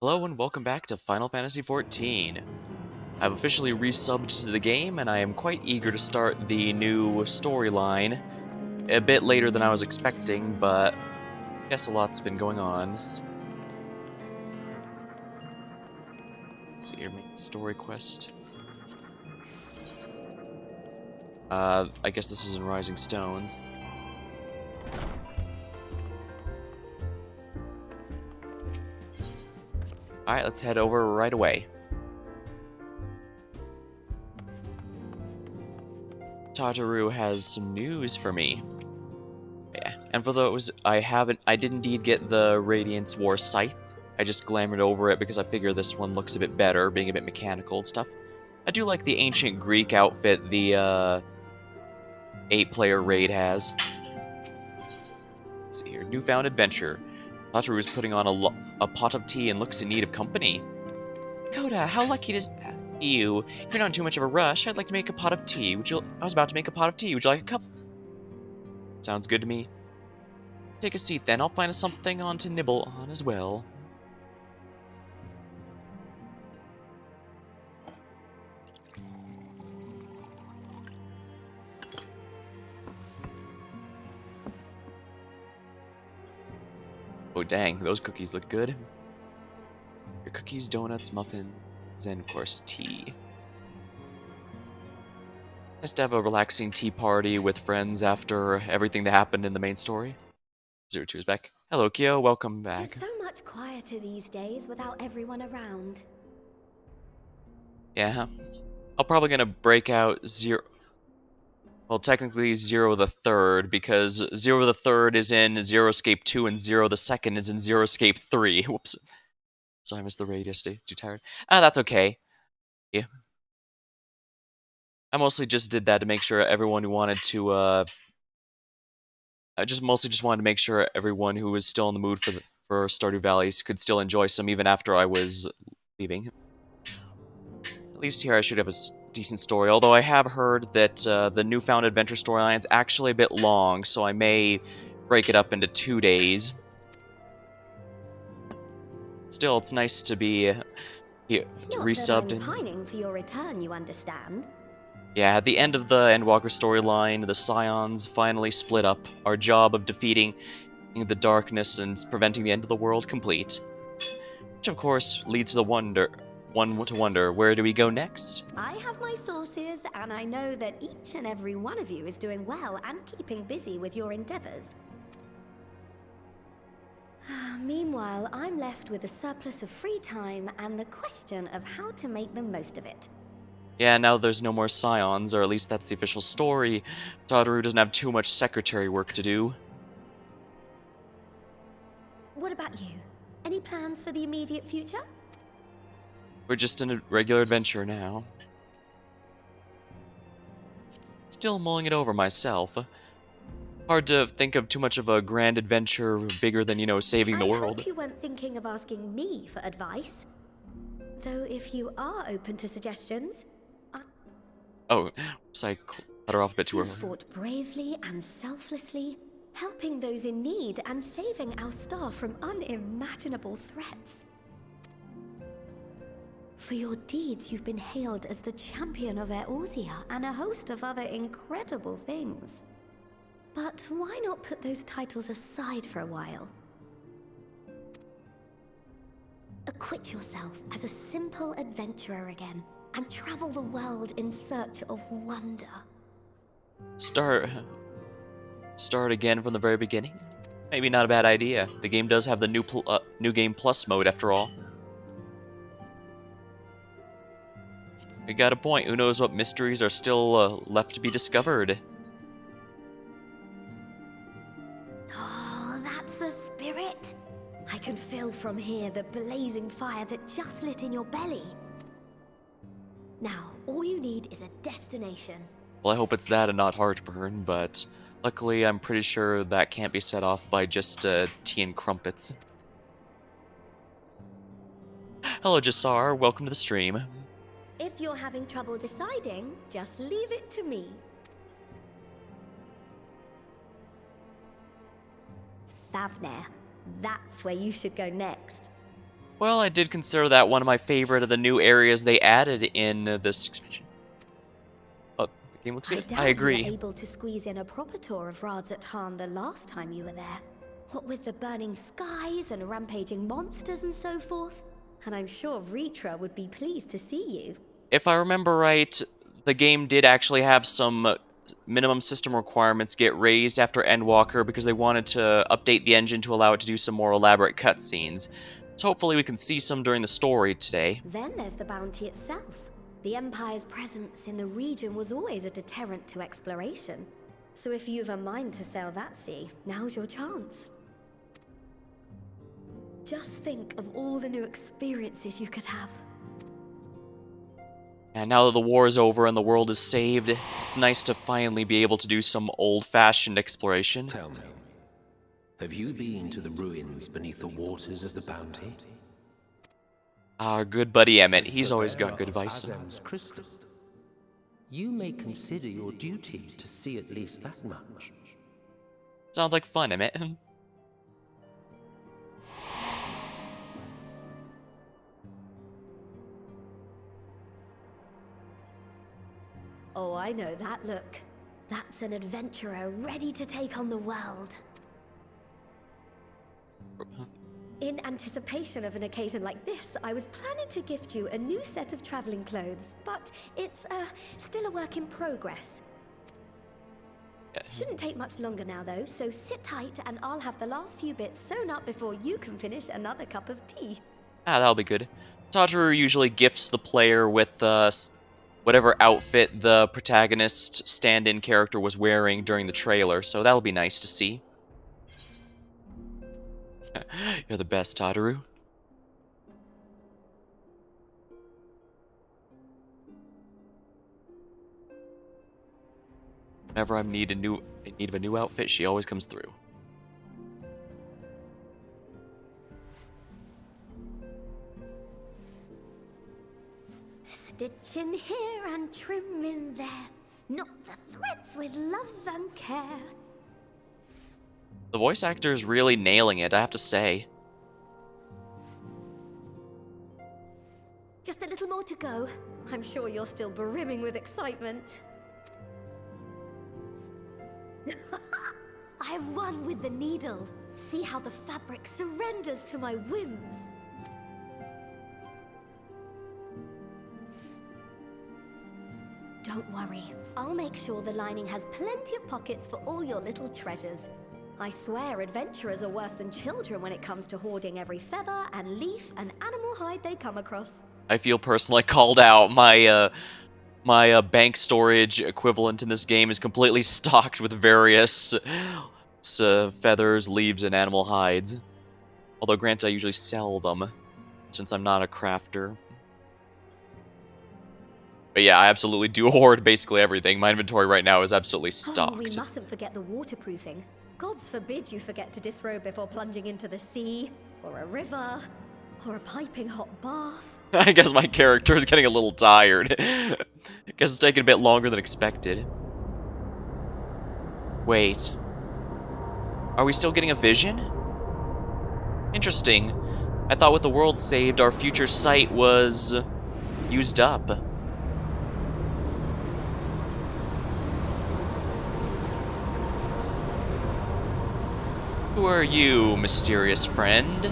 Hello and welcome back to Final Fantasy XIV. I've officially resubbed to the game and I am quite eager to start the new storyline. A bit later than I was expecting, but I guess a lot's been going on. Let's see your main story quest. I guess this is in Rising Stones. Alright, let's head over right away. Tataru has some news for me. Yeah, and for those I did indeed get the Radiance War Scythe. I just glamored over it because I figure this one looks a bit better, being a bit mechanical and stuff. I do like the ancient Greek outfit the 8-player raid has. Let's see here, Newfound adventure. Tataru is putting on a pot of tea and looks in need of company. Koda, how lucky it is you. If you're not in too much of a rush, I'd like to make a pot of tea. I was about to make a pot of tea. Would you like a cup? Sounds good to me. Take a seat then, I'll find us something on to nibble on as well. Oh dang, those cookies look good. Your cookies, donuts, muffins, and of course tea. Nice to have a relaxing tea party with friends after everything that happened in the main story. 02 is back. Hello Kyo, welcome back. It's so much quieter these days without everyone around. Yeah, I'm probably gonna break out zero. Well, technically Zero the Third, because Zero the Third is in Zero Escape 2 and Zero the Second is in Zero Escape 3. Whoops. Sorry, I missed the raid yesterday. Too tired. That's okay. Yeah. I mostly just did that to make sure everyone who wanted to, I just mostly just wanted to make sure everyone who was still in the mood for Stardew Valley could still enjoy some even after I was leaving. At least here I should have a decent story, although I have heard that the Newfound Adventure storyline is actually a bit long, so I may break it up into 2 days. Still, it's nice to be here, Not that resubbed I'm and... pining for your return, you understand. Yeah, at the end of the Endwalker storyline, the Scions finally split up, our job of defeating the darkness and preventing the end of the world complete. Which of course leads to one to wonder, where do we go next? I have my sources, and I know that each and every one of you is doing well and keeping busy with your endeavors. Meanwhile, I'm left with a surplus of free time and the question of how to make the most of it. Yeah, now there's no more Scions, or at least that's the official story. Tadaru doesn't have too much secretary work to do. What about you? Any plans for the immediate future? We're just in a regular adventure now. Still mulling it over myself. Hard to think of too much of a grand adventure bigger than, saving the I world. hope you weren't thinking of asking me for advice. Though if you are open to suggestions, Oh, oops, I cut her off a bit too you early. fought bravely and selflessly, helping those in need and saving our star from unimaginable threats. For your deeds, you've been hailed as the champion of Eorzea and a host of other incredible things. But why not put those titles aside for a while? Acquit yourself as a simple adventurer again, and travel the world in search of wonder. Start again from the very beginning? Maybe not a bad idea. The game does have the new game plus mode after all. You got a point. Who knows what mysteries are still left to be discovered? Oh, that's the spirit! I can feel from here the blazing fire that just lit in your belly. Now, all you need is a destination. Well, I hope it's that and not heartburn, but luckily I'm pretty sure that can't be set off by just tea and crumpets. Hello, Jasar. Welcome to the stream. If you're having trouble deciding, just leave it to me. Thavner. That's where you should go next. Well, I did consider that one of my favorite of the new areas they added in this expansion. Oh, the game looks I good. doubt I you agree. were able to squeeze in a proper tour of Radzat the last time you were there. What with the burning skies and rampaging monsters and so forth. And I'm sure Vritra would be pleased to see you. If I remember right, the game did actually have some minimum system requirements get raised after Endwalker because they wanted to update the engine to allow it to do some more elaborate cutscenes. So hopefully we can see some during the story today. Then there's the bounty itself. The Empire's presence in the region was always a deterrent to exploration. So if you've a mind to sail that sea, now's your chance. Just think of all the new experiences you could have. And now that the war is over and the world is saved, it's nice to finally be able to do some old-fashioned exploration. Tell me, have you been to the ruins beneath the waters of the bounty? Our good buddy Emmett, As he's always surveyor got good of advice. Azem's crystal, you may consider your duty to see at least that much. Sounds like fun, Emmett. Oh, I know that look. That's an adventurer ready to take on the world. In anticipation of an occasion like this, I was planning to gift you a new set of traveling clothes, but it's still a work in progress. Shouldn't take much longer now, though, so sit tight and I'll have the last few bits sewn up before you can finish another cup of tea. Ah, that'll be good. Tataru usually gifts the player with whatever outfit the protagonist stand-in character was wearing during the trailer, so that'll be nice to see. You're the best, Tataru. Whenever I'm in need of a new outfit, she always comes through. Stitch in here and trim in there. Knot the threads with love and care. The voice actor is really nailing it, I have to say. Just a little more to go. I'm sure you're still brimming with excitement. I am one with the needle. See how the fabric surrenders to my whims. Don't worry. I'll make sure the lining has plenty of pockets for all your little treasures. I swear adventurers are worse than children when it comes to hoarding every feather and leaf and animal hide they come across. I feel personally called out. My bank storage equivalent in this game is completely stocked with various feathers, leaves, and animal hides. Although, granted, I usually sell them, since I'm not a crafter. But yeah, I absolutely do hoard basically everything. My inventory right now is absolutely stocked. Oh, we mustn't forget the waterproofing. Gods forbid you forget to disrobe before plunging into the sea, or a river, or a piping hot bath. I guess my character is getting a little tired. I guess it's taking a bit longer than expected. Wait. Are we still getting a vision? Interesting. I thought with the world saved, our future sight was used up. Who are you, mysterious friend?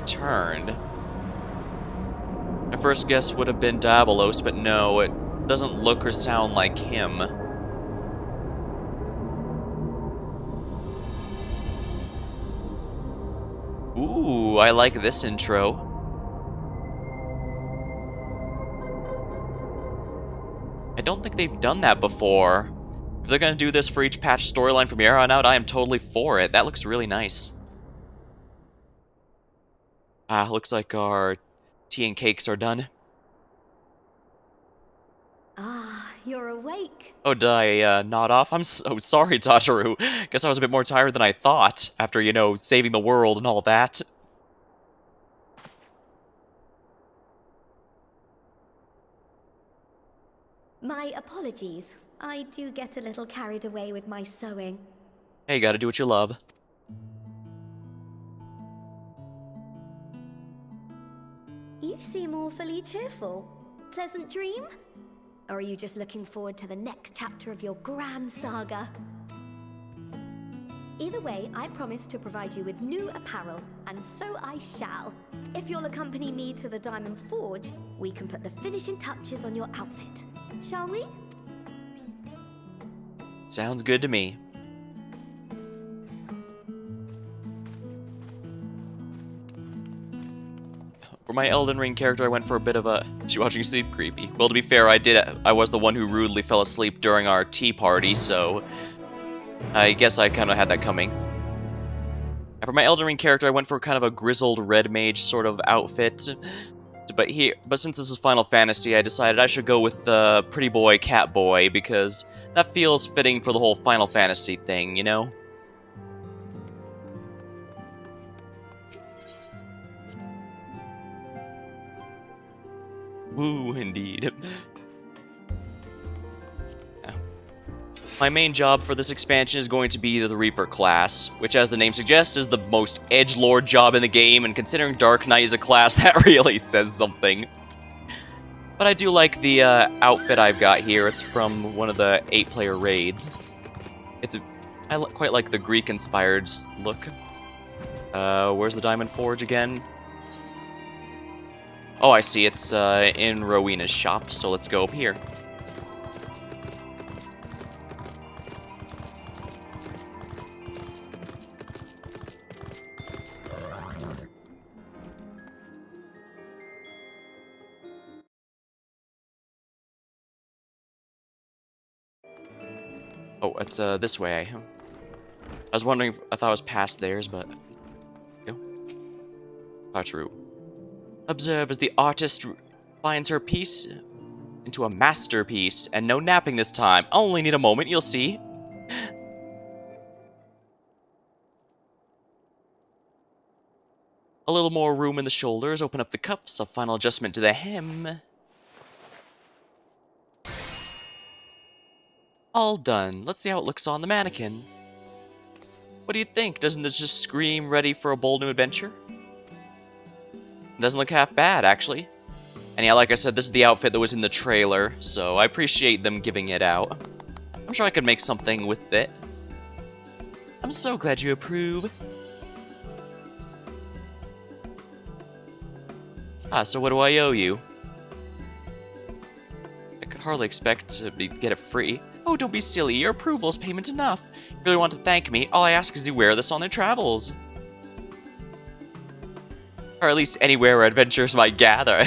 Returned. My first guess would have been Dabalos, but no, it doesn't look or sound like him. Ooh, I like this intro. I don't think they've done that before. If they're gonna do this for each patch storyline from here on out, I am totally for it. That looks really nice. Ah, looks like our tea and cakes are done. Ah, you're awake. Oh, did I nod off? I'm so sorry, Tataru. Guess I was a bit more tired than I thought, after, you know, saving the world and all that. Apologies. I do get a little carried away with my sewing. Hey, you gotta do what you love. You seem awfully cheerful. Pleasant dream? Or are you just looking forward to the next chapter of your grand saga? Either way, I promise to provide you with new apparel, and so I shall. If you'll accompany me to the Diamond Forge, we can put the finishing touches on your outfit. Shall we? Sounds good to me. For my Elden Ring character, I went for a bit of a watching sleep creepy. Well, to be fair, I was the one who rudely fell asleep during our tea party, so I guess I kind of had that coming. And for my Elden Ring character, I went for kind of a grizzled red mage sort of outfit. But since this is Final Fantasy, I decided I should go with the pretty boy, cat boy, because that feels fitting for the whole Final Fantasy thing, you know? Woo, indeed. My main job for this expansion is going to be the Reaper class, which, as the name suggests, is the most edgelord job in the game, and considering Dark Knight is a class, that really says something. But I do like the outfit I've got here. It's from one of the 8-player raids. I quite like the Greek-inspired look. Where's the Diamond Forge again? Oh, I see. It's in Rowena's shop, so let's go up here. Oh, it's this way. I was wondering I thought it was past theirs, but go. True. Observe as the artist finds her piece into a masterpiece, and no napping this time. Only need a moment, you'll see. A little more room in the shoulders, open up the cuffs, a final adjustment to the hem. All done. Let's see how it looks on the mannequin. What do you think? Doesn't this just scream ready for a bold new adventure? Doesn't look half bad, actually. And yeah, like I said, this is the outfit that was in the trailer, so I appreciate them giving it out. I'm sure I could make something with it. I'm so glad you approve. So what do I owe you? I could hardly expect to get it free. Oh, don't be silly. Your approval is payment enough. If you really want to thank me, all I ask is you wear this on their travels. Or at least anywhere where adventurers might gather.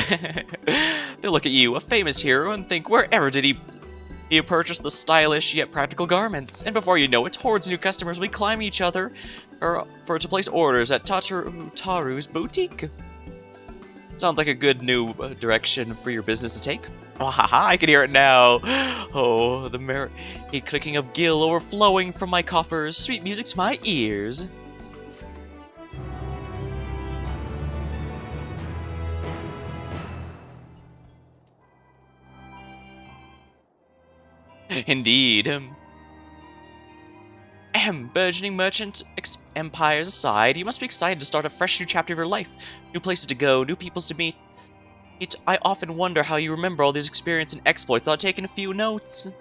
They'll look at you, a famous hero, and think, wherever did he purchase the stylish yet practical garments? And before you know it, hordes of new customers will be climbing each other to place orders at Taru's boutique. Sounds like a good new direction for your business to take. Oh, haha, I can hear it now. Oh, the merry clicking of gill overflowing from my coffers. Sweet music to my ears. Indeed. Burgeoning merchant empires aside, you must be excited to start a fresh new chapter of your life. New places to go, new peoples to meet. I often wonder how you remember all these experiences and exploits without taking a few notes.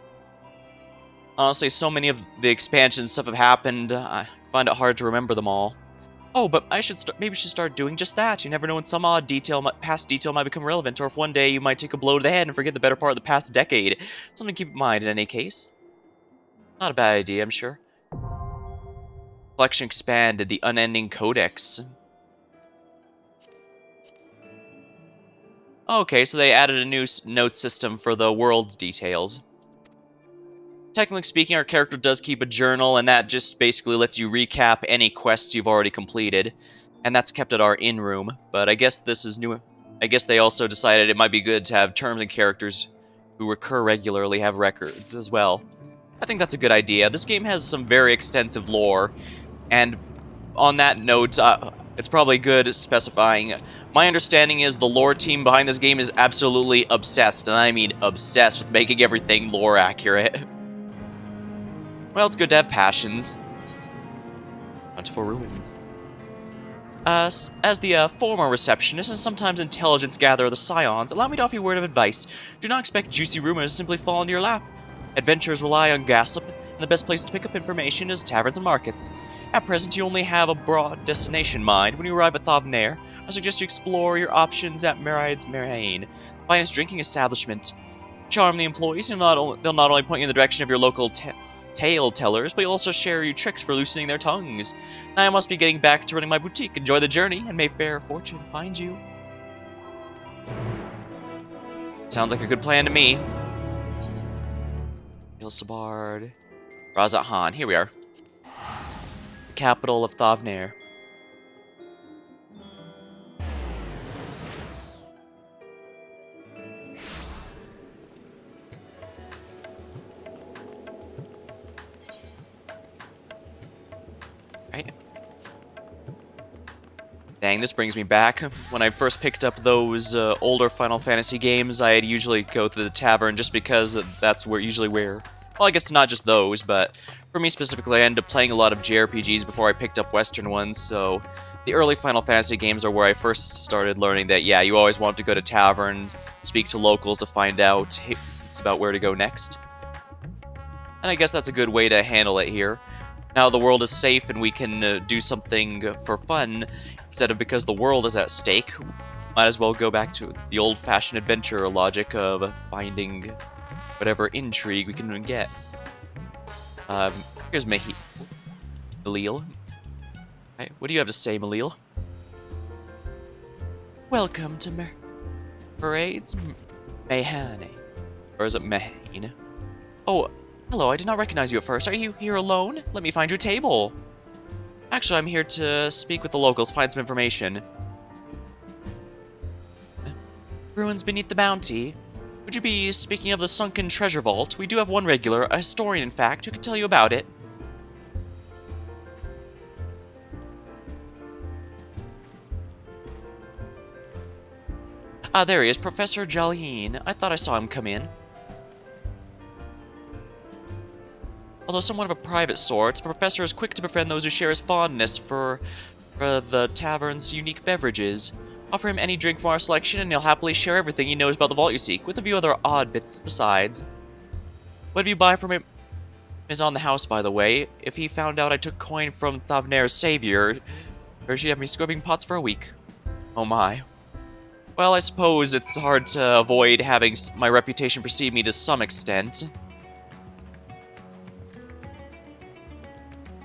Honestly, so many of the expansion stuff have happened, I find it hard to remember them all. Oh, but maybe we should start doing just that. You never know when some odd past detail might become relevant, or if one day you might take a blow to the head and forget the better part of the past decade. Something to keep in mind in any case. Not a bad idea, I'm sure. Collection expanded, the unending codex. Okay, so they added a new note system for the world's details. Technically speaking, our character does keep a journal, and that just basically lets you recap any quests you've already completed. And that's kept at our in-room, but I guess this is new. I guess they also decided it might be good to have terms and characters who recur regularly have records as well. I think that's a good idea. This game has some very extensive lore, and on that note, It's probably good specifying. My understanding is the lore team behind this game is absolutely obsessed, and I mean obsessed with making everything lore accurate. Well, it's good to have passions. Bountiful ruins. As the former receptionist and sometimes intelligence gatherer of the Scions, allow me to offer you a word of advice. Do not expect juicy rumors to simply fall into your lap. Adventurers rely on gossip, and the best place to pick up information is taverns and markets. At present, you only have a broad destination in mind. When you arrive at Thavnair, I suggest you explore your options at Meride's Marraine, the finest drinking establishment. Charm the employees, and they'll not only point you in the direction of your local tale tellers, but you'll also share you tricks for loosening their tongues. Now I must be getting back to running my boutique. Enjoy the journey, and may fair fortune find you. Sounds like a good plan to me. Ilsabard. Razat Han. Here we are. The capital of Thavnair. Right. Dang, this brings me back. When I first picked up those older Final Fantasy games, I'd usually go to the tavern just because that's usually where... Well, I guess not just those, but for me specifically, I ended up playing a lot of JRPGs before I picked up Western ones, so the early Final Fantasy games are where I first started learning that, yeah, you always want to go to tavern, speak to locals to find out hints about where to go next. And I guess that's a good way to handle it here. Now the world is safe and we can do something for fun, instead of because the world is at stake, might as well go back to the old-fashioned adventure logic of finding whatever intrigue we can get. Here's Malil. Hey, what do you have to say, Malil? Welcome to Parade's Mahane. Or is it Mahane? Oh, hello, I did not recognize you at first. Are you here alone? Let me find you a table. Actually, I'm here to speak with the locals, find some information. Ruins beneath the bounty. Would you be speaking of the sunken treasure vault? We do have one regular, a historian in fact, who can tell you about it. Ah, there he is, Professor Jalin. I thought I saw him come in. Although somewhat of a private sort, the professor is quick to befriend those who share his fondness for the tavern's unique beverages. Offer him any drink from our selection, and he'll happily share everything he knows about the vault you seek, with a few other odd bits besides. Whatever you buy from him is on the house, by the way. If he found out I took coin from Thavnair's savior, or she'd have me scrubbing pots for a week. Oh my. Well, I suppose it's hard to avoid having my reputation precede me to some extent.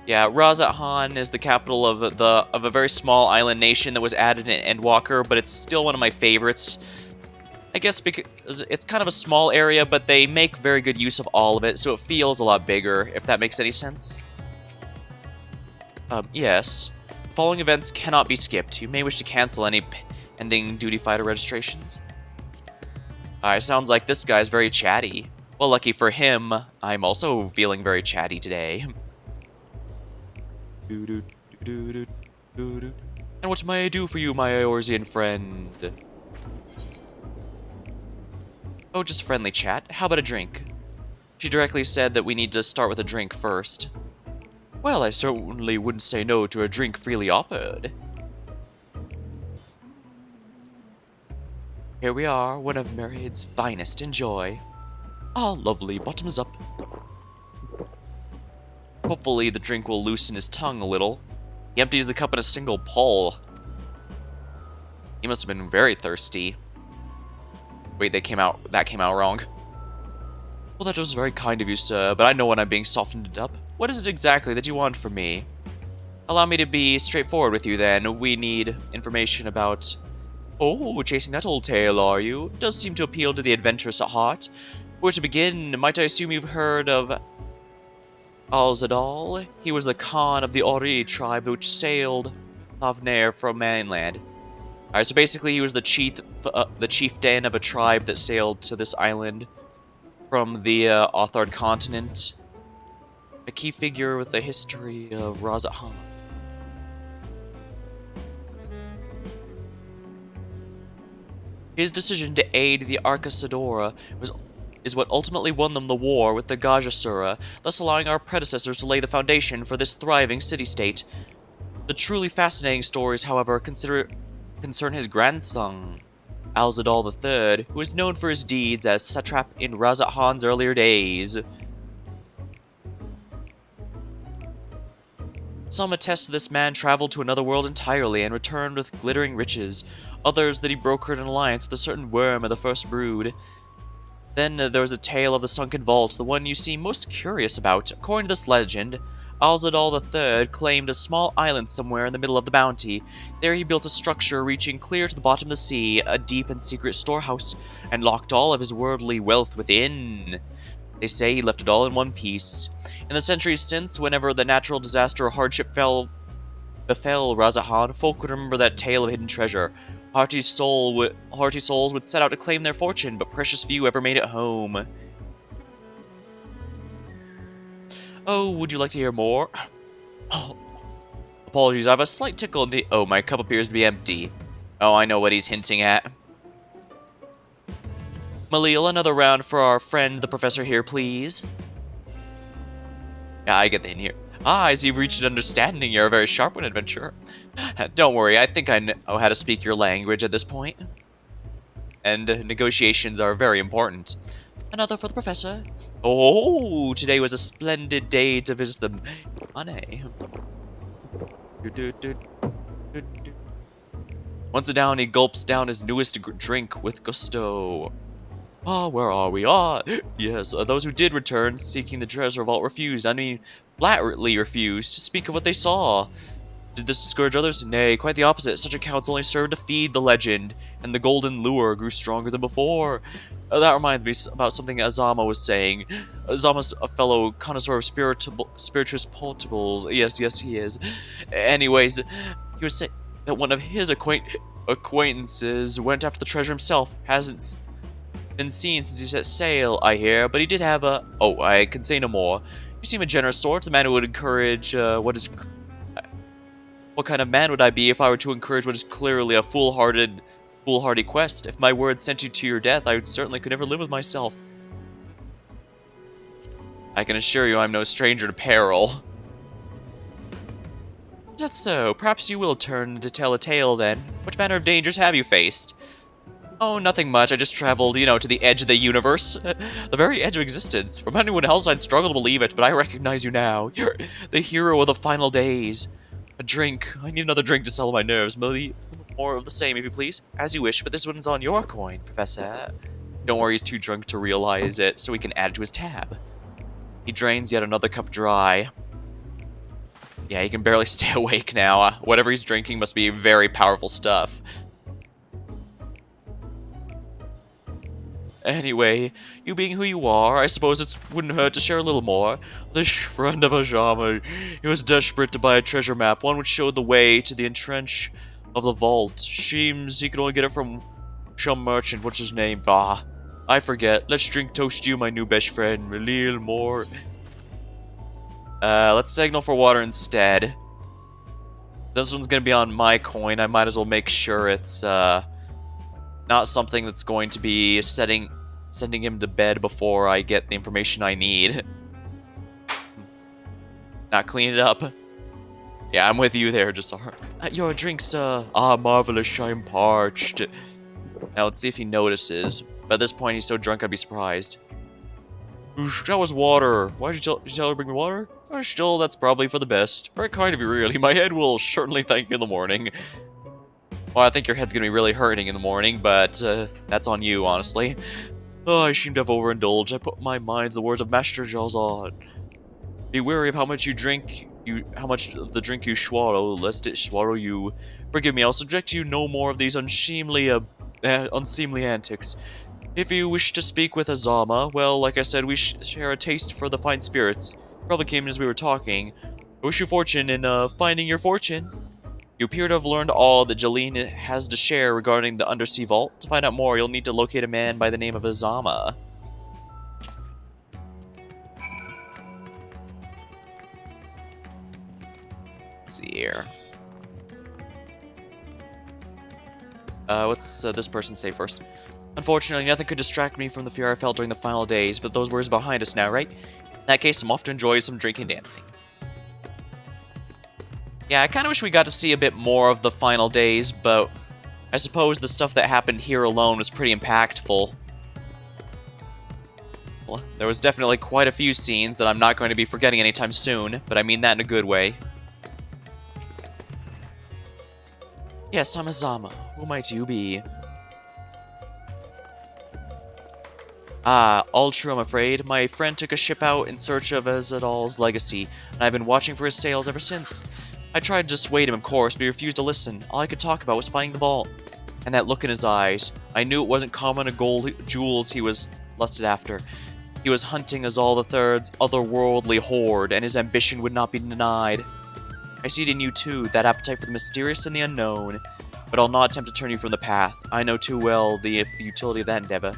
Yeah, Razat Han is the capital of a very small island nation that was added in Endwalker, but it's still one of my favorites. I guess because it's kind of a small area, but they make very good use of all of it, so it feels a lot bigger, if that makes any sense. Yes. The following events cannot be skipped. You may wish to cancel any pending duty fighter registrations. Alright, sounds like this guy's very chatty. Well, lucky for him, I'm also feeling very chatty today. And what may I do for you, my Eorzean friend? Oh, just a friendly chat. How about a drink? She directly said that we need to start with a drink first. Well, I certainly wouldn't say no to a drink freely offered. Here we are, one of Meride's finest. Enjoy. Ah, lovely. Bottoms up. Hopefully the drink will loosen his tongue a little. He empties the cup in a single pull. He must have been very thirsty. Wait, that came out wrong. Well, that was very kind of you, sir, but I know when I'm being softened up. What is it exactly that you want from me? Allow me to be straightforward with you, then. We need information about... Oh, chasing that old tale, are you? Does seem to appeal to the adventurous at heart. Where to begin, might I assume you've heard of... Alzadal? He was the Khan of the Ori tribe which sailed Thavnair from mainland. Alright, so basically he was the chieftain of a tribe that sailed to this island from the Authard continent. A key figure with the history of Razat Han. His decision to aid the Arcasadora is what ultimately won them the war with the Gajasura, thus allowing our predecessors to lay the foundation for this thriving city-state. The truly fascinating stories, however, concern his grandson, Alzadal III, who is known for his deeds as satrap in Razat Khan's earlier days. Some attest to this man traveled to another world entirely and returned with glittering riches, others that he brokered an alliance with a certain worm of the first brood. Then there was a tale of the sunken vault, the one you seem most curious about. According to this legend, Alzadal III claimed a small island somewhere in the middle of the bounty. There he built a structure reaching clear to the bottom of the sea, a deep and secret storehouse, and locked all of his worldly wealth within. They say he left it all in one piece. In the centuries since, whenever the natural disaster or hardship befell Razahan, folk would remember that tale of hidden treasure. Hearty souls would set out to claim their fortune, but precious few ever made it home. Oh, would you like to hear more? Oh, apologies, I have a slight tickle in the... Oh, my cup appears to be empty. Oh, I know what he's hinting at. Malil, another round for our friend, the professor here, please. Yeah, I get the hint here. Ah, I see you've reached an understanding. You're a very sharp one, adventurer. Don't worry, I think I know how to speak your language at this point. And negotiations are very important. Another for the professor. Oh, today was a splendid day to visit the money. Once down, he gulps down his newest drink with gusto. Ah, where are we? Ah, yes, those who did return, seeking the treasure vault refused, flatly refused, to speak of what they saw. Did this discourage others? Nay, quite the opposite. Such accounts only served to feed the legend, and the golden lure grew stronger than before. That reminds me about something Azama was saying. Azama's a fellow connoisseur of spirituous portables. Yes, he is. Anyways, he was saying that one of his acquaintances went after the treasure himself. Hasn't been seen since he set sail, I hear, but he did have a... Oh, I can say no more. You seem a generous sort, a man who would encourage what kind of man would I be if I were to encourage what is clearly a foolhardy quest? If my words sent you to your death, I certainly could never live with myself. I can assure you I'm no stranger to peril. Just so. Perhaps you will turn to tell a tale, then. Which manner of dangers have you faced? Oh, nothing much. I just traveled, to the edge of the universe. The very edge of existence. From anyone else, I'd struggle to believe it, but I recognize you now. You're the hero of the final days. A drink. I need another drink to settle my nerves. Maybe more of the same, if you please. As you wish, but this one's on your coin, Professor. Don't worry, he's too drunk to realize it, so he can add it to his tab. He drains yet another cup dry. Yeah, he can barely stay awake now. Whatever he's drinking must be very powerful stuff. Anyway, you being who you are, I suppose it wouldn't hurt to share a little more. This friend of Ajama, he was desperate to buy a treasure map, one which showed the way to the entrench of the vault. Seems he could only get it from some merchant. What's his name? Ah, I forget. Let's drink toast you, my new best friend. A little more. Let's signal for water instead. This one's gonna be on my coin. I might as well make sure it's, not something that's going to be sending him to bed before I get the information I need. Not clean it up. Yeah, I'm with you there, just your drink, sir. Ah, marvelous, I'm parched. Now let's see if he notices. But at this point, he's so drunk I'd be surprised. Oosh, that was water. Why did you tell her to bring me water? Oh, still, that's probably for the best. Very kind of you, really. My head will certainly thank you in the morning. Well, I think your head's gonna be really hurting in the morning, but that's on you, honestly. Oh, I seem to have overindulged. I put my mind to the words of Master Jalzad. Be wary of how much how much of the drink you swallow, lest it swallow you. Forgive me, I'll subject you no more of these unseemly antics. If you wish to speak with Azama, well, like I said, we share a taste for the fine spirits. Probably came in as we were talking. I wish you fortune in finding your fortune. You appear to have learned all that Jalene has to share regarding the undersea vault. To find out more, you'll need to locate a man by the name of Azama. Let's see here. What's this person say first? Unfortunately, nothing could distract me from the fear I felt during the final days, but those words are behind us now, right? In that case, I'm off to enjoy some drinking and dancing. Yeah, I kind of wish we got to see a bit more of the final days, but I suppose the stuff that happened here alone was pretty impactful. Well, there was definitely quite a few scenes that I'm not going to be forgetting anytime soon, but I mean that in a good way. Yes, I'm Azama. Who might you be? Ah, all true, I'm afraid. My friend took a ship out in search of Azadal's legacy, and I've been watching for his sails ever since. I tried to dissuade him, of course, but he refused to listen. All I could talk about was finding the vault. And that look in his eyes. I knew it wasn't common gold jewels he was lusted after. He was hunting Azal III's otherworldly hoard, and his ambition would not be denied. I see it in you too, that appetite for the mysterious and the unknown. But I'll not attempt to turn you from the path. I know too well the futility of that endeavor.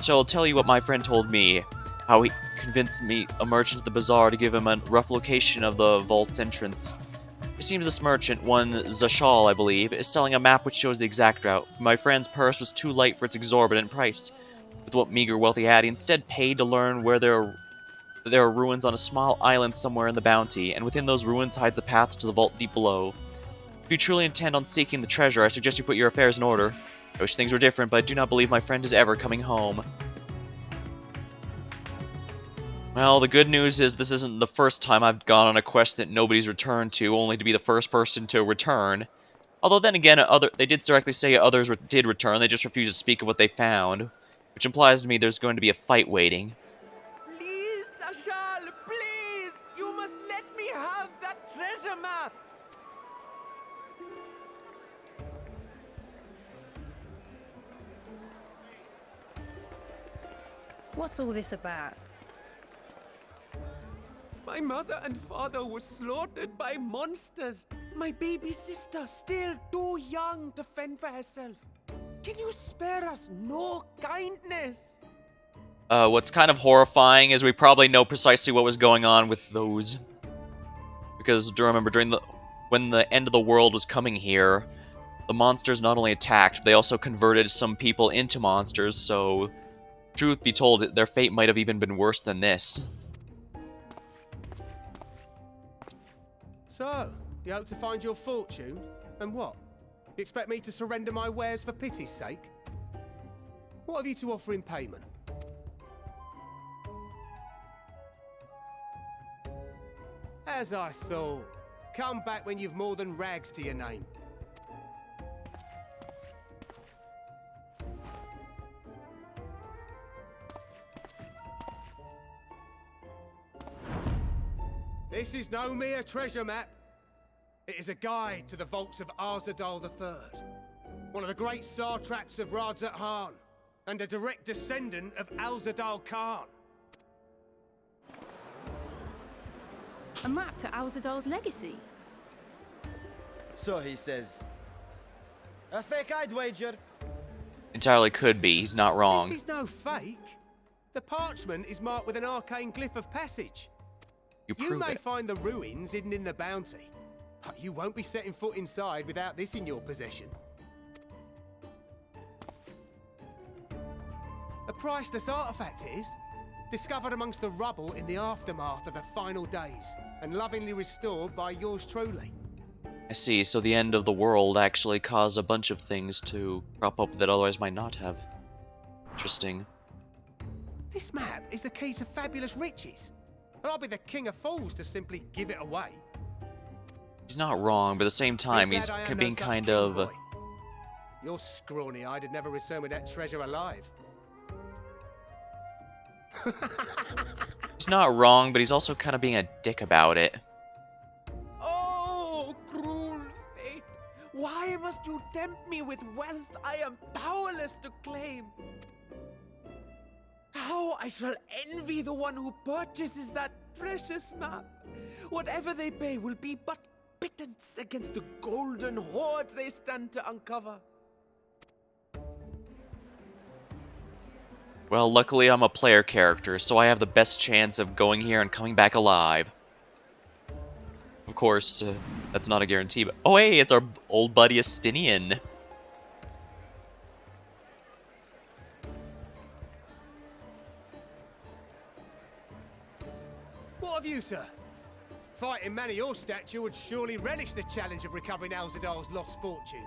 So I'll tell you what my friend told me. How he convinced me, a merchant at the bazaar, to give him a rough location of the vault's entrance. It seems this merchant, one Zashal I believe, is selling a map which shows the exact route. My friend's purse was too light for its exorbitant price. With what meager wealth he had, he instead paid to learn where there are ruins on a small island somewhere in the bounty, and within those ruins hides a path to the vault deep below. If you truly intend on seeking the treasure, I suggest you put your affairs in order. I wish things were different, but I do not believe my friend is ever coming home. Well, the good news is this isn't the first time I've gone on a quest that nobody's returned to, only to be the first person to return. Although then again, they did directly say others did return, they just refused to speak of what they found. Which implies to me there's going to be a fight waiting. Please, Ashal, please! You must let me have that treasure map! What's all this about? My mother and father were slaughtered by monsters. My baby sister, still too young to fend for herself. Can you spare us no kindness? What's kind of horrifying is we probably know precisely what was going on with those. Because, do you remember, when the end of the world was coming here, the monsters not only attacked, they also converted some people into monsters, so, truth be told, their fate might have even been worse than this. So, you hope to find your fortune? And what? You expect me to surrender my wares for pity's sake? What have you to offer in payment? As I thought. Come back when you've more than rags to your name. This is no mere treasure map. It is a guide to the vaults of Arzadal III, one of the great satraps of Radzat Han, and a direct descendant of Alzadal Khan. A map to Alzadal's legacy? So he says. A fake, I'd wager. Entirely could be, he's not wrong. This is no fake. The parchment is marked with an arcane glyph of passage. You You prove may it. find the ruins hidden in the bounty, but you won't be setting foot inside without this in your possession. A priceless artifact it is, discovered amongst the rubble in the aftermath of the final days, and lovingly restored by yours truly. I see, so the end of the world actually caused a bunch of things to crop up that otherwise might not have. Interesting. This map is the key to fabulous riches, and I'll be the king of fools to simply give it away. He's not wrong, but at the same time, You're he's glad I am being no such kind king, of... boy. Your scrawny-eyed would never return with that treasure alive. He's not wrong, but he's also kind of being a dick about it. Oh, cruel fate! Why must you tempt me with wealth I am powerless to claim? How I shall envy the one who purchases that precious map! Whatever they pay will be but pittance against the golden hoard they stand to uncover. Well, luckily I'm a player character, so I have the best chance of going here and coming back alive. Of course, that's not a guarantee, but... Oh hey, it's our old buddy Astinian. you, sir. Fighting man of your stature would surely relish the challenge of recovering Alzadal's lost fortune.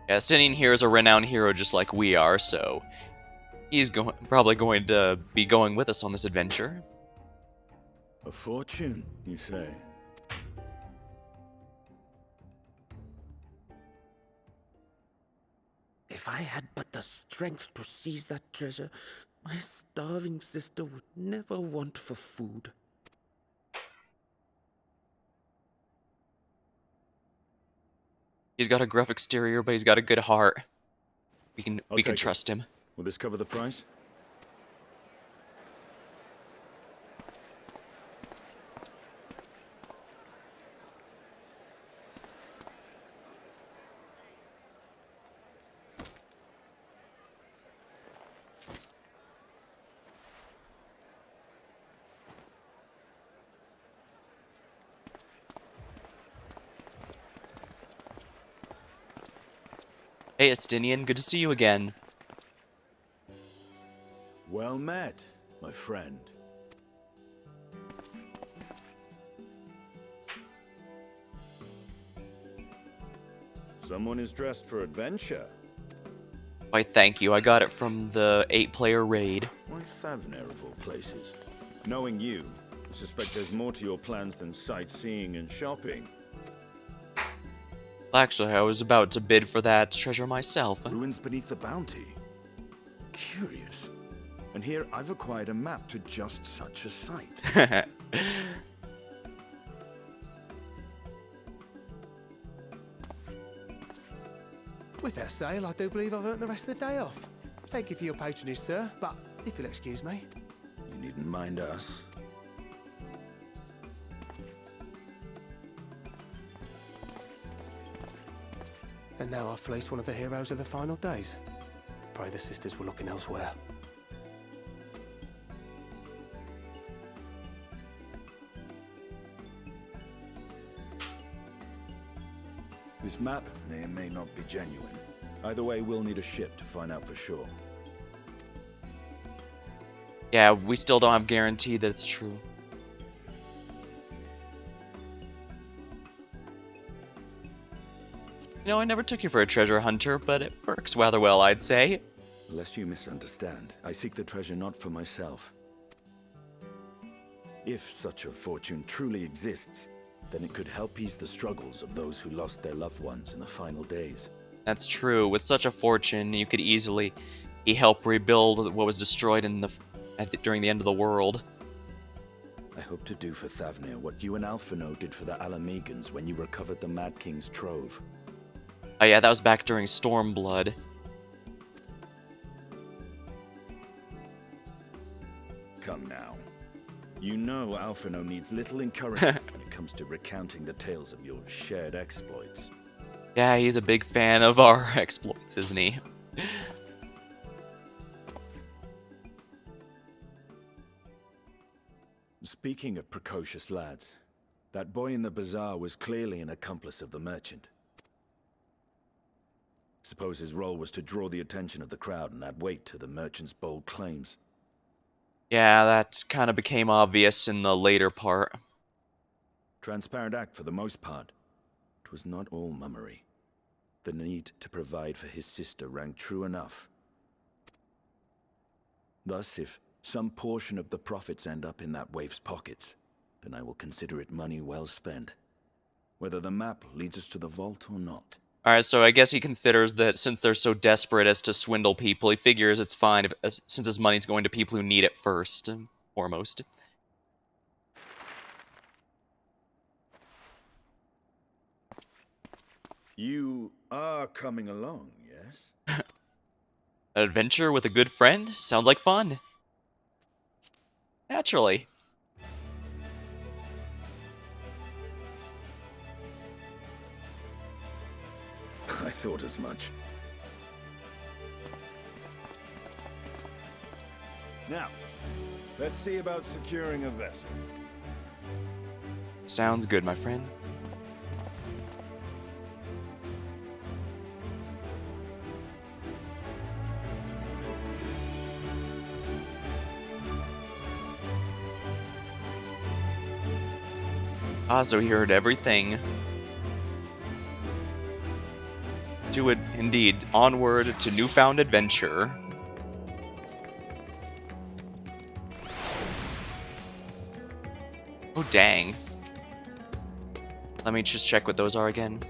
Yeah, Stinian here is a renowned hero just like we are, so he's probably going to be going with us on this adventure. A fortune, you say? If I had but the strength to seize that treasure, my starving sister would never want for food. He's got a gruff exterior, but he's got a good heart. We can I'll take it. trust him. Will this cover the price? Hey, Estinian, good to see you again. Well met, my friend. Someone is dressed for adventure. Why, thank you. I got it from the 8-player raid. Why Thavner of all places? Knowing you, I suspect there's more to your plans than sightseeing and shopping. Actually, I was about to bid for that treasure myself. Ruins beneath the bounty. Curious. And here I've acquired a map to just such a site. With that sale, I do believe I've earned the rest of the day off. Thank you for your patronage, sir, but if you'll excuse me. You needn't mind us. And now I've fleeced one of the heroes of the final days. Pray the sisters were looking elsewhere. This map may or may not be genuine. Either way, we'll need a ship to find out for sure. Yeah, we still don't have guarantee that it's true. You know, I never took you for a treasure hunter, but it works rather well, I'd say. Lest you misunderstand, I seek the treasure not for myself. If such a fortune truly exists, then it could help ease the struggles of those who lost their loved ones in the final days. That's true. With such a fortune, you could easily help rebuild what was destroyed during the end of the world. I hope to do for Thavner what you and Alphino did for the Alamegans when you recovered the Mad King's trove. Oh yeah, that was back during Stormblood. Come now. You know Alphino needs little encouragement when it comes to recounting the tales of your shared exploits. Yeah, he's a big fan of our exploits, isn't he? Speaking of precocious lads, that boy in the bazaar was clearly an accomplice of the merchant. Suppose his role was to draw the attention of the crowd and add weight to the merchant's bold claims. Yeah, that kind of became obvious in the later part. Transparent act for the most part. It was not all mummery. The need to provide for his sister rang true enough. Thus, if some portion of the profits end up in that waif's pockets, then I will consider it money well spent. Whether the map leads us to the vault or not. Alright, so I guess he considers that since they're so desperate as to swindle people, he figures it's fine since his money's going to people who need it first and foremost. You are coming along, yes? An adventure with a good friend? Sounds like fun. Naturally. I thought as much. Now, let's see about securing a vessel. Sounds good, my friend. Ah, so he heard everything. Do it indeed. Onward to Newfound adventure. Oh, dang. Let me just check what those are again.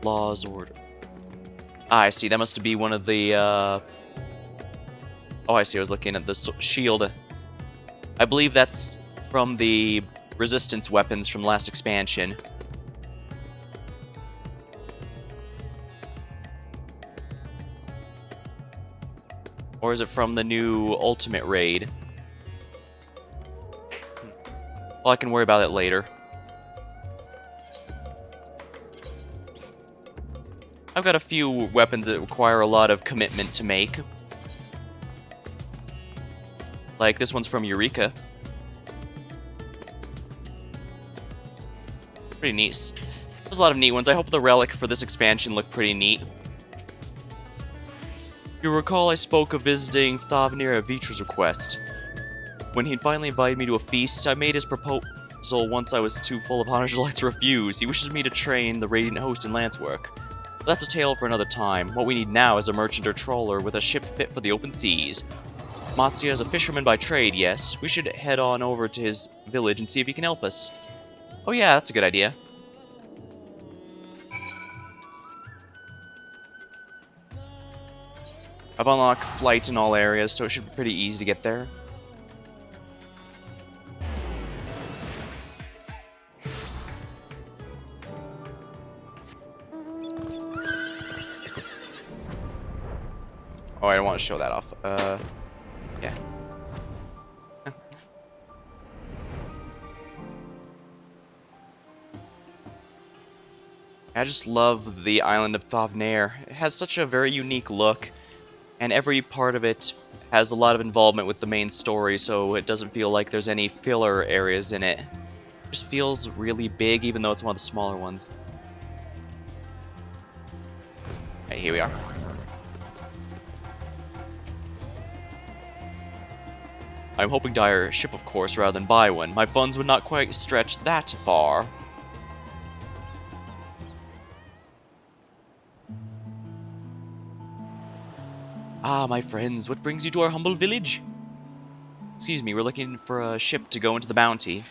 Laws, order. Ah, I see. That must be one of the, Oh, I see. I was looking at the shield. I believe that's from the resistance weapons from the last expansion. Or is it from the new ultimate raid? Well, I can worry about it later. I've got a few weapons that require a lot of commitment to make. Like, this one's from Eureka. Pretty neat. There's a lot of neat ones. I hope the relic for this expansion looked pretty neat. You recall I spoke of visiting Thavnir at Vitra's request. When he finally invited me to a feast, I made his proposal once I was too full of honors to refuse. He wishes me to train the Radiant Host in lance work. But that's a tale for another time. What we need now is a merchant or trawler with a ship fit for the open seas. Matsuya is a fisherman by trade, yes. We should head on over to his village and see if he can help us. Oh yeah, that's a good idea. I've unlocked flight in all areas, so it should be pretty easy to get there. Oh, I don't want to show that off. Yeah. I just love the island of Thavnir. It has such a very unique look, and every part of it has a lot of involvement with the main story, so it doesn't feel like there's any filler areas in it. It just feels really big, even though it's one of the smaller ones. Hey, here we are. I'm hoping to hire a ship, of course, rather than buy one. My funds would not quite stretch that far. Ah, my friends, what brings you to our humble village? Excuse me, we're looking for a ship to go into the bounty.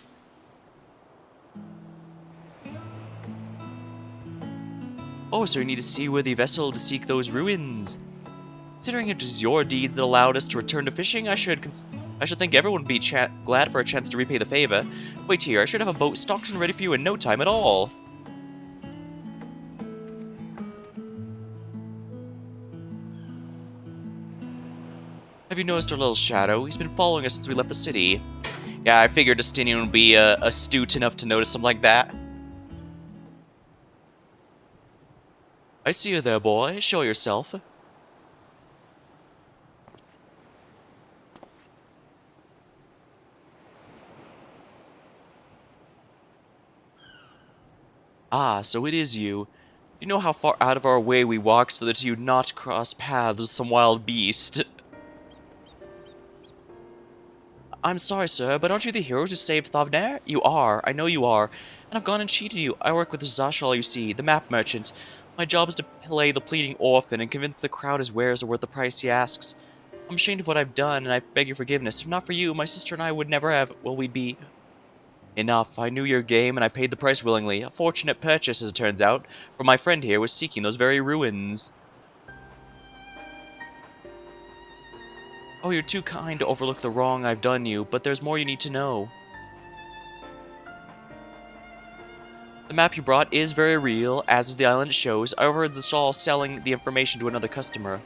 Oh, so you need a seaworthy vessel to seek those ruins. Considering it was your deeds that allowed us to return to fishing, I should think everyone would be glad for a chance to repay the favor. Wait here, I should have a boat stocked and ready for you in no time at all. Have you noticed our little shadow? He's been following us since we left the city. Yeah, I figured Justinian would be astute enough to notice something like that. I see you there, boy. Show yourself. Ah, so it is you. You know how far out of our way we walked so that you'd not cross paths with some wild beast. I'm sorry, sir, but aren't you the heroes who saved Thavnir? You are. I know you are. And I've gone and cheated you. I work with Zashal, you see, the map merchant. My job is to play the pleading orphan and convince the crowd his wares are worth the price he asks. I'm ashamed of what I've done, and I beg your forgiveness. If not for you, my sister and I would never have... well, we'd be... Enough. I knew your game, and I paid the price willingly. A fortunate purchase, as it turns out, for my friend here was seeking those very ruins. Oh, you're too kind to overlook the wrong I've done you, but there's more you need to know. The map you brought is very real, as is the island it shows. I overheard Zashal selling the information to another customer.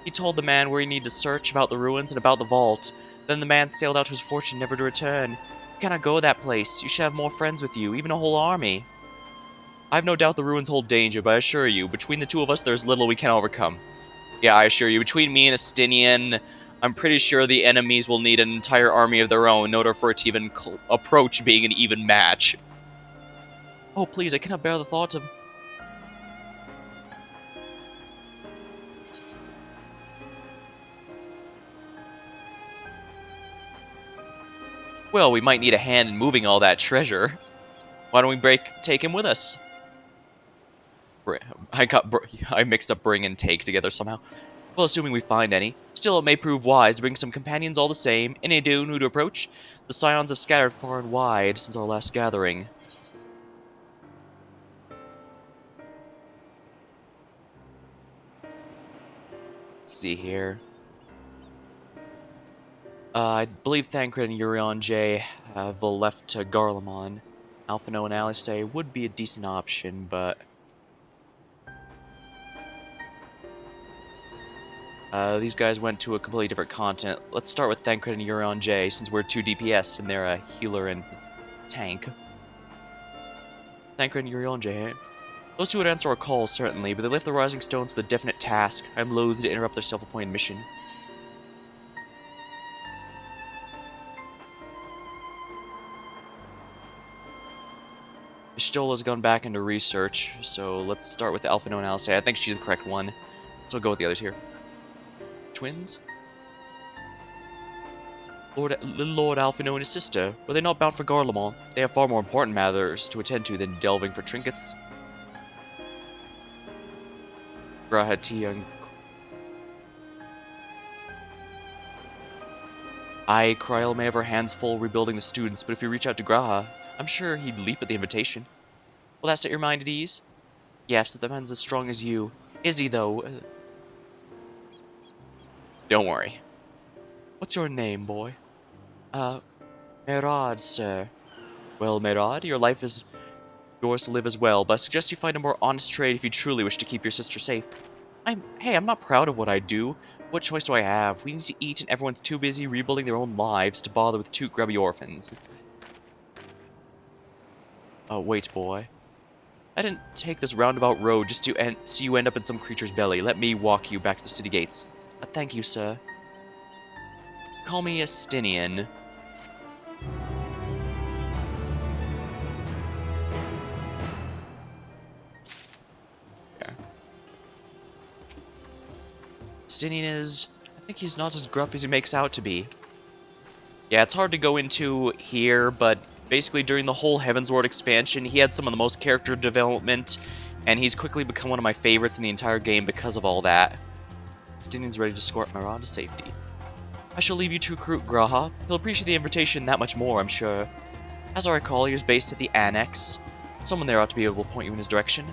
He told the man where he needed to search about the ruins and about the vault. Then the man sailed out to his fortune, never to return. You cannot go that place. You should have more friends with you, even a whole army. I have no doubt the ruins hold danger, but I assure you, between the two of us, there's little we can overcome. Yeah, I assure you, between me and Estinian, I'm pretty sure the enemies will need an entire army of their own in order for it to even approach being an even match. Oh, please, I cannot bear the thought of... Well, we might need a hand in moving all that treasure. Why don't we take him with us? I mixed up bring and take together somehow. Well, assuming we find any. Still, it may prove wise to bring some companions all the same. Any idea who to approach? The scions have scattered far and wide since our last gathering. Let's see here. I believe Thancred and Urion J have left to Garlemon. Alphino and Alice would be a decent option, but... these guys went to a completely different continent. Let's start with Thancred and Urion J, since we're 2 DPS and they're a healer and tank. Thancred and Urion J, Those two would answer our calls, certainly, but they left the Rising Stones with a definite task. I am loath to interrupt their self-appointed mission. Ishtola's gone back into research, so let's start with Alphino and Alice. I think she's the correct one. So we'll go with the others here. Twins? Lord Alphino and his sister, were they not bound for Garlemon? They have far more important matters to attend to than delving for trinkets. Grahatia and... Kryl may have her hands full rebuilding the students, but if you reach out to Graha, I'm sure he'd leap at the invitation. Will that set your mind at ease? Yes, that man's as strong as you. Is he, though? Don't worry. What's your name, boy? Merad, sir. Well, Merad, your life is yours to live as well, but I suggest you find a more honest trade if you truly wish to keep your sister safe. Hey, I'm not proud of what I do. What choice do I have? We need to eat, and everyone's too busy rebuilding their own lives to bother with 2 grubby orphans. Oh, wait, boy. I didn't take this roundabout road just to see you end up in some creature's belly. Let me walk you back to the city gates. Thank you, sir. Call me Estinian. Okay. Estinian is... I think he's not as gruff as he makes out to be. Yeah, it's hard to go into here, but... Basically, during the whole Heavensward expansion, he had some of the most character development, and he's quickly become one of my favorites in the entire game because of all that. Stinian's ready to escort Merad to safety. I shall leave you to recruit Graha. He'll appreciate the invitation that much more, I'm sure. As I recall, he is based at the Annex. Someone there ought to be able to point you in his direction.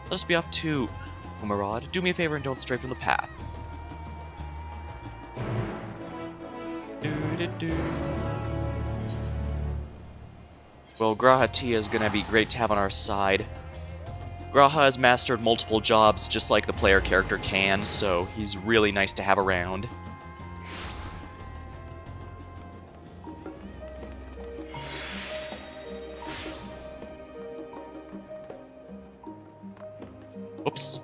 Let us be off too, Merad. Do me a favor and don't stray from the path. Well, Grahatia is gonna be great to have on our side. Graha has mastered multiple jobs just like the player character can, so he's really nice to have around. Oops.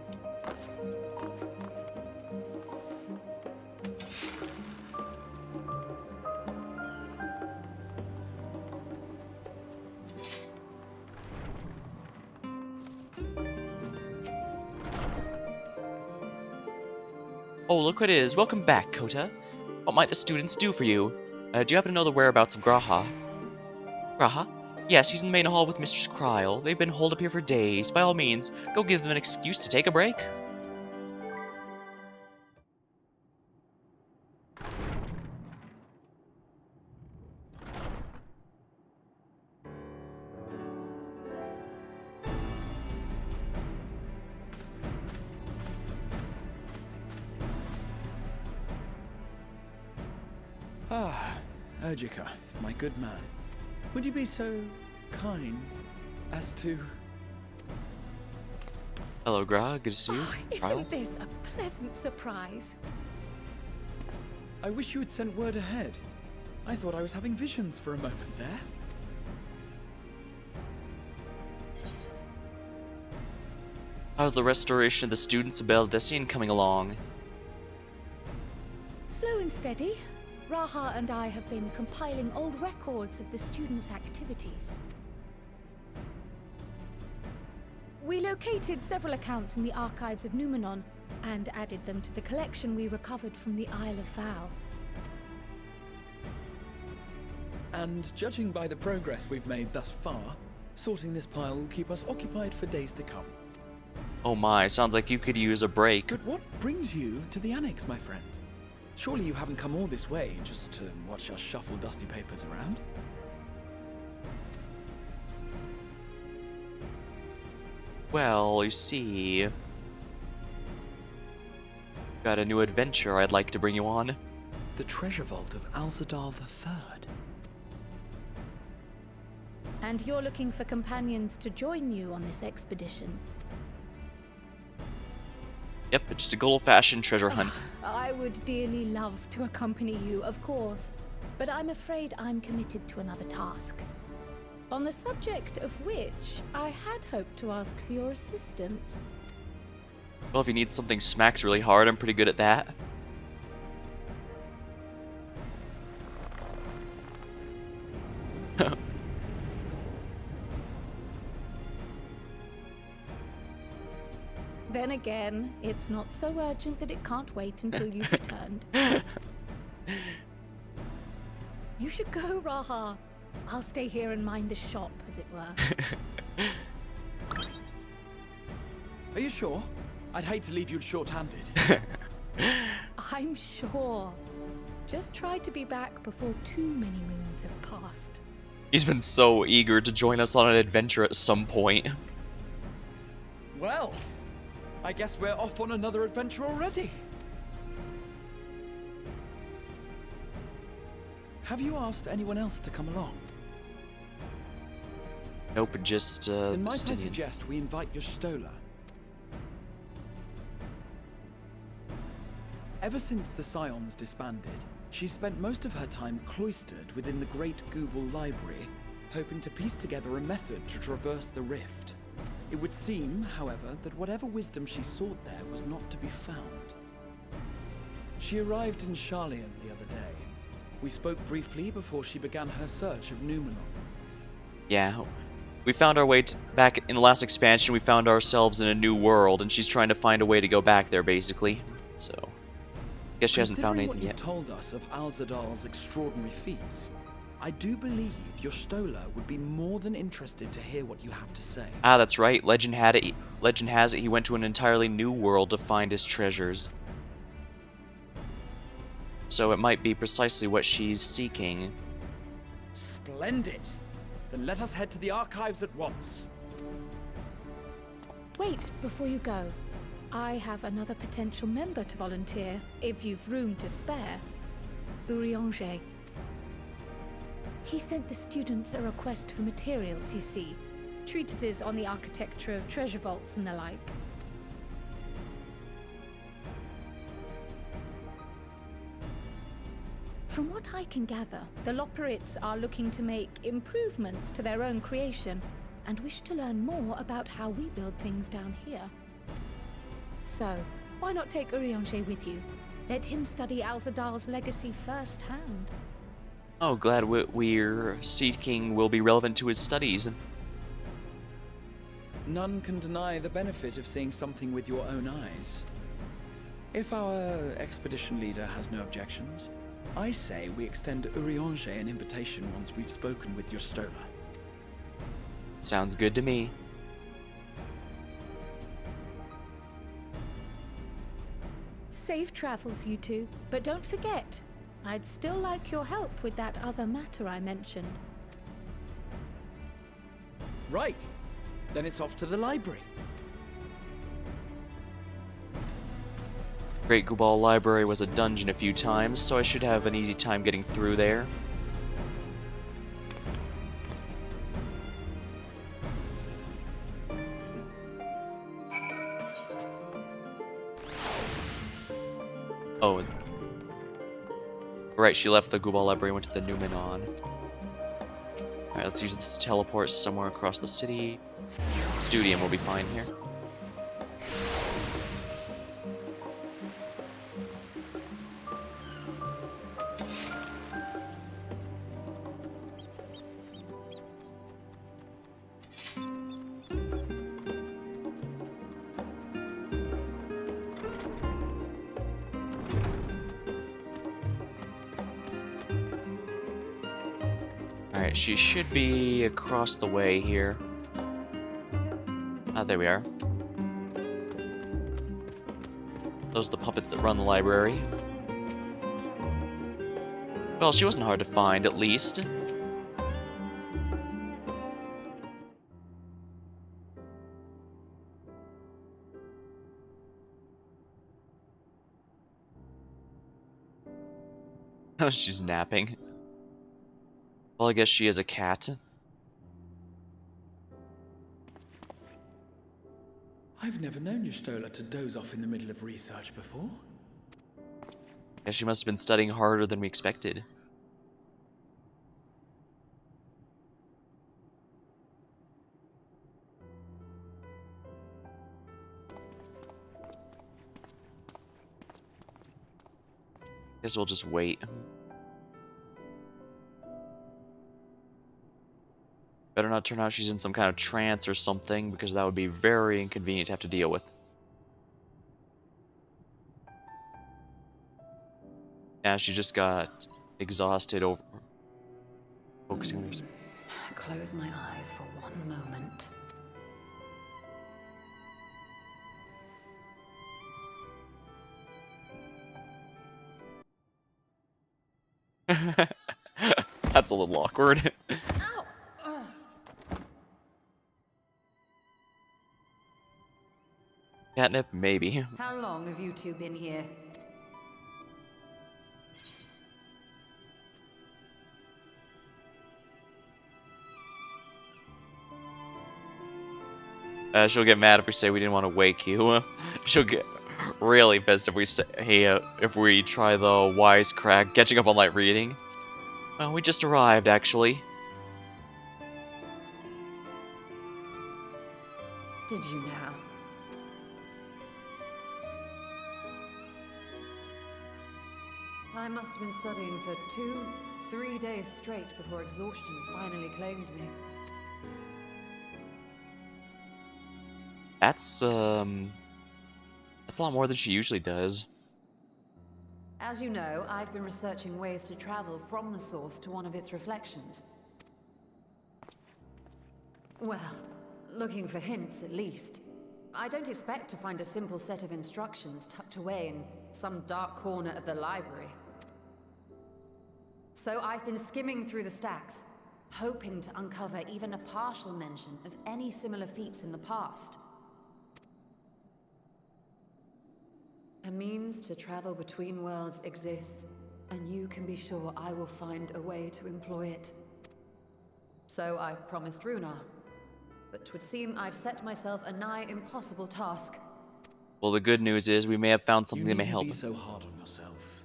Oh, look what it is. Welcome back, Kota. What might the students do for you? Do you happen to know the whereabouts of Graha? Graha? Yes, he's in the main hall with Mistress Kryl. They've been holed up here for days. By all means, go give them an excuse to take a break. Ah, Urgica, my good man. Would you be so kind as to... Hello, Graha. Good to see you. Isn't this a pleasant surprise? I wish you had sent word ahead. I thought I was having visions for a moment there. How's the restoration of the students of Beldessian coming along? Slow and steady. Raha and I have been compiling old records of the students' activities. We located several accounts in the archives of Numenon and added them to the collection we recovered from the Isle of Val. And judging by the progress we've made thus far, sorting this pile will keep us occupied for days to come. Oh my, sounds like you could use a break. But what brings you to the annex, my friend? Surely you haven't come all this way just to watch us shuffle dusty papers around? Well, you see... Got a new adventure I'd like to bring you on. The treasure vault of Alzadal III. And you're looking for companions to join you on this expedition. Yep, it's just a good old-fashioned treasure hunt. I would dearly love to accompany you, of course, but I'm afraid I'm committed to another task. On the subject of which, I had hoped to ask for your assistance. Well, if you need something smacked really hard, I'm pretty good at that. Then again, it's not so urgent that it can't wait until you've returned. You should go, Raha. I'll stay here and mind the shop, as it were. Are you sure? I'd hate to leave you short-handed. I'm sure. Just try to be back before too many moons have passed. He's been so eager to join us on an adventure at some point. Well, I guess we're off on another adventure already. Have you asked anyone else to come along? Nope, just, Then might I Stinian. suggest we invite your Stola. Ever since the Scions disbanded, she's spent most of her time cloistered within the Great Google Library, hoping to piece together a method to traverse the rift. It would seem, however, that whatever wisdom she sought there was not to be found. She arrived in Charlian the other day. We spoke briefly before she began her search of Numenor. Yeah, we found our way back in the last expansion. We found ourselves in a new world, and she's trying to find a way to go back there, basically. So, guess she hasn't found anything yet. Considering what you've told us of Alzadal's extraordinary feats, I do believe your Stola would be more than interested to hear what you have to say. Ah, that's right. Legend has it he went to an entirely new world to find his treasures. So it might be precisely what she's seeking. Splendid! Then let us head to the archives at once. Wait, before you go. I have another potential member to volunteer, if you've room to spare. Urianger. He sent the students a request for materials, you see. Treatises on the architecture of treasure vaults and the like. From what I can gather, the Loperites are looking to make improvements to their own creation and wish to learn more about how we build things down here. So, why not take Urianger with you? Let him study Alzadal's legacy firsthand. Oh, glad what we're seeking will be relevant to his studies. None can deny the benefit of seeing something with your own eyes. If our expedition leader has no objections, I say we extend Urianger an invitation once we've spoken with your Stola. Sounds good to me. Safe travels, you two. But don't forget, I'd still like your help with that other matter I mentioned. Right. Then it's off to the library. Great Gubal Library was a dungeon a few times, so I should have an easy time getting through there. Oh. Right, she left the Gubal Library and went to the Numenor. Alright, let's use this to teleport somewhere across the city. Studium will be fine here. Alright, she should be across the way here. Ah, there we are. Those are the puppets that run the library. Well, she wasn't hard to find, at least. Oh, she's napping. Well, I guess she is a cat. I've never known Y'shtola to doze off in the middle of research before. Guess she must have been studying harder than we expected. Guess we'll just wait. Better not turn out she's in some kind of trance or something, because that would be very inconvenient to have to deal with. Yeah, she just got exhausted over focusing on herself. Close my eyes for one moment. That's a little awkward. Ow! Ugh. Catnip, maybe. How long have you two been here? She'll get mad if we say we didn't want to wake you. She'll get really pissed if we say, hey, if we try the wisecrack, catching up on light reading. Well, we just arrived, actually. Did you now? I must have been studying for 2-3 days straight before exhaustion finally claimed me. That's a lot more than she usually does. As you know, I've been researching ways to travel from the source to one of its reflections. Well, looking for hints at least. I don't expect to find a simple set of instructions tucked away in some dark corner of the library. So I've been skimming through the stacks, hoping to uncover even a partial mention of any similar feats in the past. A means to travel between worlds exists, and you can be sure I will find a way to employ it. So I promised Runa, but 'twould seem I've set myself a nigh impossible task. Well, the good news is we may have found something You that may needn't help. be so hard on yourself.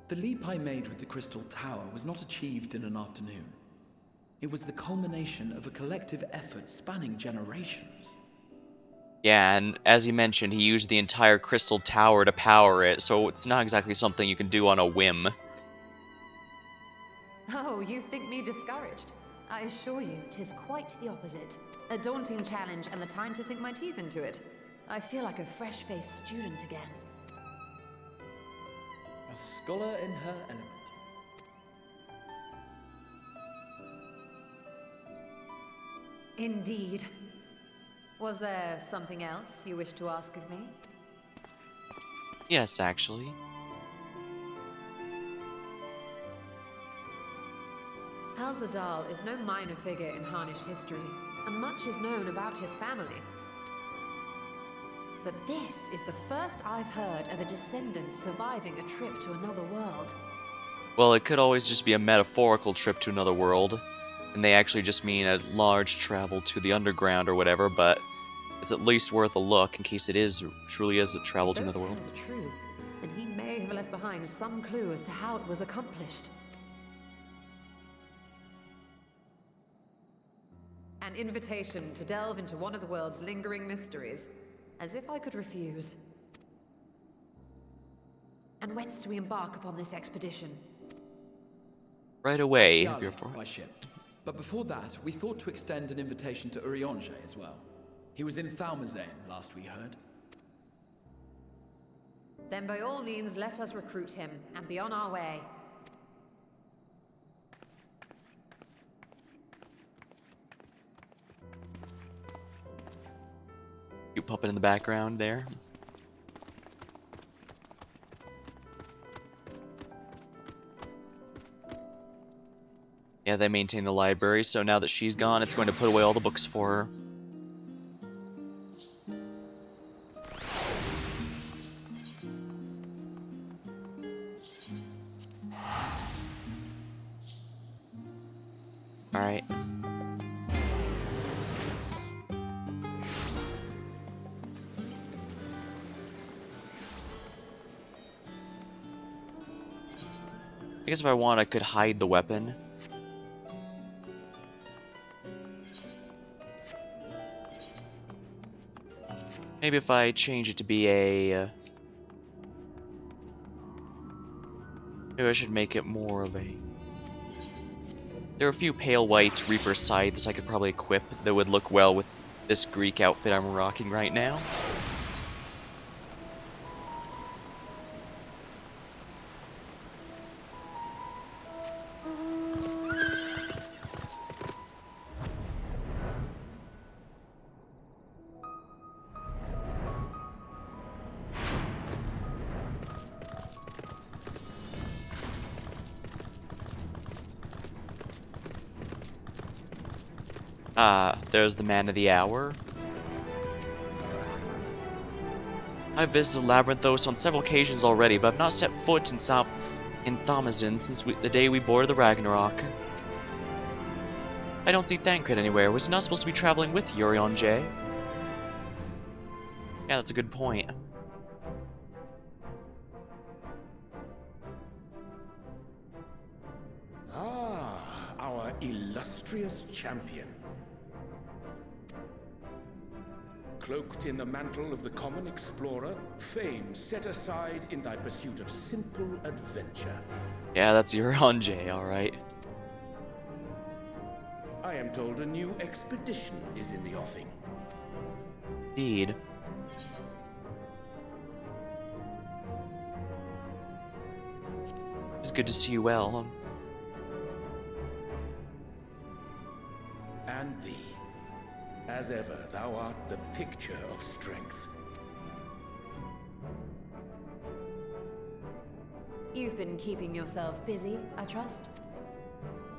The leap I made with the Crystal Tower was not achieved in an afternoon. It was the culmination of a collective effort spanning generations. Yeah, and as he mentioned, he used the entire Crystal Tower to power it, so it's not exactly something you can do on a whim. Oh, you think me discouraged? I assure you, 'tis quite the opposite. A daunting challenge and the time to sink my teeth into it. I feel like a fresh-faced student again. A scholar in her element. Indeed. Was there something else you wish to ask of me? Yes, actually. Al-Zadal is no minor figure in Harnish history, and much is known about his family. But this is the first I've heard of a descendant surviving a trip to another world. Well, it could always just be a metaphorical trip to another world, and they actually just mean a large travel to the underground or whatever, but it's at least worth a look in case it is truly is a travel to If another those world. tales are true, then he may have left behind some clue as to how it was accomplished. An invitation to delve into one of the world's lingering mysteries. As if I could refuse. And whence do we embark upon this expedition? Right away, if Chariot, you're for. by ship. But before that, we thought to extend an invitation to Urianger as well. He was in Thalmazane last we heard. Then by all means, let us recruit him and be on our way. Cute puppet in the background there. Yeah, they maintain the library, so now that she's gone, it's going to put away all the books for her. Alright. I guess if I want, I could hide the weapon. Maybe if I change it to be a... maybe I should make it more of a... There are a few pale white Reaper scythes I could probably equip that would look well with this Greek outfit I'm rocking right now. There's the man of the hour. I've visited Labyrinthos on several occasions already, but I've not set foot in Thomazin since the day we boarded the Ragnarok. I don't see Thancred anywhere. Was he not supposed to be traveling with Urion J? Yeah, that's a good point. Ah, our illustrious champion. Cloaked in the mantle of the common explorer, fame set aside in thy pursuit of simple adventure. Yeah, that's Urion J, alright. I am told a new expedition is in the offing. Indeed. It's good to see you well. And thee. As ever, thou art the picture of strength. You've been keeping yourself busy, I trust?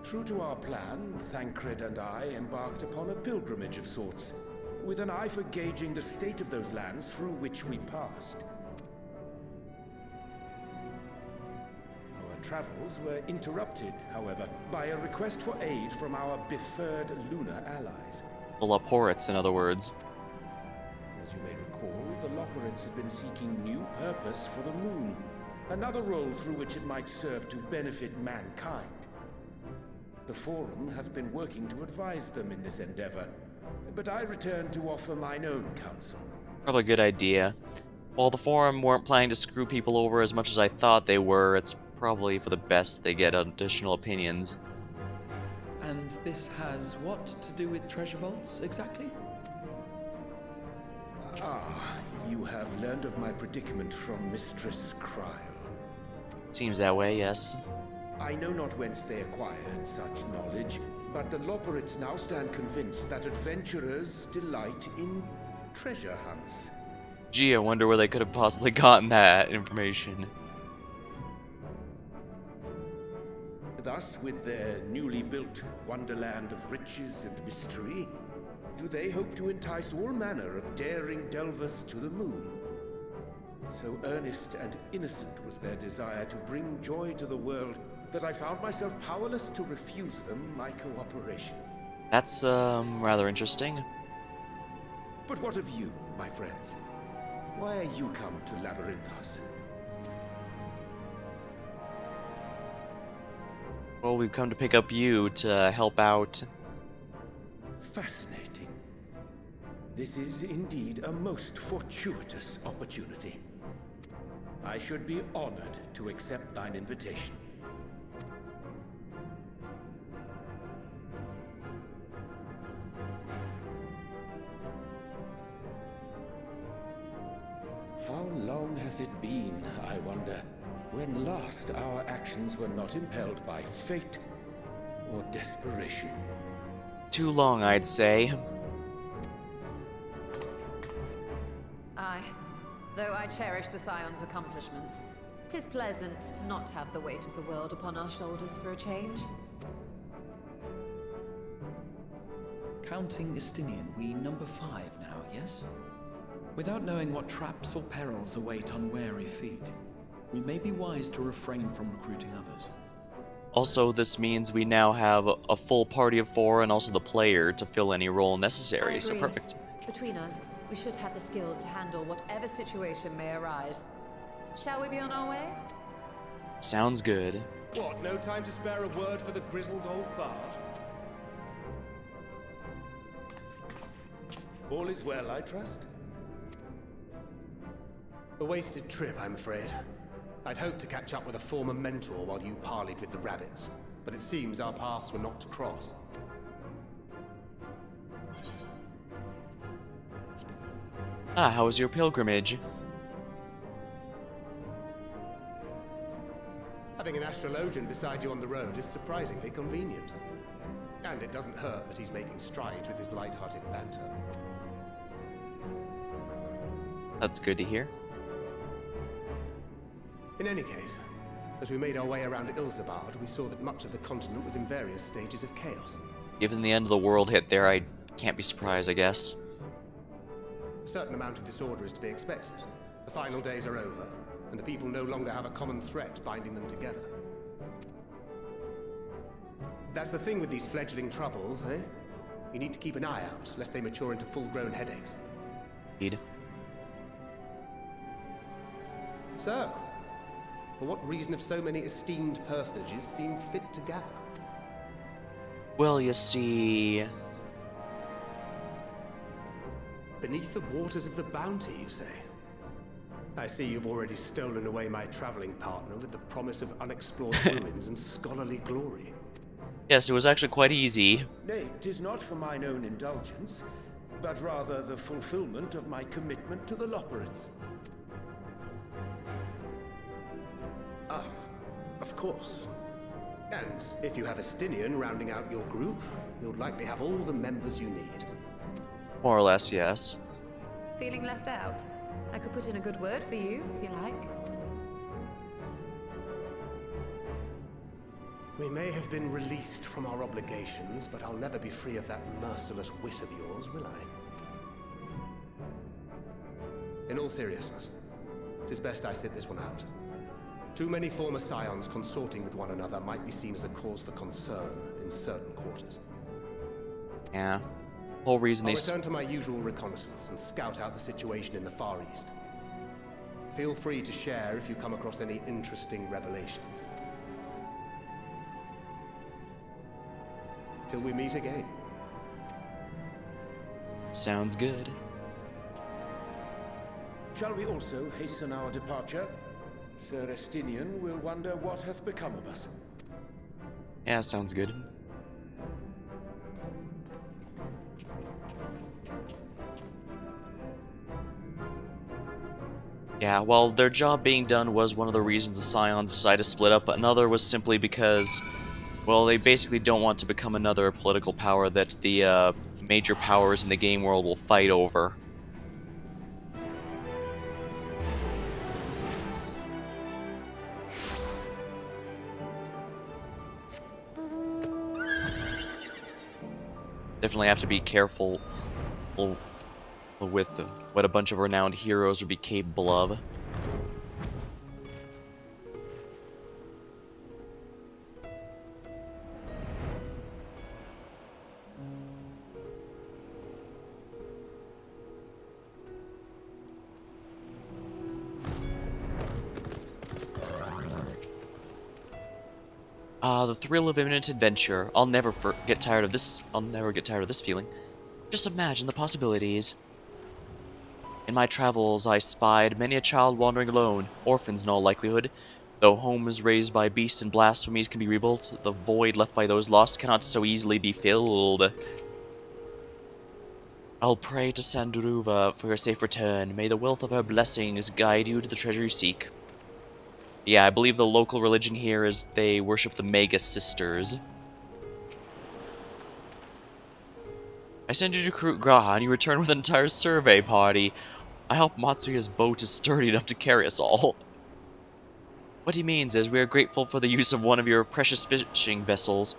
True to our plan, Thancred and I embarked upon a pilgrimage of sorts, with an eye for gauging the state of those lands through which we passed. Our travels were interrupted, however, by a request for aid from our befurred lunar allies. The Loporits, in other words. As you may recall, the Loporits had been seeking new purpose for the moon, another role through which it might serve to benefit mankind. The Forum hath been working to advise them in this endeavor, but I return to offer mine own counsel. Probably a good idea. While the Forum weren't planning to screw people over as much as I thought they were, it's probably for the best they get additional opinions. And this has what to do with treasure vaults, exactly? Ah, you have learned of my predicament from Mistress Cryle. Seems that way, yes. I know not whence they acquired such knowledge, but the Loporits now stand convinced that adventurers delight in treasure hunts. Gee, I wonder where they could have possibly gotten that information. Thus, with their newly built wonderland of riches and mystery, do they hope to entice all manner of daring delvers to the moon. So earnest and innocent was their desire to bring joy to the world that I found myself powerless to refuse them my cooperation. That's, rather interesting. But what of you, my friends? Why are you come to Labyrinthos? Well, we've come to pick up you to help out. Fascinating. This is indeed a most fortuitous opportunity. I should be honored to accept thine invitation. How long hath it been, I wonder, when last our actions were not impelled by fate or desperation? Too long, I'd say. Aye. Though I cherish the Scion's accomplishments, 'tis pleasant to not have the weight of the world upon our shoulders for a change. Counting Estinian, we number 5 now, yes? Without knowing what traps or perils await unwary feet, we may be wise to refrain from recruiting others. Also, this means we now have a full party of 4 and also the player to fill any role necessary, so agree. perfect. Between us, we should have the skills to handle whatever situation may arise. Shall we be on our way? Sounds good. What, no time to spare a word for the grizzled old bard? All is well, I trust? A wasted trip, I'm afraid. I'd hoped to catch up with a former mentor while you parleyed with the rabbits, but it seems our paths were not to cross. Ah, how was your pilgrimage? Having an astrologian beside you on the road is surprisingly convenient. And it doesn't hurt that he's making strides with his light-hearted banter. That's good to hear. In any case, as we made our way around Ilzabard, we saw that much of the continent was in various stages of chaos. Given the end of the world hit there, I can't be surprised, I guess. A certain amount of disorder is to be expected. The final days are over, and the people no longer have a common threat binding them together. That's the thing with these fledgling troubles, eh? You need to keep an eye out, lest they mature into full-grown headaches. Indeed. So, for what reason have so many esteemed personages seemed fit to gather? Well, you see... Beneath the waters of the Bounty, you say? I see you've already stolen away my traveling partner with the promise of unexplored ruins and scholarly glory. Yes, it was actually quite easy. Nay, 'tis not for mine own indulgence, but rather the fulfillment of my commitment to the Loporrits. Ah, of course. And if you have Estinian rounding out your group, you'll likely have all the members you need. More or less, yes. Feeling left out? I could put in a good word for you, if you like. We may have been released from our obligations, but I'll never be free of that merciless wit of yours, will I? In all seriousness, it is best I sit this one out. Too many former scions consorting with one another might be seen as a cause for concern in certain quarters. Yeah. Whole reason I'll they... return to my usual reconnaissance and scout out the situation in the Far East. Feel free to share if you come across any interesting revelations. Till we meet again. Sounds good. Shall we also hasten our departure? Sir Estinian will wonder what hath become of us. Yeah, sounds good. Yeah, while their job being done was one of the reasons the Scions decided to split up, another was simply because, well, they basically don't want to become another political power that the major powers in the game world will fight over. Definitely have to be careful with what a bunch of renowned heroes would be capable of. The thrill of imminent adventure. I'll never get tired of this. I'll never get tired of this feeling. Just imagine the possibilities. In my travels, I spied many a child wandering alone, orphans in all likelihood. Though homes raised by beasts and blasphemies can be rebuilt, the void left by those lost cannot so easily be filled. I'll pray to Sanduruva for your safe return. May the wealth of her blessings guide you to the treasure you seek. Yeah, I believe the local religion here is they worship the Mega Sisters. I send you to recruit Graha, and you return with an entire survey party. I hope Matsuya's boat is sturdy enough to carry us all. What he means is, we are grateful for the use of one of your precious fishing vessels.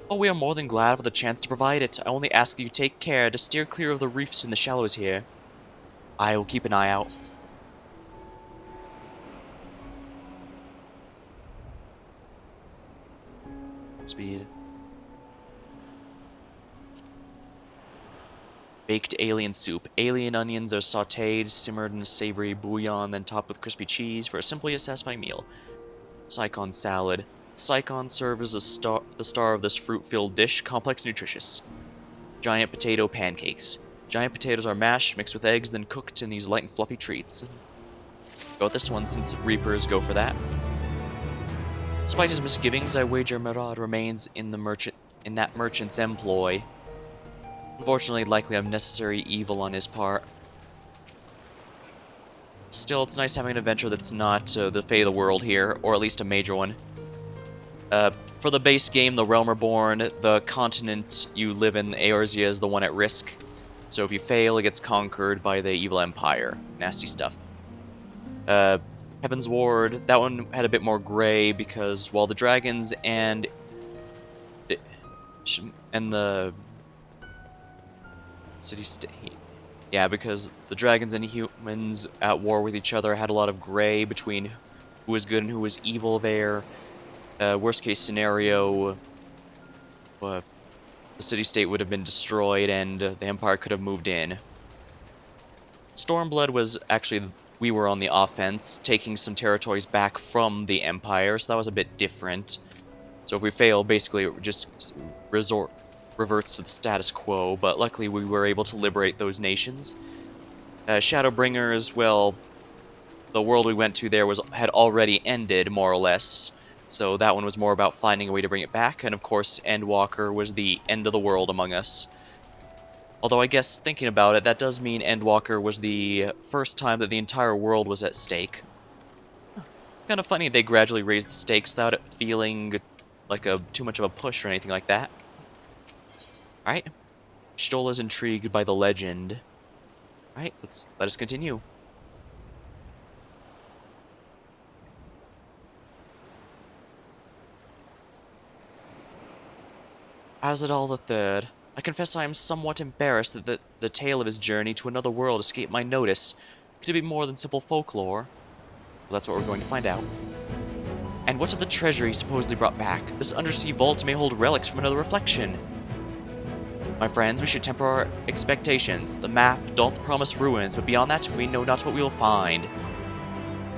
Oh, we are more than glad for the chance to provide it. I only ask that you take care to steer clear of the reefs in the shallows here. I will keep an eye out. Speed. Baked alien soup. Alien onions are sautéed, simmered in a savory bouillon, then topped with crispy cheese for a simply satisfying meal. Saigon salad. Saigon serves as the star of this fruit-filled dish, complex and nutritious. Giant potato pancakes. Giant potatoes are mashed, mixed with eggs, then cooked in these light and fluffy treats. Go with this one since Reapers go for that. Despite his misgivings, I wager Murad remains in that merchant's employ. Unfortunately, likely unnecessary evil on his part. Still, it's nice having an adventure that's not the fate of the world here, or at least a major one. For the base game, the Realm Reborn, the continent you live in, Eorzea, is the one at risk. So if you fail, it gets conquered by the evil empire. Nasty stuff. Heaven's Ward, that one had a bit more gray because while the dragons and the city-state, yeah, because the dragons and humans at war with each other had a lot of gray between who was good and who was evil there. Worst case scenario, the city-state would have been destroyed and the Empire could have moved in. Stormblood was actually, we were on the offense, taking some territories back from the Empire, so that was a bit different. So if we fail, basically it just reverts to the status quo, but luckily we were able to liberate those nations. Shadowbringers, well, the world we went to there had already ended, more or less. So that one was more about finding a way to bring it back, and of course Endwalker was the end of the world among us. Although I guess, thinking about it, that does mean Endwalker was the first time that the entire world was at stake. Kind of funny they gradually raised the stakes without it feeling like too much of a push or anything like that. Alright. Stola's intrigued by the legend. Alright, let us continue. Azadal III. I confess I am somewhat embarrassed that the tale of his journey to another world escaped my notice. Could it be more than simple folklore? Well, that's what we're going to find out. And what of the treasure he supposedly brought back? This undersea vault may hold relics from another reflection. My friends, we should temper our expectations. The map doth promise ruins, but beyond that, we know not what we will find.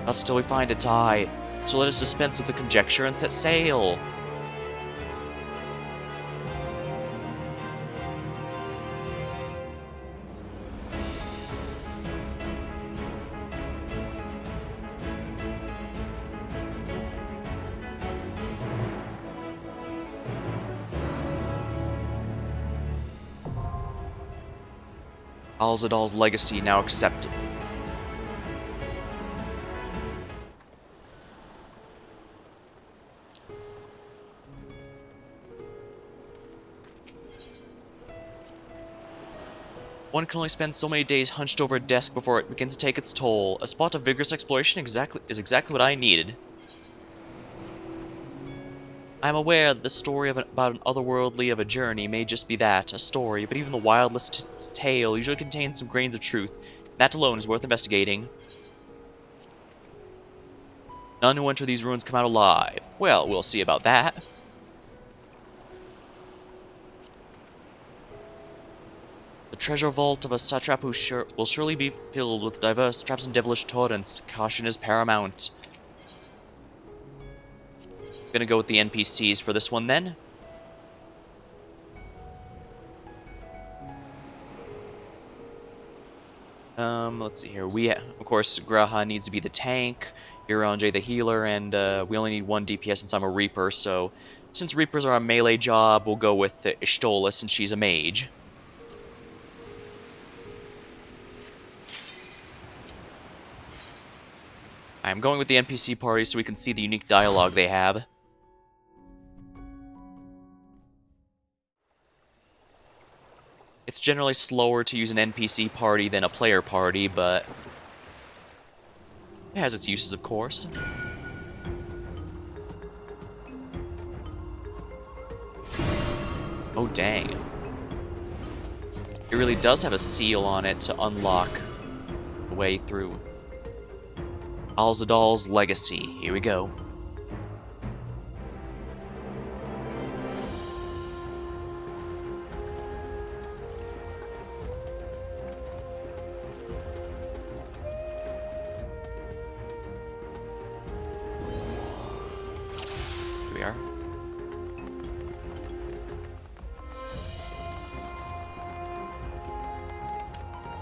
Not till we find it, aye. So let us dispense with the conjecture and set sail. Alzadal's legacy now accepted. One can only spend so many days hunched over a desk before it begins to take its toll. A spot of vigorous exploration is exactly what I needed. I am aware that the story about an otherworldly of a journey may just be that, a story, but even the wildest tale usually contains some grains of truth. That alone is worth investigating. None who enter these ruins come out alive. Well, we'll see about that. The treasure vault of a satrap will surely be filled with diverse traps and devilish torrents. Caution is paramount. Gonna go with the NPCs for this one then. Let's see here. Of course, Graha needs to be the tank, Iranje the healer, and we only need one DPS since I'm a Reaper, so since Reapers are a melee job, we'll go with Ishtola since she's a mage. I'm going with the NPC party so we can see the unique dialogue they have. It's generally slower to use an NPC party than a player party, but It has its uses, of course. Oh, dang. It really does have a seal on it to unlock the way through. Alzadal's Legacy. Here we go. Here we are.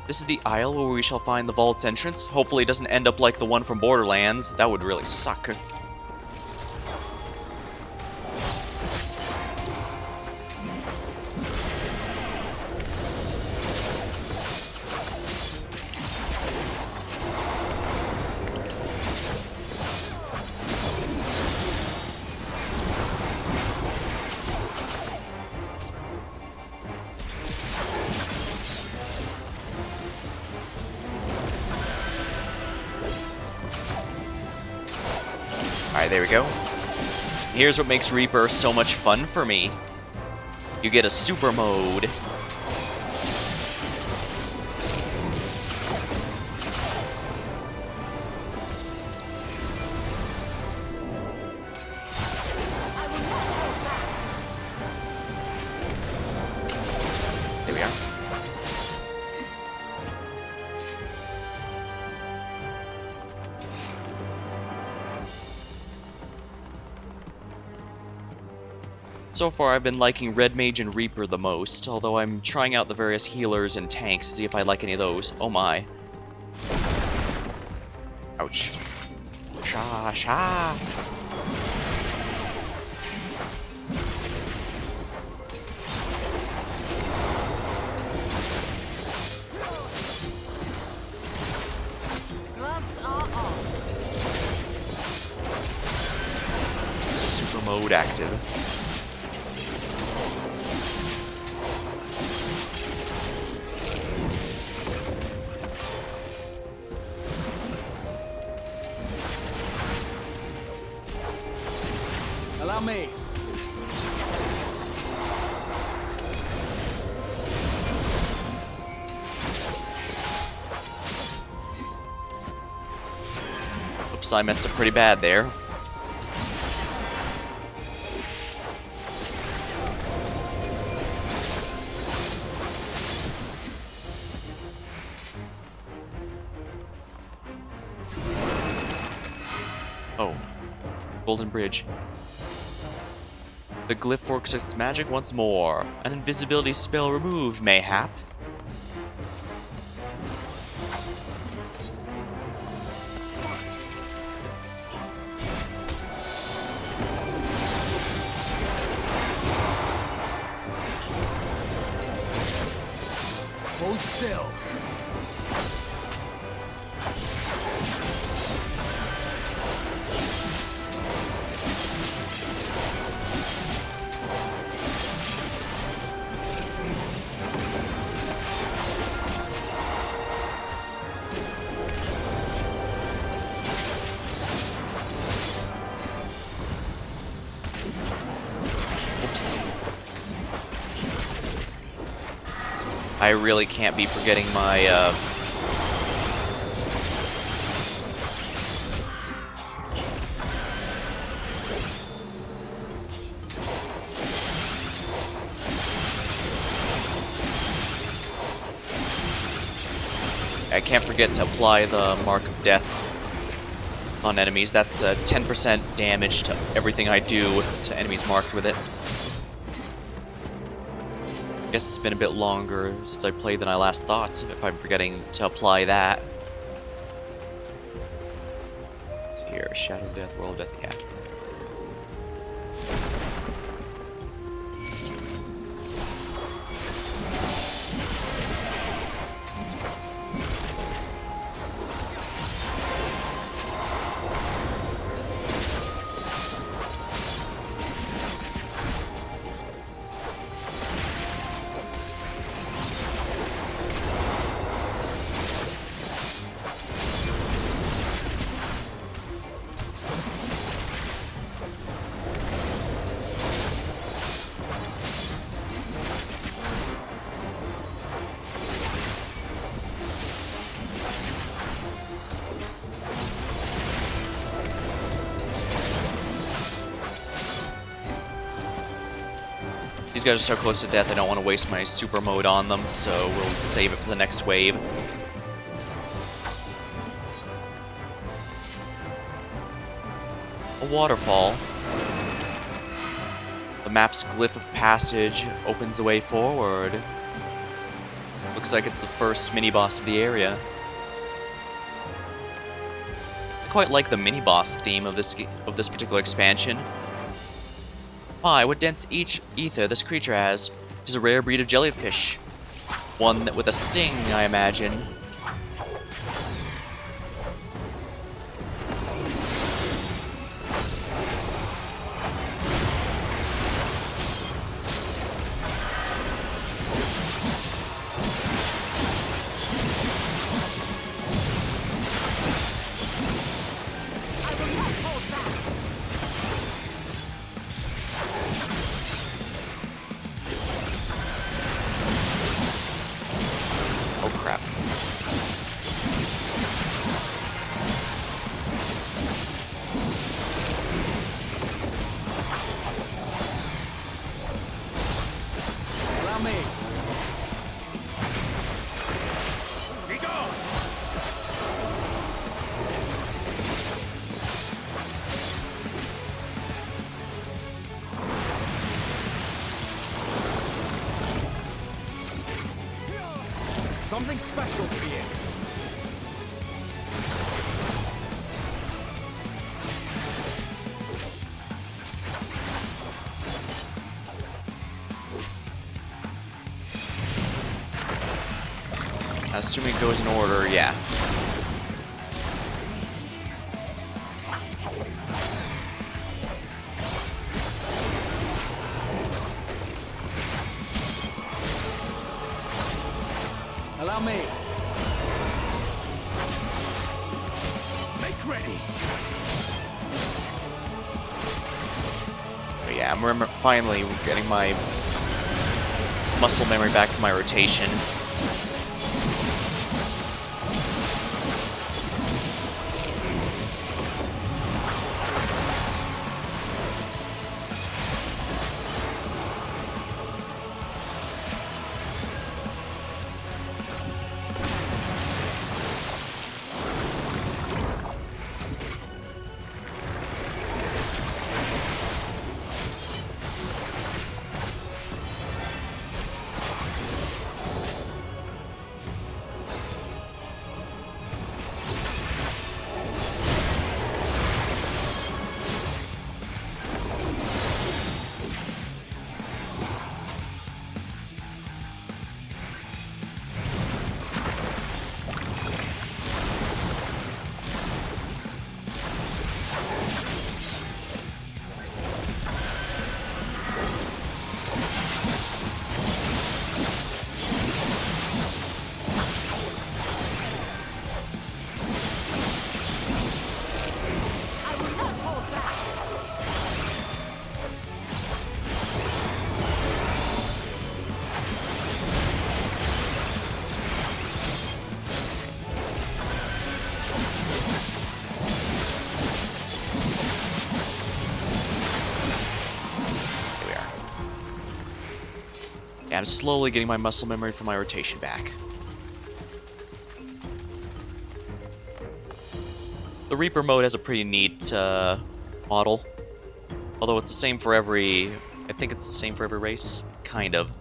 This is the isle where we shall find the vault's entrance. Hopefully it doesn't end up like the one from Borderlands. That would really suck. Alright, there we go. Here's what makes Reaper so much fun for me. You get a super mode. There we are. So far, I've been liking Red Mage and Reaper the most, although I'm trying out the various healers and tanks to see if I like any of those. Oh my. Ouch. Sha sha. Gloves are on. Super mode active. Allow me. Oops, I messed up pretty bad there. Oh. Golden Bridge. The glyph works its magic once more. An invisibility spell removed, mayhap. Hold still. Oops. I really can't be forgetting my, I can't forget to apply the Mark of Death on enemies. That's 10% damage to everything I do to enemies marked with it. Guess it's been a bit longer since I played than I last thought, if I'm forgetting to apply that. Let's see here, Shadow of Death, World of Death, yeah. These guys are so close to death, I don't want to waste my super mode on them, so we'll save it for the next wave. A waterfall. The map's glyph of passage opens the way forward. Looks like it's the first mini-boss of the area. I quite like the mini-boss theme of this particular expansion. My, what dense ether this creature has. It is a rare breed of jellyfish. One with a sting, I imagine. Oh crap. Allow me. Be gone! Something special for you. Assuming it goes in order, yeah. Allow me. Make ready! But yeah, I'm finally getting my muscle memory back from my rotation. Yeah, I'm slowly getting my muscle memory from my rotation back. The Reaper mode has a pretty neat model. Although it's the same for every... I think it's the same for every race. Kind of.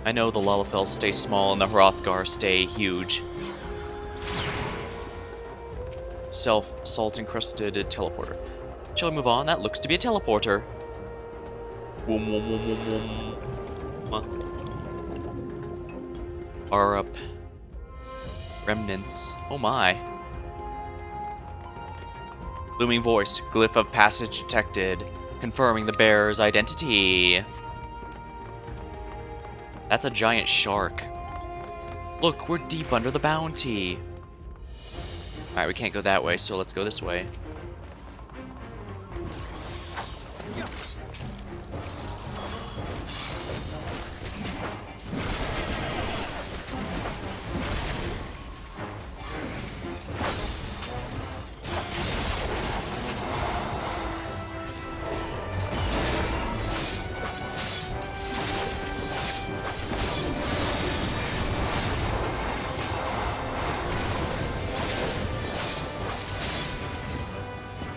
I know the Lalafels stay small and the Hrothgar stay huge. Salt-encrusted teleporter. Shall we move on? That looks to be a teleporter. Woom, woom, woom, woom, woom. Are up. Remnants. Oh my. Looming voice. Glyph of passage detected. Confirming the bearer's identity. That's a giant shark. Look, we're deep under the bounty. Alright, we can't go that way, so let's go this way.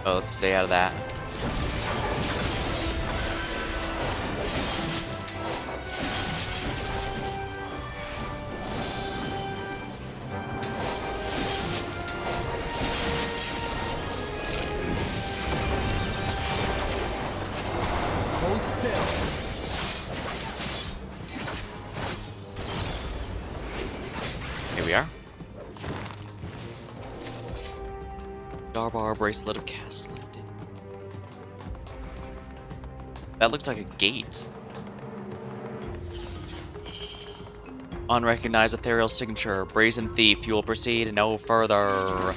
Oh, let's stay out of that. Hold still. Here we are. Darbar bracelet of cast lifted. That looks like a gate. Unrecognized ethereal signature. Brazen thief. You will proceed no further.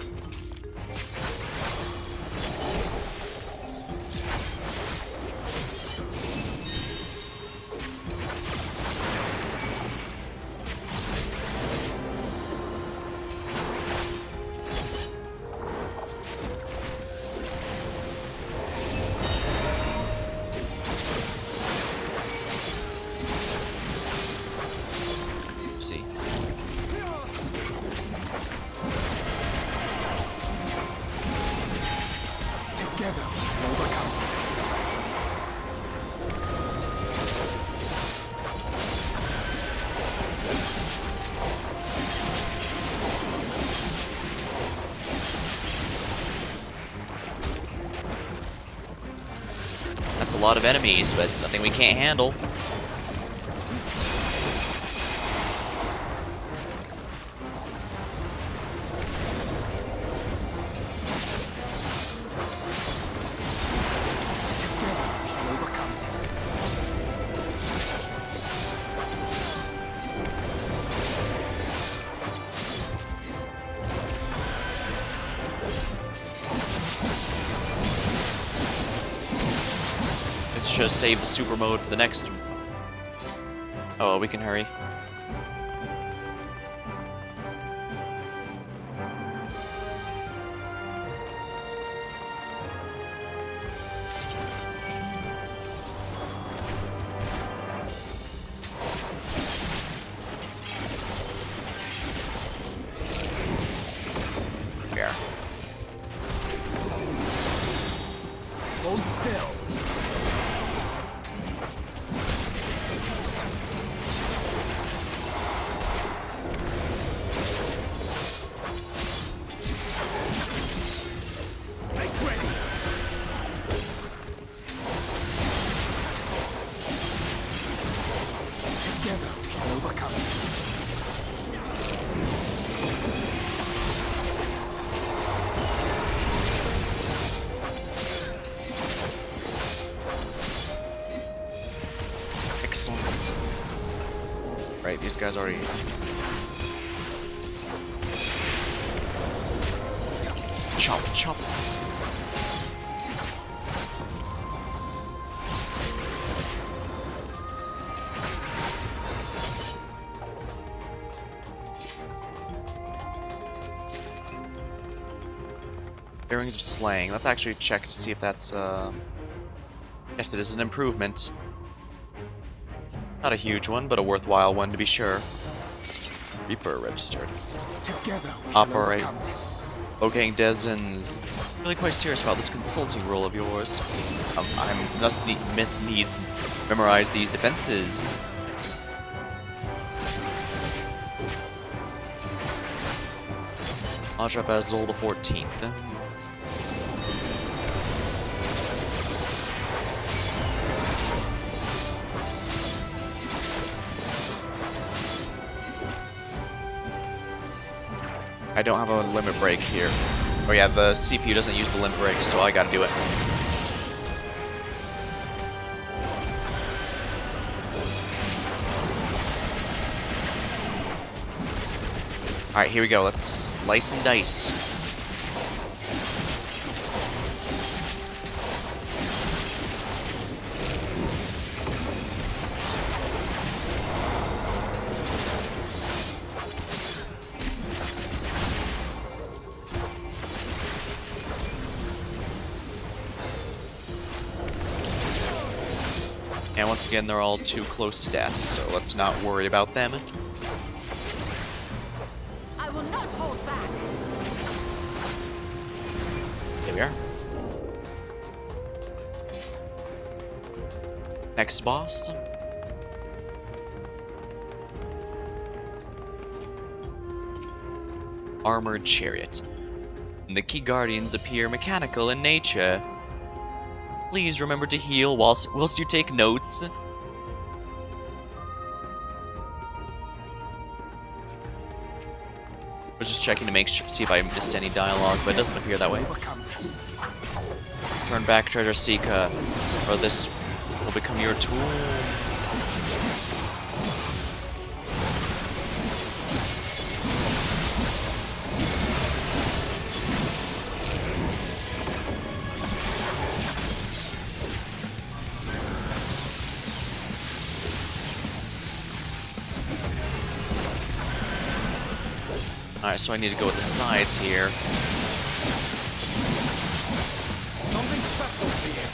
See. Together, we'll overcome. That's a lot of enemies, but it's nothing we can't handle. This should save the super mode for the next. Oh, we can hurry. Here. Hold still. Excellent. Right, these guys already. Chop, chop. Bearings of Slaying. Let's actually check to see if that's, yes, it is an improvement. Not a huge one, but a worthwhile one to be sure. Reaper registered. Together, Operate. Okay, Dezin's really quite serious about this consulting role of yours. Must needs memorize these defenses. Ajra Basil the 14th. I don't have a limit break here. Oh yeah, the CPU doesn't use the limit break, so I gotta do it. Alright, here we go. Let's slice and dice. And once again, they're all too close to death, so let's not worry about them. I will not hold back. Here we are. Next boss. Armored Chariot. The key guardians appear mechanical in nature. Please remember to heal whilst you take notes. I was just checking to see if I missed any dialogue, but it doesn't appear that way. Turn back, treasure seeker, or this will become your tool. Alright, so I need to go with the sides here. Something special here.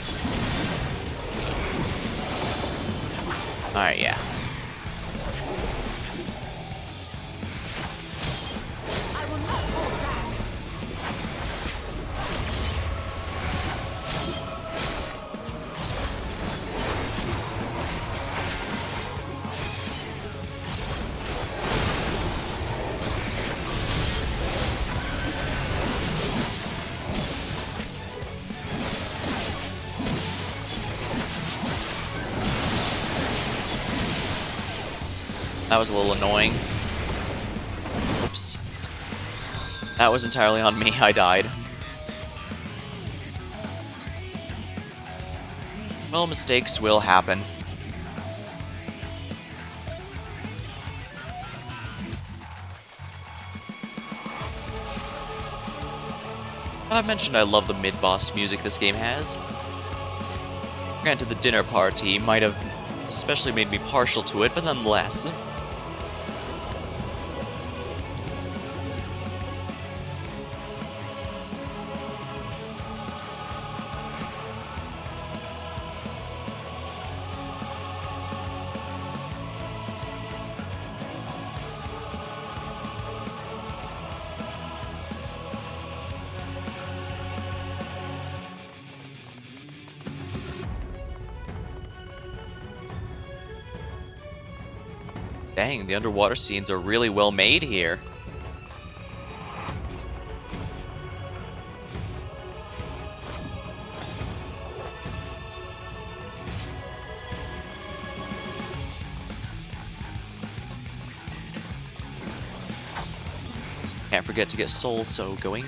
Alright, yeah. I will not hold back. That was a little annoying. Oops. That was entirely on me. I died. Well, mistakes will happen. I mentioned I love the mid-boss music this game has. Granted, the dinner party might have especially made me partial to it, but nonetheless. Dang, the underwater scenes are really well made here. Can't forget to get Soul So going.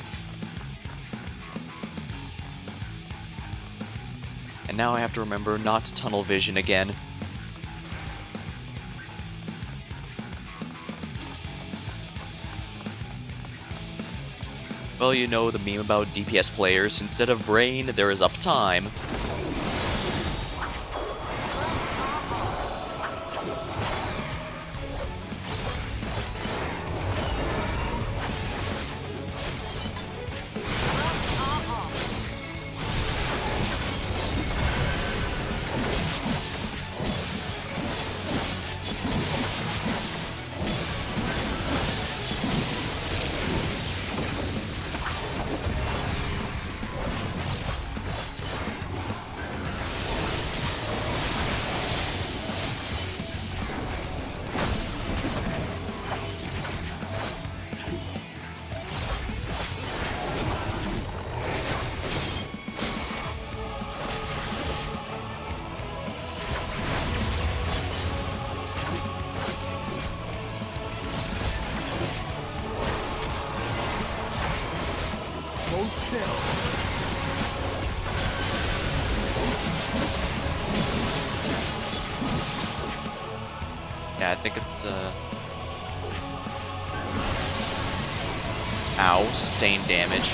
And now I have to remember not to tunnel vision again. Well, you know the meme about DPS players. Instead of brain, there is uptime. Hold still. Yeah, I think it's, Ow, sustained damage.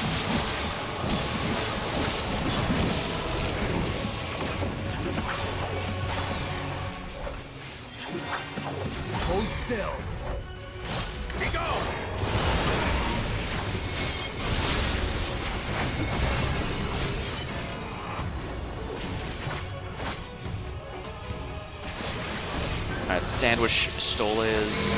Hold still. Be gone! Alright, stand where Stola is.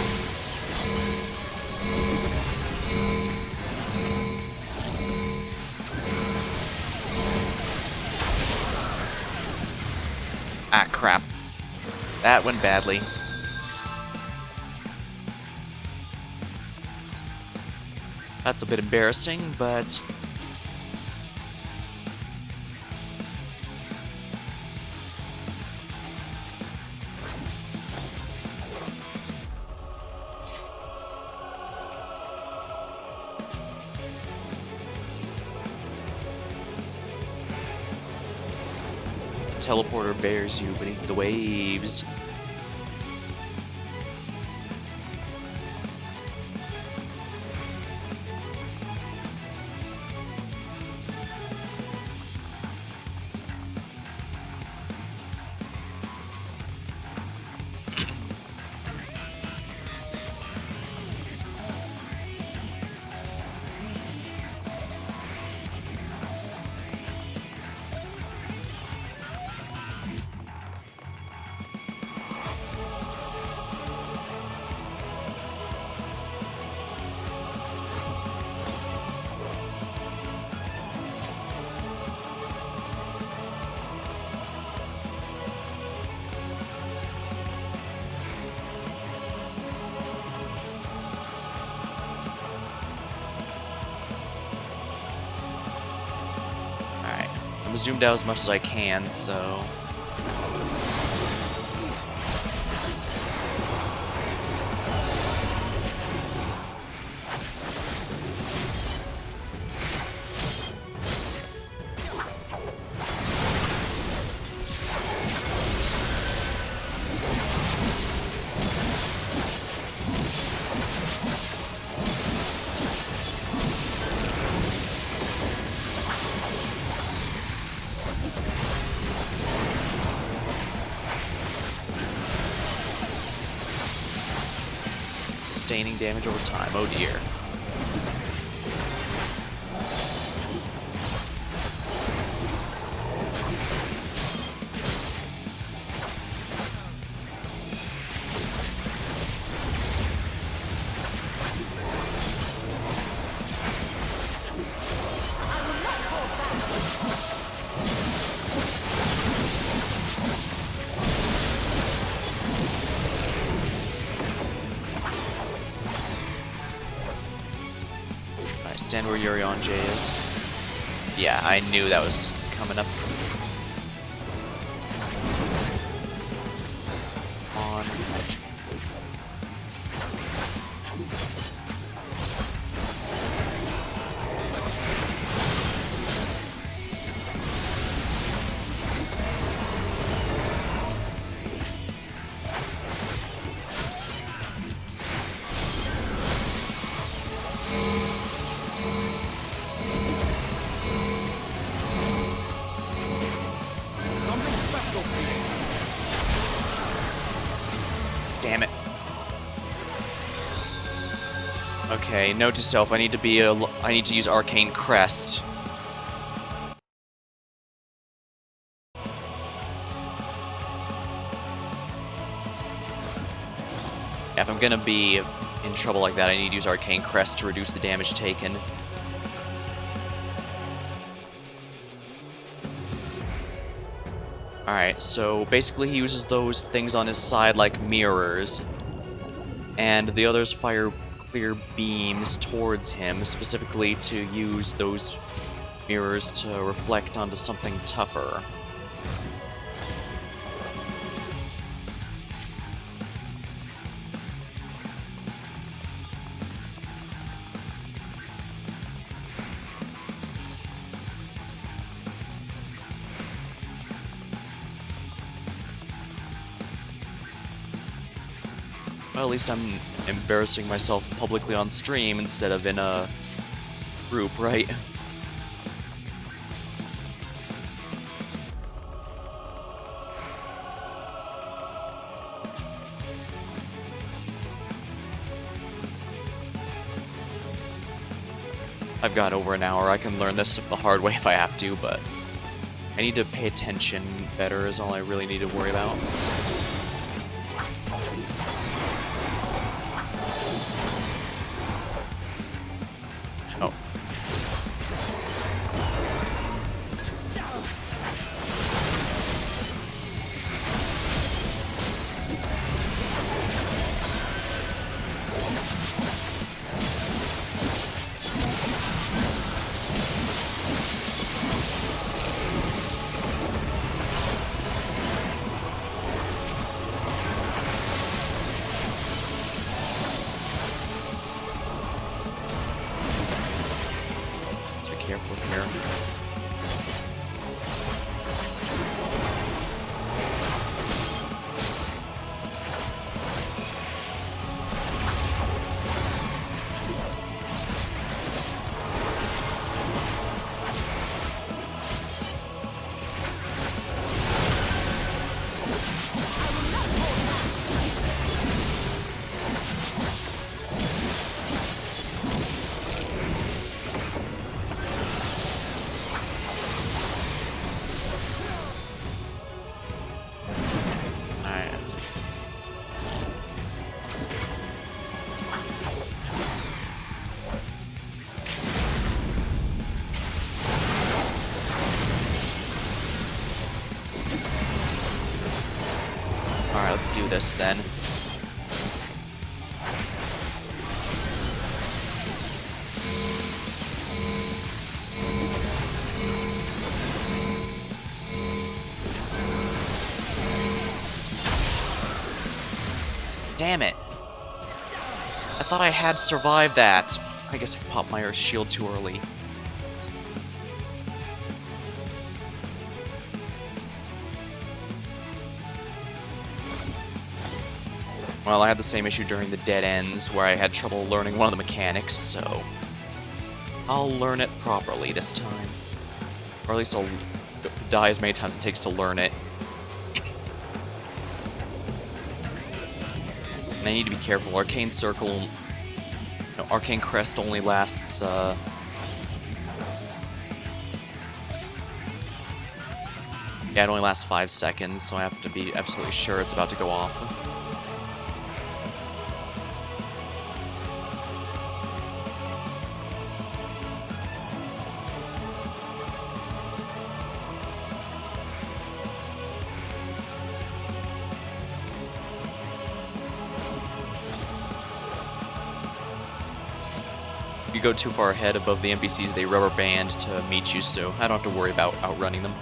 Ah, crap. That went badly. That's a bit embarrassing, but... teleporter bears you beneath the waves. I'm zoomed out as much as I can, so... Sustaining damage over time. Oh dear. Stand where Yurion J is. Yeah, I knew that was coming up. On. Damn it. Okay, note to self, I need to use Arcane Crest. If I'm gonna be in trouble like that, I need to use Arcane Crest to reduce the damage taken. Alright, so basically he uses those things on his side like mirrors, and the others fire clear beams towards him, specifically to use those mirrors to reflect onto something tougher. Well, at least I'm embarrassing myself publicly on stream instead of in a group, right? I've got over an hour. I can learn this the hard way if I have to, but I need to pay attention better is all I really need to worry about. Oh. careful here. Alright, let's do this then. Damn it. I thought I had survived that. I guess I popped my Earth Shield too early. Well, I had the same issue during the dead ends, where I had trouble learning one of the mechanics, so I'll learn it properly this time. Or at least I'll die as many times as it takes to learn it. And I need to be careful. Arcane Circle... No, Arcane Crest only lasts, yeah, it only lasts 5 seconds, so I have to be absolutely sure it's about to go off. If you go too far ahead above the NPCs, they rubber band to meet you, so I don't have to worry about outrunning them.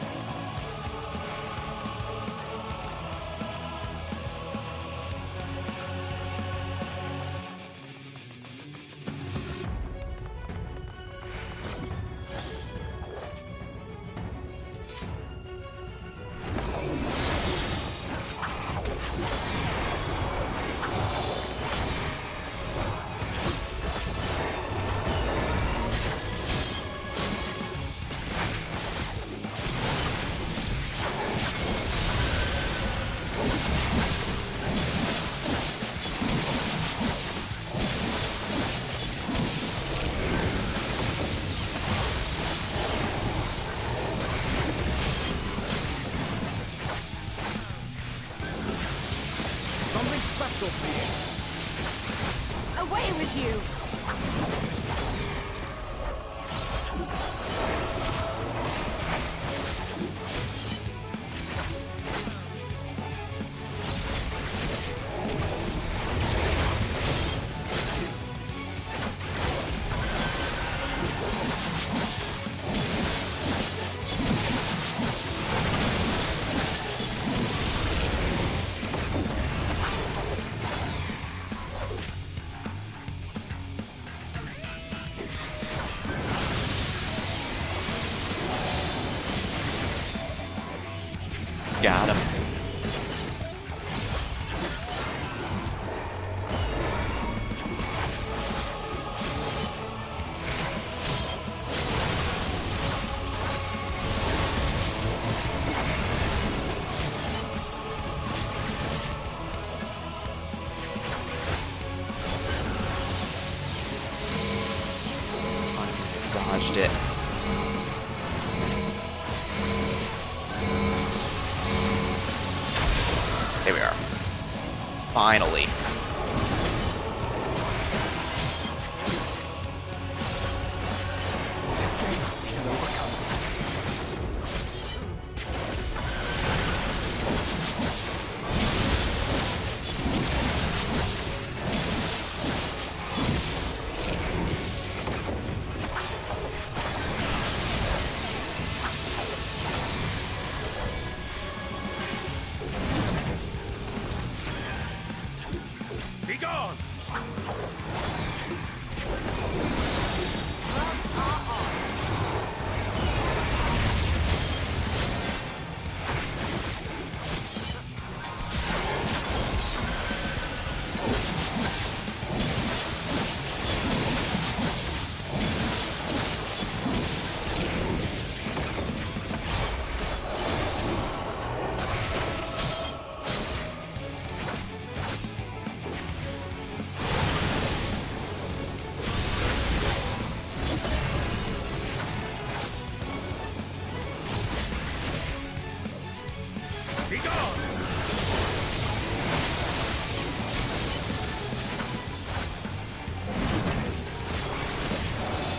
Away with you! Got him. Dodged it. There we are. Finally.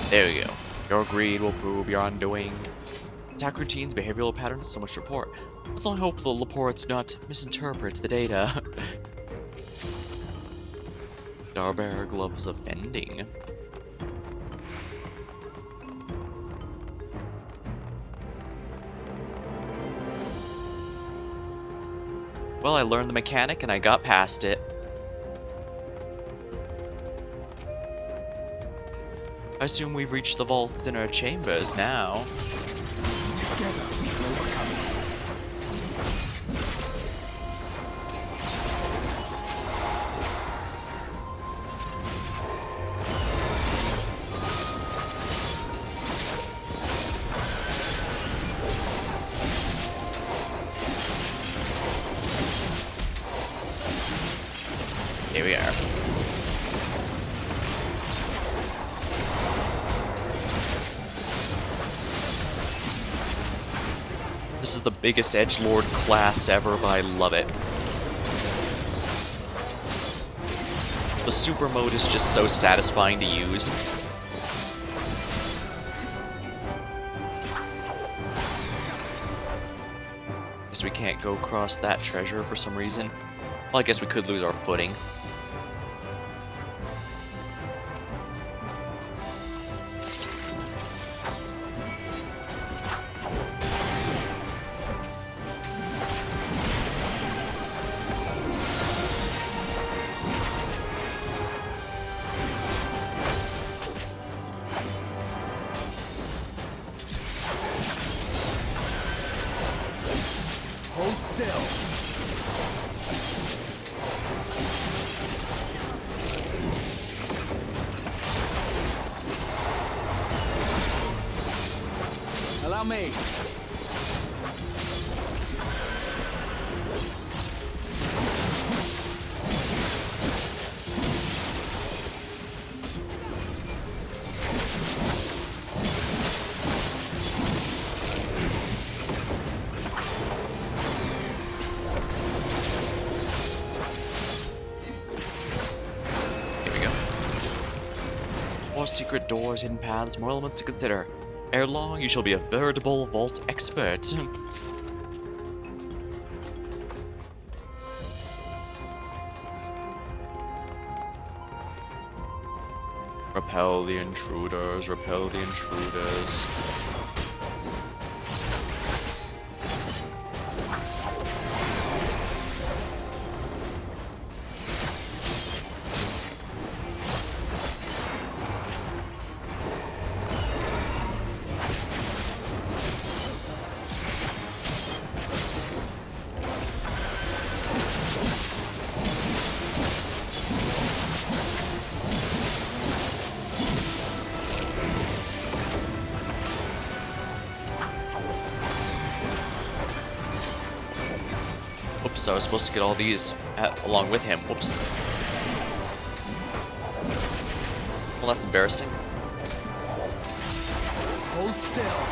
There you go. Your greed will prove your undoing. Attack routines, behavioral patterns, so much report. Let's only hope the reports not misinterpret the data. Starbearer gloves of fending. Well, I learned the mechanic and I got past it. I assume we've reached the vault's inner chambers now. Together we shall overcome this. Here we are. This is the biggest edgelord class ever, but I love it. The super mode is just so satisfying to use. Guess we can't go across that treasure for some reason. Well, I guess we could lose our footing. Hold still. Allow me. More secret doors, hidden paths, more elements to consider. Ere long, you shall be a veritable vault expert. Repel the intruders, repel the intruders. Oops, I was supposed to get all these along with him. Whoops. Well, that's embarrassing. Hold still.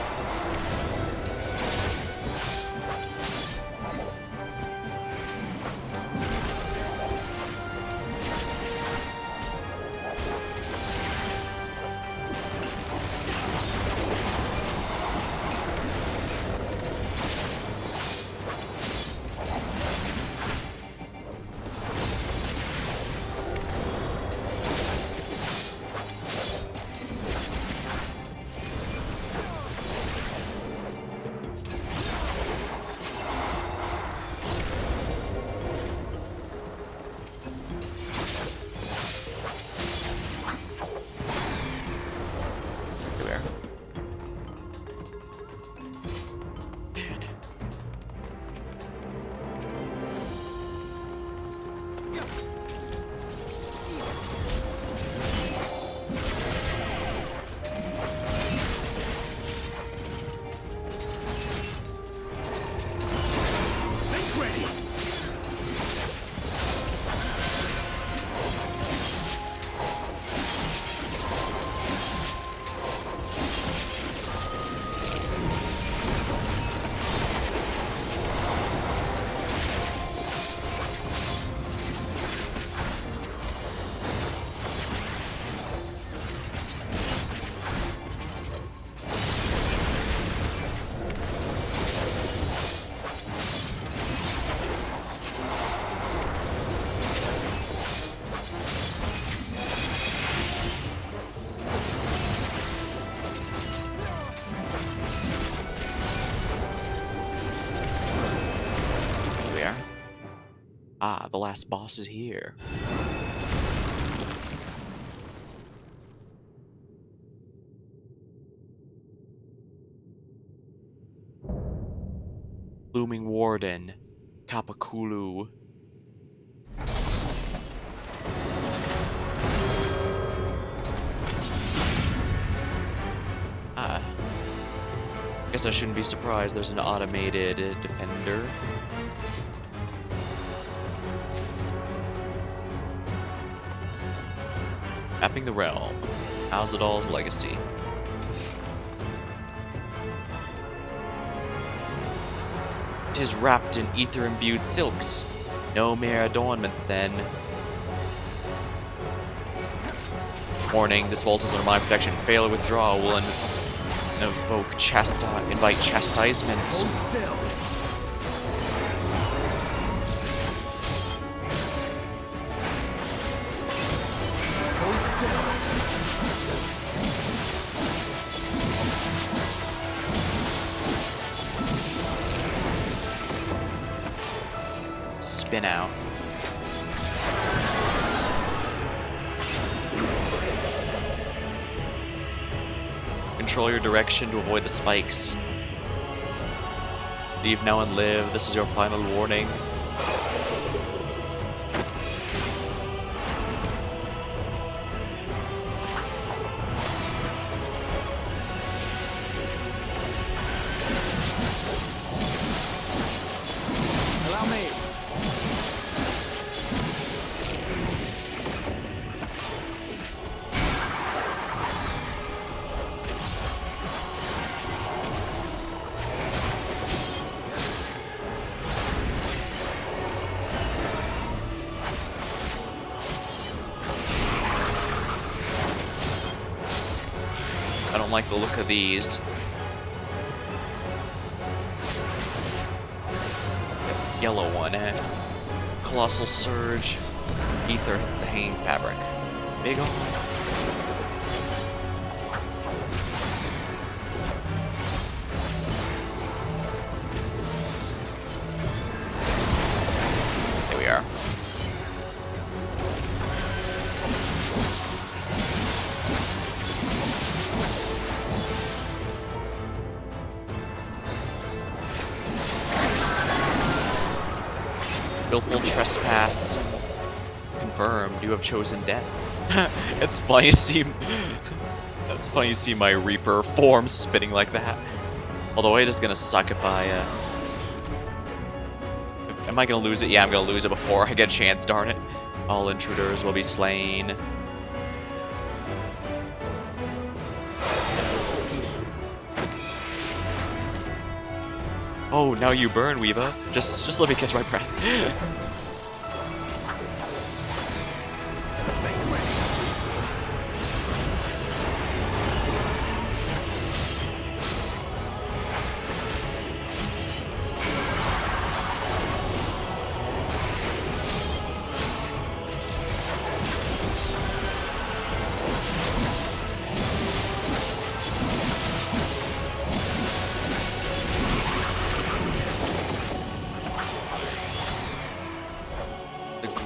Ah, the last boss is here. Looming Warden, Kapakulu. Guess I shouldn't be surprised there's an automated defender. Mapping the realm. Azadal's legacy. Tis wrapped in ether-imbued silks. No mere adornments, then. Warning, this vault is under my protection. Fail to withdraw will invite chastisement. Hold still. Hold still. Spin out. Control your direction to avoid the spikes. Leave now and live. This is your final warning. Allow me. I don't like the look of these. Yellow one, eh? Colossal Surge. Ether hits the hanging fabric. Big on. Here we are. Willful trespass confirmed. You have chosen death. It's funny to see. That's funny to see my Reaper form spinning like that. Although it is gonna suck if I. Am I gonna lose it? Yeah, I'm gonna lose it before I get a chance. Darn it! All intruders will be slain. Oh, now you burn, Weeva. Just let me catch my breath.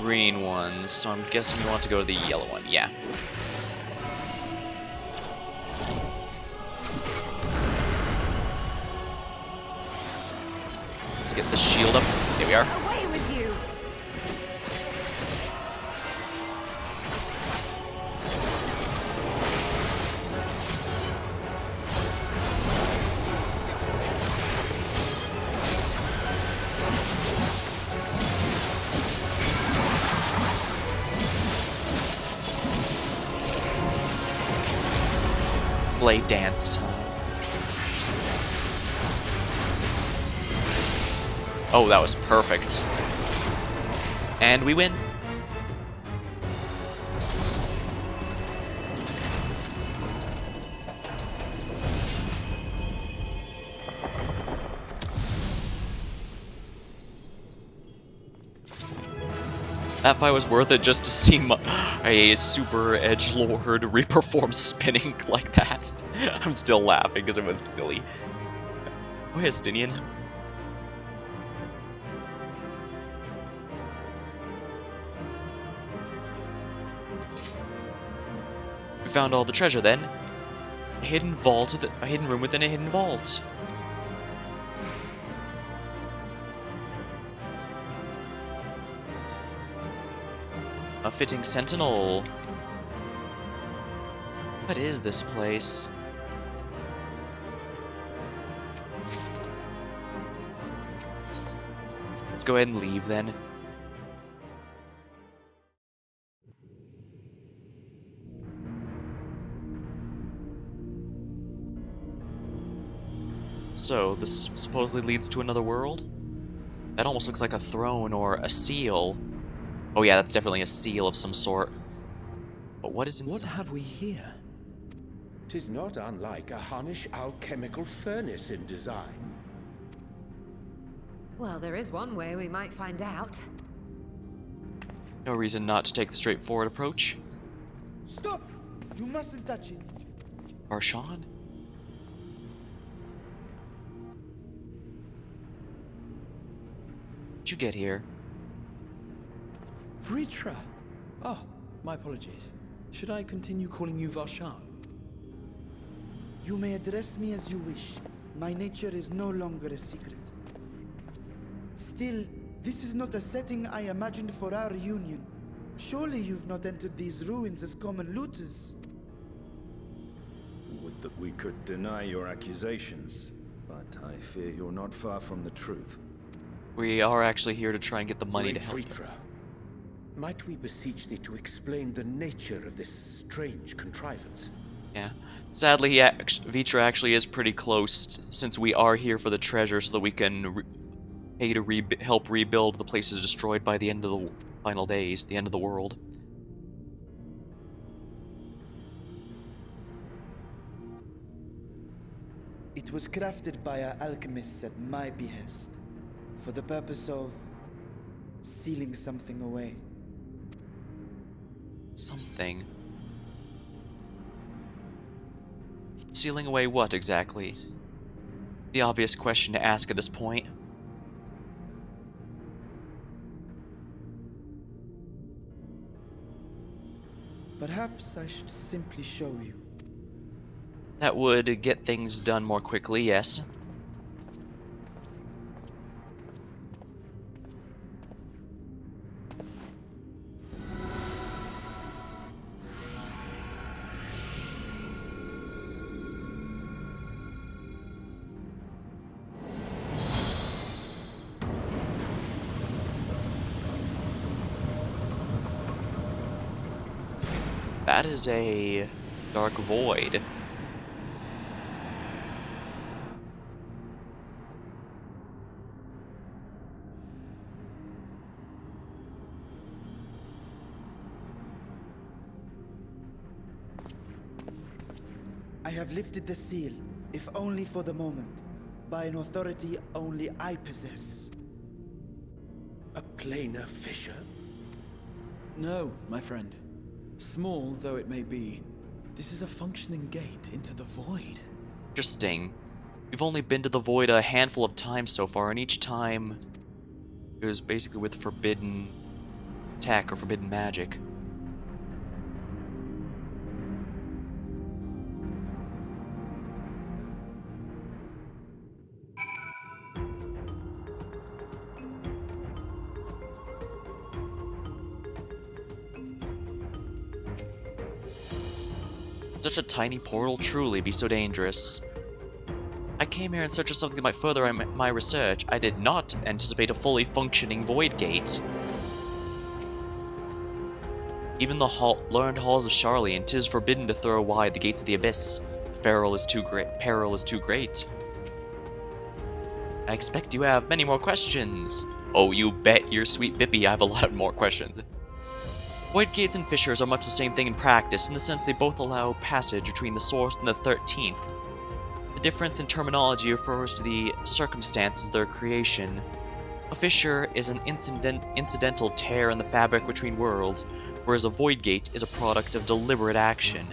Green ones, so I'm guessing you want to go to the yellow one. Yeah. Let's get the shield up. Here we are. Away with you! Play dance time. Oh, that was perfect. And we win. That fight was worth it just to see a super edgelord Reaper form spinning like that. I'm still laughing because it was silly. Oh, hey, Stinian. found all the treasure then. A hidden vault, a hidden room within a hidden vault. A fitting sentinel. What is this place? Let's go ahead and leave then. So, this supposedly leads to another world? That almost looks like a throne or a seal. Oh yeah, that's definitely a seal of some sort. But what is inside? What have we here? 'Tis not unlike a Hunnish alchemical furnace in design. Well, there is one way we might find out. No reason not to take the straightforward approach. Stop! You mustn't touch it. Arshan? How'd you get here? Vritra! Oh, my apologies. Should I continue calling you Varshan? You may address me as you wish. My nature is no longer a secret. Still, this is not a setting I imagined for our reunion. Surely you've not entered these ruins as common looters. Would that we could deny your accusations, but I fear you're not far from the truth. We are actually here to try and get the money to Great help. Vritra, might we beseech thee to explain the nature of this strange contrivance? Yeah. Sadly, Vitra actually is pretty close, since we are here for the treasure so that we can pay to help rebuild the places destroyed by the end of the final days, the end of the world. It was crafted by our alchemists at my behest, for the purpose of sealing something away. Something. Sealing away what, exactly? The obvious question to ask at this point. Perhaps I should simply show you. That would get things done more quickly, yes. That is a dark void. I have lifted the seal, if only for the moment, by an authority only I possess. A planar fissure? No, my friend. Small though it may be, this is a functioning gate into the void. Interesting. We've only been to the void a handful of times so far, and each time it was basically with forbidden tech or forbidden magic. Such a tiny portal truly be so dangerous. I came here in search of something that might further my research. I did not anticipate a fully functioning void gate. Even the learned halls of Charlian, 'tis forbidden to throw wide the gates of the abyss. Peril is too great. I expect you have many more questions. Oh, you bet your sweet Bippy I have a lot more questions. Void gates and fissures are much the same thing in practice, in the sense they both allow passage between the source and the 13th. The difference in terminology refers to the circumstances of their creation. A fissure is an incidental tear in the fabric between worlds, whereas a void gate is a product of deliberate action.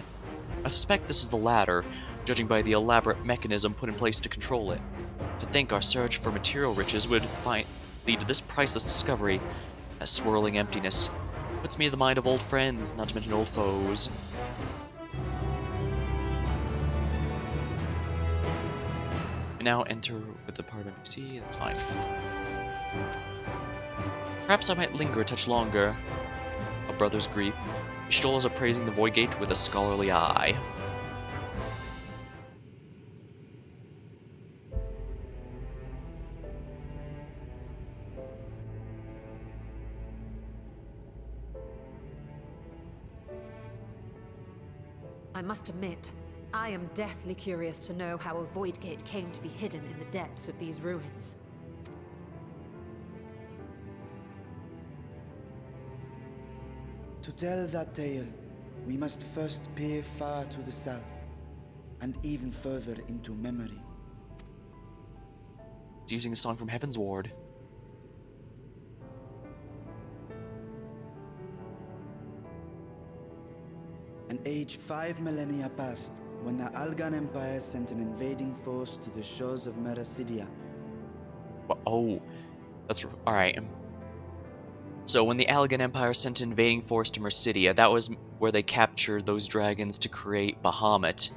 I suspect this is the latter, judging by the elaborate mechanism put in place to control it. To think our search for material riches would lead to this priceless discovery, a swirling emptiness. Puts me in the mind of old friends, not to mention old foes. Now enter with the part of NPC. That's fine. Perhaps I might linger a touch longer. A brother's grief. Stoll is appraising the Void Gate with a scholarly eye. I must admit, I am deathly curious to know how a Void Gate came to be hidden in the depths of these ruins. To tell that tale, we must first peer far to the south, and even further into memory. It's using a song from Heaven's Ward. An age 5 millennia passed when the Algan Empire sent an invading force to the shores of Meracidia. Oh, that's alright. So when the Allegan Empire sent an invading force to Mercidia, that was where they captured those dragons to create Bahamut.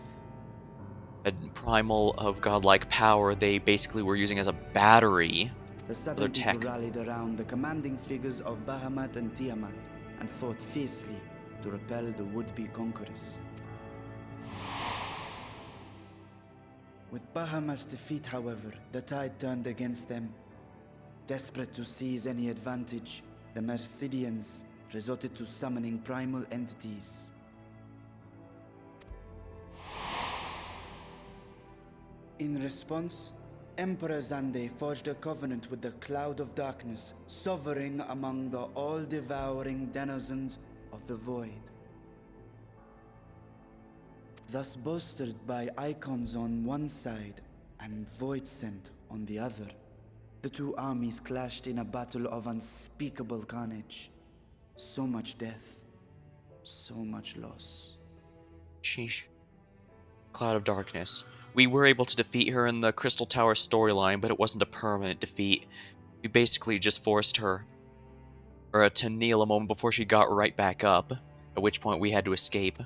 A primal of godlike power they basically were using as a battery The for their southern tech. people rallied around the commanding figures of Bahamut and Tiamat and fought fiercely to repel the would-be conquerors. With Bahamut's defeat, however, the tide turned against them. Desperate to seize any advantage, the Mercidians resorted to summoning primal entities. In response, Emperor Zande forged a covenant with the Cloud of Darkness, sovereign among the all-devouring denizens of the Void. Thus bolstered by icons on one side and Void Scent on the other, the two armies clashed in a battle of unspeakable carnage. So much death, so much loss. Sheesh. Cloud of Darkness. We were able to defeat her in the Crystal Tower storyline, but it wasn't a permanent defeat. We basically just forced her to kneel a moment before she got right back up, at which point we had to escape.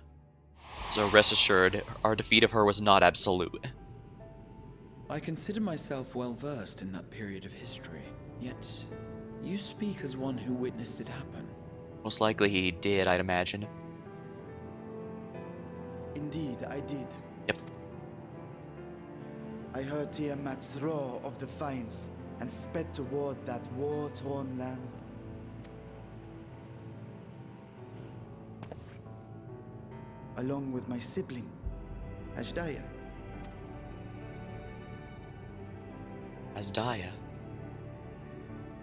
So rest assured, our defeat of her was not absolute. I consider myself well versed in that period of history, yet you speak as one who witnessed it happen. Most likely he did, I'd imagine. Indeed, I did. Yep. I heard Tiamat's roar of defiance and sped toward that war-torn land. Along with my sibling, Ashdaya. Asdaya.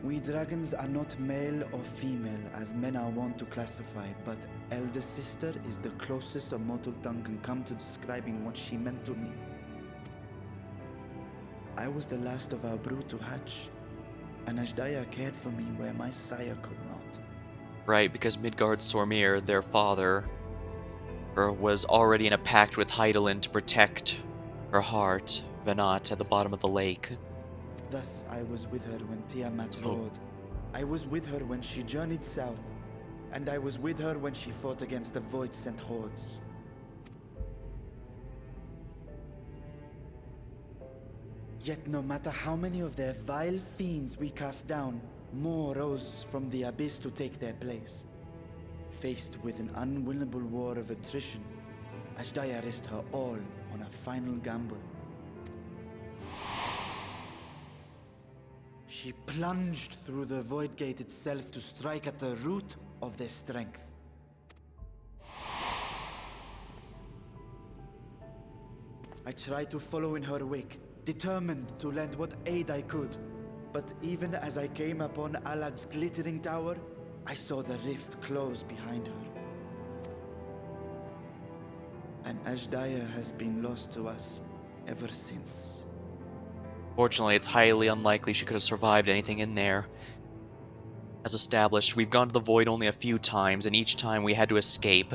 We dragons are not male or female as men are wont to classify, but elder sister is the closest a mortal tongue can come to describing what she meant to me. I was the last of our brood to hatch, and Ashdaya cared for me where my sire could not. Right, because Midgard Sormir, their father, was already in a pact with Hydaelyn to protect her heart, Venat, at the bottom of the lake. Thus, I was with her when Tiamat roared. I was with her when she journeyed south, and I was with her when she fought against the Void-sent hordes. Yet no matter how many of their vile fiends we cast down, more rose from the abyss to take their place. Faced with an unwinnable war of attrition, Ashdaya risked her all on a final gamble. She plunged through the Void Gate itself to strike at the root of their strength. I tried to follow in her wake, determined to lend what aid I could. But even as I came upon Alag's glittering tower, I saw the rift close behind her. And Ashdaya has been lost to us ever since. Fortunately, it's highly unlikely she could have survived anything in there. As established, we've gone to the Void only a few times, and each time we had to escape.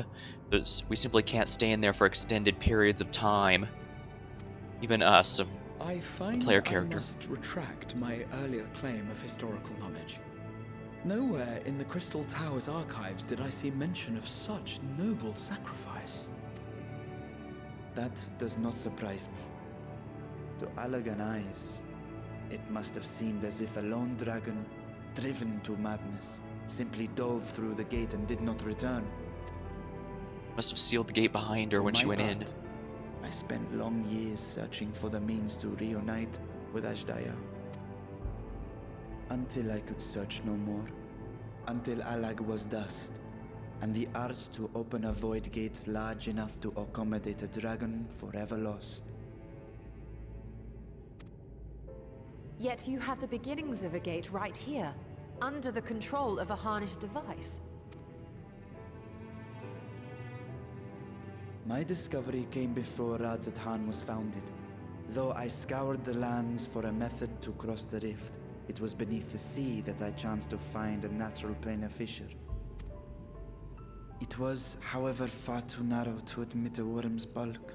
We simply can't stay in there for extended periods of time. Even us, I find player I character. must retract my earlier claim of historical knowledge. Nowhere in the Crystal Tower's archives did I see mention of such noble sacrifice. That does not surprise me. To Allagan eyes, it must have seemed as if a lone dragon, driven to madness, simply dove through the gate and did not return. Must have sealed the gate behind her For when she my went in. part, I spent long years searching for the means to reunite with Ashdaya. Until I could search no more. Until Allag was dust, and the art to open a void gate large enough to accommodate a dragon forever lost. Yet you have the beginnings of a gate right here, under the control of a harnessed device. My discovery came before Radzat was founded. Though I scoured the lands for a method to cross the rift, it was beneath the sea that I chanced to find a natural planar fissure. It was, however, far too narrow to admit a worm's bulk.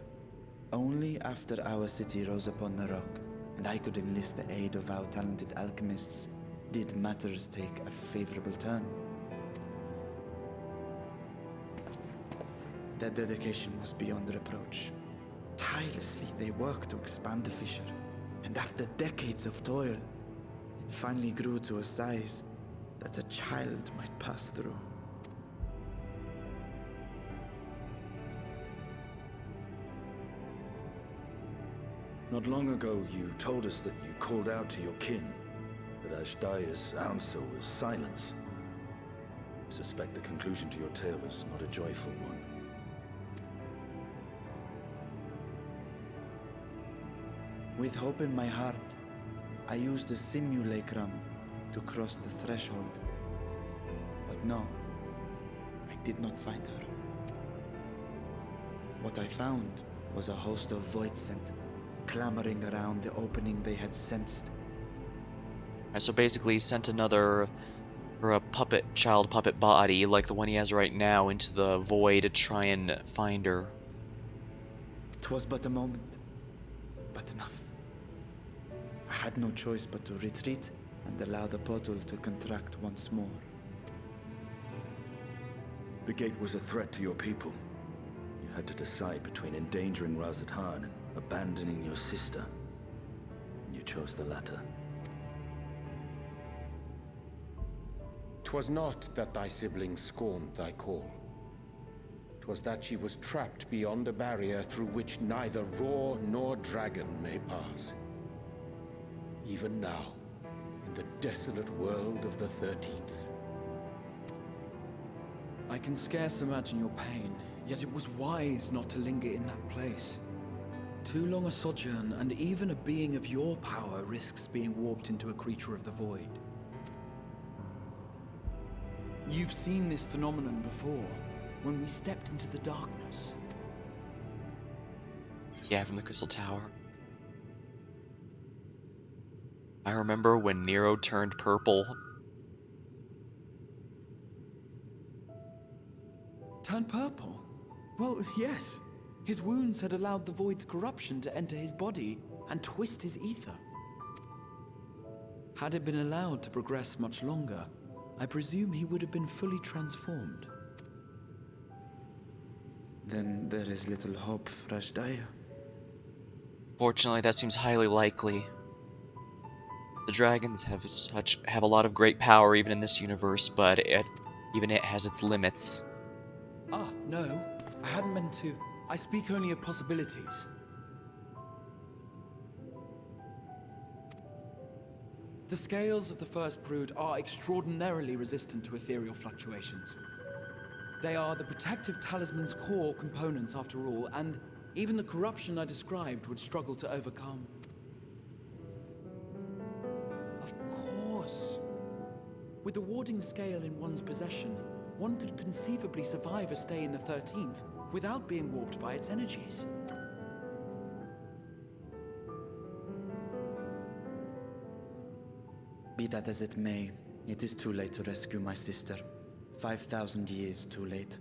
Only after our city rose upon the rock, and I could enlist the aid of our talented alchemists, did matters take a favorable turn. Their dedication was beyond reproach. Tirelessly, they worked to expand the fissure, and after decades of toil, it finally grew to a size that a child might pass through. Not long ago, you told us that you called out to your kin, that Ashdaya's answer was silence. I suspect the conclusion to your tale was not a joyful one. With hope in my heart, I used the simulacrum to cross the threshold. But no, I did not find her. What I found was a host of void scent, clamoring around the opening they had sensed. Alright, so basically he sent another, or a child puppet body, like the one he has right now, into the void to try and find her. 'Twas but a moment, but enough. I had no choice but to retreat and allow the portal to contract once more. The gate was a threat to your people. You had to decide between endangering Razathan and abandoning your sister. And you chose the latter. 'Twas not that thy siblings scorned thy call. 'Twas that she was trapped beyond a barrier through which neither roar nor dragon may pass. Even now, in the desolate world of the 13th. I can scarce imagine your pain, yet it was wise not to linger in that place. Too long a sojourn, and even a being of your power risks being warped into a creature of the void. You've seen this phenomenon before, when we stepped into the darkness. Yeah, from the Crystal Tower. I remember when Nero turned purple. Turned purple? Well, yes. His wounds had allowed the void's corruption to enter his body and twist his ether. Had it been allowed to progress much longer, I presume he would have been fully transformed. Then there is little hope for Ashdaya. Fortunately, that seems highly likely. The dragons have a lot of great power even in this universe, but even it has its limits. Ah, no. I hadn't meant to. I speak only of possibilities. The scales of the First Brood are extraordinarily resistant to ethereal fluctuations. They are the protective talisman's core components after all, and even the corruption I described would struggle to overcome. Of course. With the warding scale in one's possession, one could conceivably survive a stay in the 13th without being warped by its energies. Be that as it may, it is too late to rescue my sister. 5,000 years too late.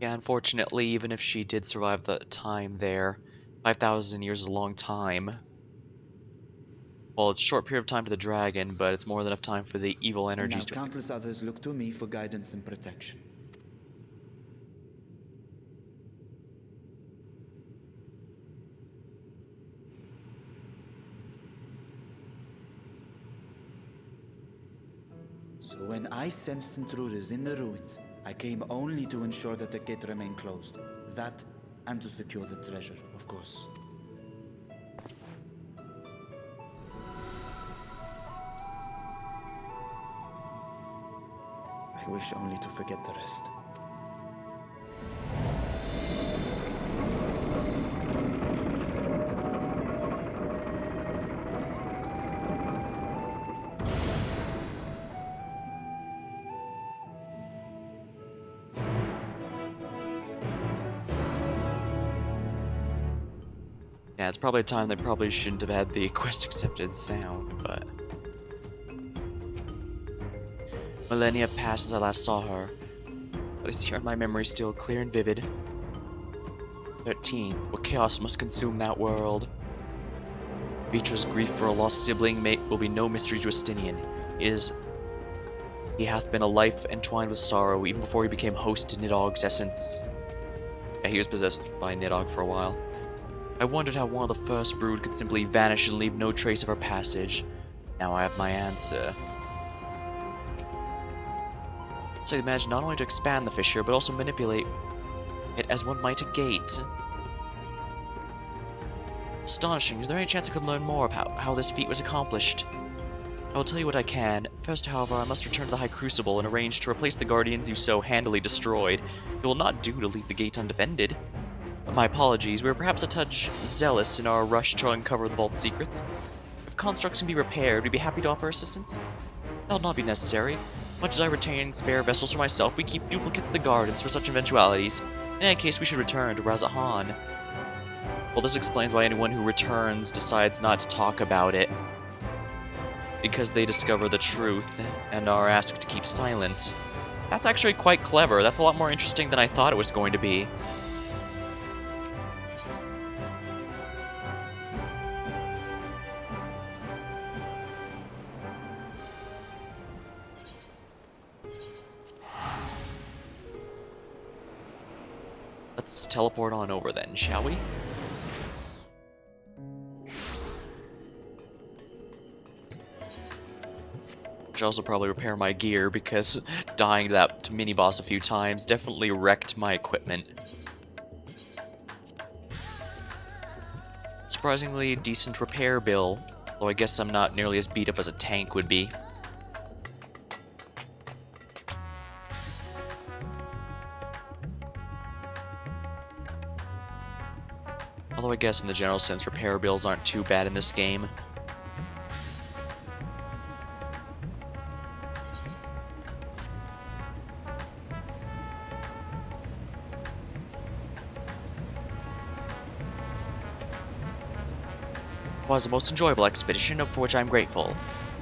Yeah, unfortunately, even if she did survive the time there, 5,000 years is a long time. Well, it's a short period of time to the dragon, but it's more than enough time for the evil And now energies to... countless others look to me for guidance and protection. So when I sensed intruders in the ruins, I came only to ensure that the gate remained closed. That, and to secure the treasure, of course. I wish only to forget the rest. Yeah, it's probably a time they probably shouldn't have had the quest accepted sound, but... Millennia passed since I last saw her, but I see her in my memory still clear and vivid. 13th, what chaos must consume that world? Beecher's grief for a lost sibling will be no mystery to Justinian. He hath been a life entwined with sorrow, even before he became host to Nidog's essence. Yeah, he was possessed by Nidog for a while. I wondered how one of the first brood could simply vanish and leave no trace of her passage. Now I have my answer. So I imagine not only to expand the fissure, but also manipulate it as one might a gate. Astonishing. Is there any chance I could learn more of how this feat was accomplished? I will tell you what I can. First, however, I must return to the High Crucible and arrange to replace the guardians you so handily destroyed. It will not do to leave the gate undefended. My apologies, we were perhaps a touch zealous in our rush to uncover the vault's secrets. If constructs can be repaired, we'd be happy to offer assistance. That'll not be necessary. Much as I retain spare vessels for myself, we keep duplicates of the gardens for such eventualities. In any case, we should return to Razahan. Well, this explains why anyone who returns decides not to talk about it. Because they discover the truth and are asked to keep silent. That's actually quite clever. That's a lot more interesting than I thought it was going to be. Let's teleport on over then, shall we? Should also probably repair my gear because dying to that mini-boss a few times definitely wrecked my equipment. Surprisingly decent repair bill, though I guess I'm not nearly as beat up as a tank would be. Although I guess in the general sense, repair bills aren't too bad in this game. It was the most enjoyable expedition, for which I am grateful.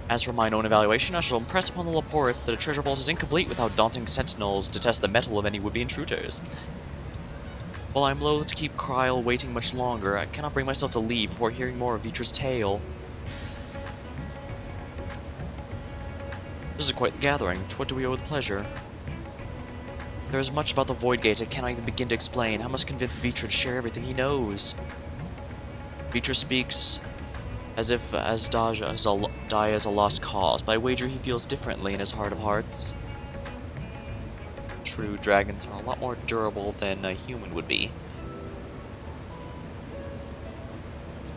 As for mine own evaluation, I shall impress upon the Laportes that a treasure vault is incomplete without daunting sentinels to test the mettle of any would-be intruders. While I am loath to keep Kryl waiting much longer, I cannot bring myself to leave before hearing more of Vitra's tale. This is quite the gathering. To what do we owe the pleasure? There is much about the Void Gate I cannot even begin to explain. I must convince Vitra to share everything he knows. Vitra speaks as if Asdaja is a lost cause, but I wager he feels differently in his heart of hearts. True, dragons are a lot more durable than a human would be.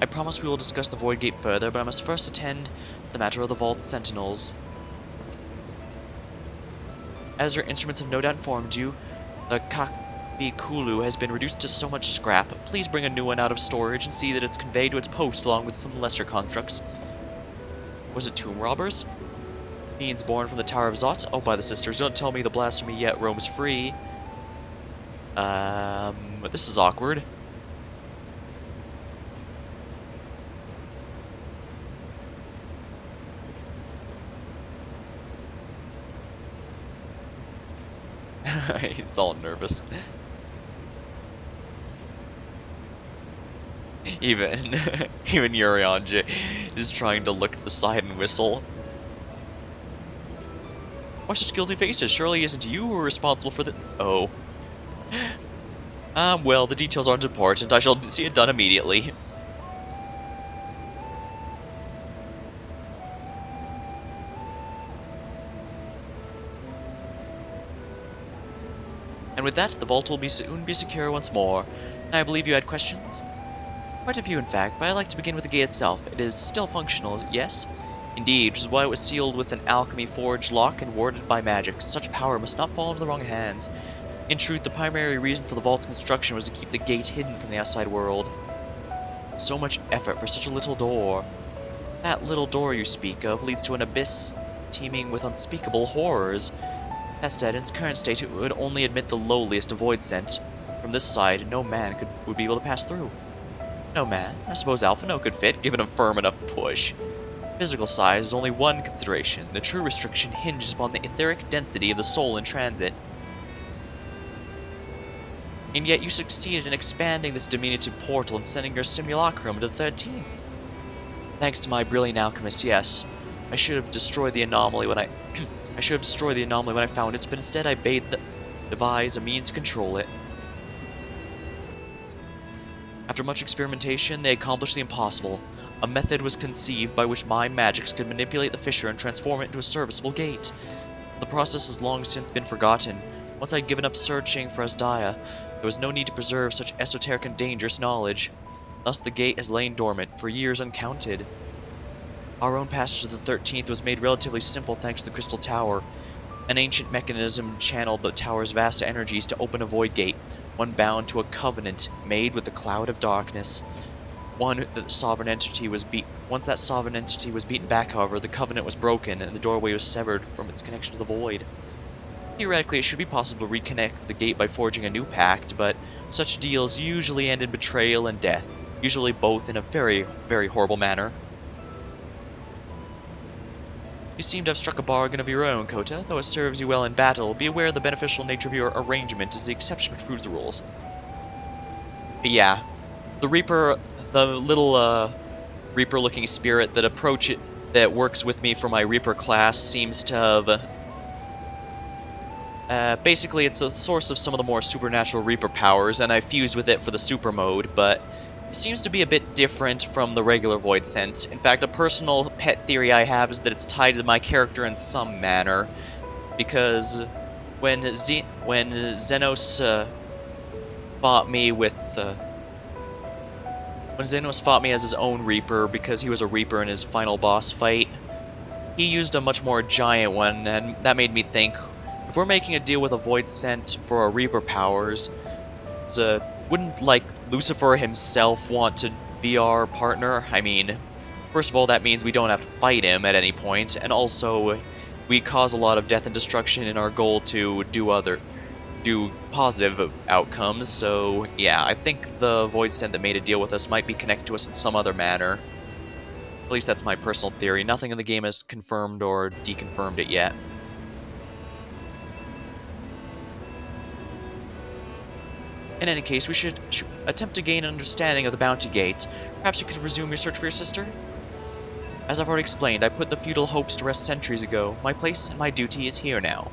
I promise we will discuss the Void Gate further, but I must first attend to the matter of the Vault's sentinels. As your instruments have no doubt informed you, the Kakbikulu has been reduced to so much scrap. Please bring a new one out of storage and see that it's conveyed to its post along with some lesser constructs. Was it tomb robbers? Fiends born from the Tower of Zot? Oh, by the sisters, don't tell me the blasphemy yet roams free. This is awkward. He's all nervous. Even Urian is trying to look to the side and whistle. Why such guilty faces? Surely isn't you who are responsible for the— Oh. Well, the details aren't important. I shall see it done immediately. And with that, the vault will soon be secure once more. And I believe you had questions? Quite a few, in fact, but I'd like to begin with the gate itself. It is still functional, yes? Indeed, which is why it was sealed with an alchemy forged lock and warded by magic. Such power must not fall into the wrong hands. In truth, the primary reason for the vault's construction was to keep the gate hidden from the outside world. So much effort for such a little door. That little door you speak of leads to an abyss teeming with unspeakable horrors. That said, in its current state, it would only admit the lowliest of void scent. From this side, no man would be able to pass through. No man? I suppose Alphino could fit, given a firm enough push. Physical size is only one consideration. The true restriction hinges upon the etheric density of the soul in transit. And yet you succeeded in expanding this diminutive portal and sending your simulacrum to the 13th. Thanks to my brilliant alchemist, yes. I should have destroyed the anomaly when I found it, but instead I bade devise a means to control it. After much experimentation, they accomplished the impossible. A method was conceived by which my magics could manipulate the fissure and transform it into a serviceable gate. The process has long since been forgotten. Once I'd given up searching for Asdaya, there was no need to preserve such esoteric and dangerous knowledge. Thus the gate has lain dormant, for years uncounted. Our own passage to the 13th was made relatively simple thanks to the Crystal Tower. An ancient mechanism channeled the tower's vast energies to open a void gate, one bound to a covenant made with the cloud of darkness. Once that sovereign entity was beaten back, however, the covenant was broken and the doorway was severed from its connection to the void. Theoretically, it should be possible to reconnect the gate by forging a new pact, but such deals usually end in betrayal and death, usually both in a very, very horrible manner. You seem to have struck a bargain of your own, Kota. Though it serves you well in battle, be aware of the beneficial nature of your arrangement is the exception which proves the rules. But yeah, the Reaper, the little Reaper-looking spirit that works with me for my Reaper class seems to have... basically, it's a source of some of the more supernatural Reaper powers, and I fused with it for the super mode, but it seems to be a bit different from the regular Void Scent. In fact, a personal pet theory I have is that it's tied to my character in some manner, because when Xenos fought me with... when Xenos fought me as his own Reaper, because he was a Reaper in his final boss fight, he used a much more giant one, and that made me think, if we're making a deal with a Void Scent for our Reaper powers, wouldn't, like, Lucifer himself want to be our partner? I mean, first of all, that means we don't have to fight him at any point, and also, we cause a lot of death and destruction in our goal to do positive outcomes, so yeah, I think the Void Scent that made a deal with us might be connected to us in some other manner. At least that's my personal theory. Nothing in the game has confirmed or deconfirmed it yet. In any case, we should attempt to gain an understanding of the Bounty Gate. Perhaps you could resume your search for your sister? As I've already explained, I put the feudal hopes to rest centuries ago. My place and my duty is here now.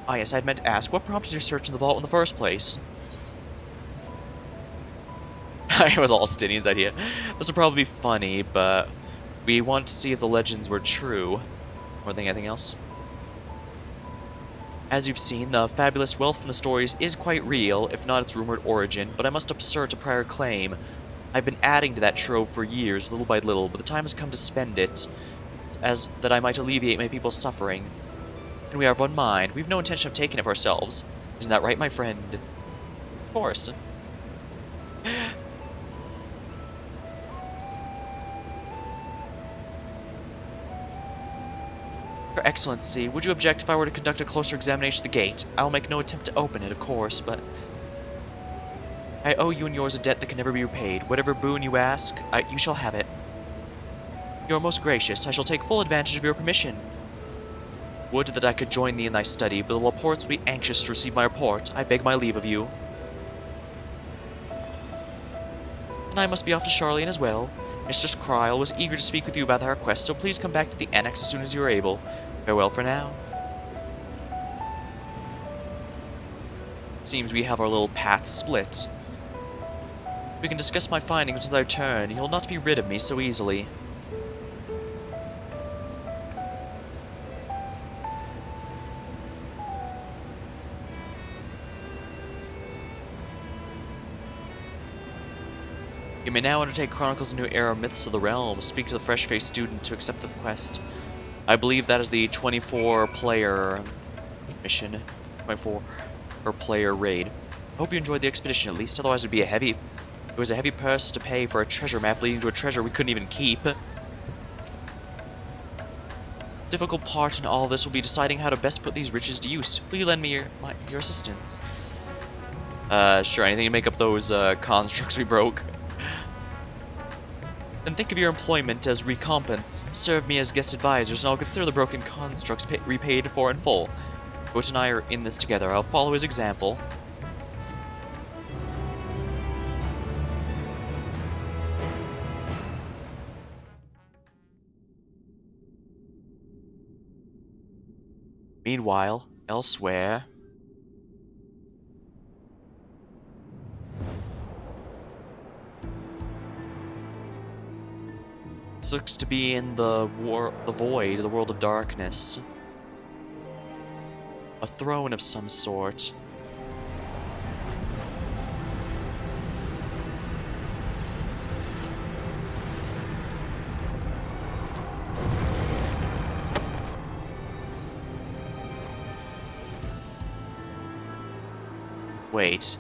Ah yes, I'd meant to ask, what prompted your search in the vault in the first place? It was Alstinian's idea. This would probably be funny, but we want to see if the legends were true. More than anything else. As you've seen, the fabulous wealth from the stories is quite real, if not its rumored origin, but I must assert a prior claim. I've been adding to that trove for years, little by little, but the time has come to spend it, as that I might alleviate my people's suffering. And we are of one mind. We've no intention of taking it for ourselves. Isn't that right, my friend? Of course. Your Excellency, would you object if I were to conduct a closer examination of the gate? I will make no attempt to open it, of course, but... I owe you and yours a debt that can never be repaid. Whatever boon you ask, you shall have it. You are most gracious. I shall take full advantage of your permission. Would that I could join thee in thy study, but the Laportes will be anxious to receive my report. I beg my leave of you. And I must be off to Charlian as well. Mistress Kryl was eager to speak with you about our quest, so please come back to the Annex as soon as you are able. Farewell for now. Seems we have our little path split. We can discuss my findings with our turn. You'll not be rid of me so easily. You may now undertake Chronicles of New Era Myths of the Realm. Speak to the fresh-faced student to accept the quest. I believe that is the 24-player mission. 24-player raid. I hope you enjoyed the expedition at least, otherwise it would be it was a heavy purse to pay for a treasure map leading to a treasure we couldn't even keep. Difficult part in all this will be deciding how to best put these riches to use. Will you lend me your assistance? Sure, anything to make up those constructs we broke. Then think of your employment as recompense. Serve me as guest advisors, and I'll consider the broken constructs repaid for in full. Goat and I are in this together. I'll follow his example. Meanwhile, elsewhere... This looks to be in the void, the world of darkness. A throne of some sort. Wait.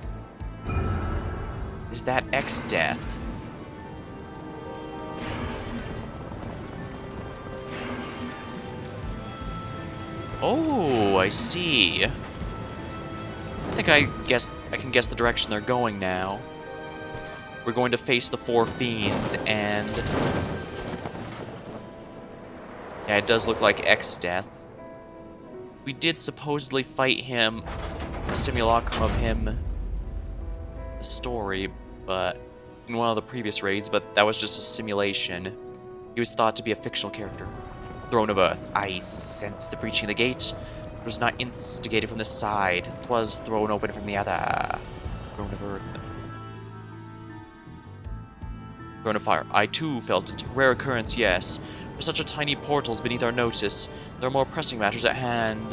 Is that Exdeath? Oh, I see. I think I can guess the direction they're going now. We're going to face the four fiends, and... yeah, it does look like Exdeath. We did supposedly fight him, a simulacrum of him, a story, but in one of the previous raids, but that was just a simulation. He was thought to be a fictional character. Throne of Earth. I sense the breaching of the gate. It was not instigated from this side. 'Twas thrown open from the other. Throne of Earth. Throne of Fire. I too felt it. Rare occurrence, yes. For such a tiny portals beneath our notice, there are more pressing matters at hand.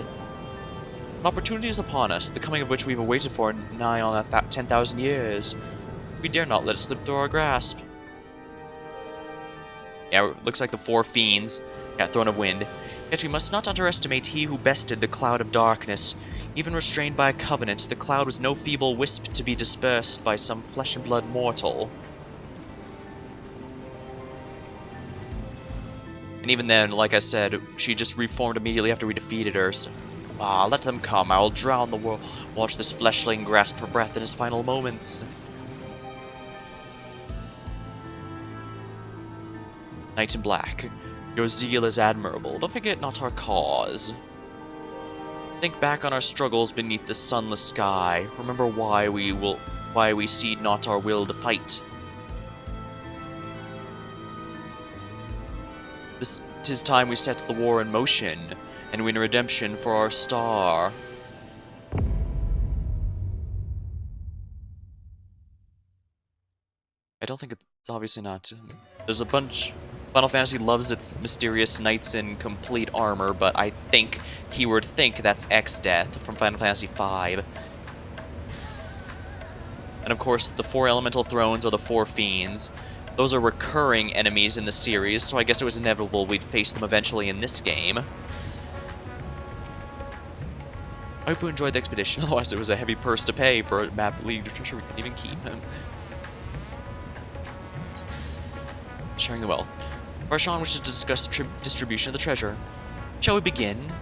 An opportunity is upon us, the coming of which we've awaited for nigh on that 10,000 years. We dare not let it slip through our grasp. Yeah, it looks like the four fiends. Yeah, Throne of Wind. Yet we must not underestimate he who bested the cloud of darkness. Even restrained by a covenant, the cloud was no feeble wisp to be dispersed by some flesh-and-blood mortal. And even then, like I said, she just reformed immediately after we defeated her, so... ah, let them come, I will drown the world. Watch this fleshling grasp for breath in his final moments. Knight in Black. Your zeal is admirable, but forget not our cause. Think back on our struggles beneath the sunless sky. Remember why we cede not our will to fight. 'Tis time we set the war in motion, and win redemption for our star. I don't think it's obviously not. There's a bunch... Final Fantasy loves its mysterious knights in complete armor, but I think, keyword think, that's Exdeath from Final Fantasy V. And of course, the four elemental thrones are the four fiends. Those are recurring enemies in the series, so I guess it was inevitable we'd face them eventually in this game. I hope you enjoyed the expedition, otherwise it was a heavy purse to pay for a map leading to treasure we couldn't even keep. Sharing the wealth. Varshan wishes to discuss the distribution of the treasure. Shall we begin?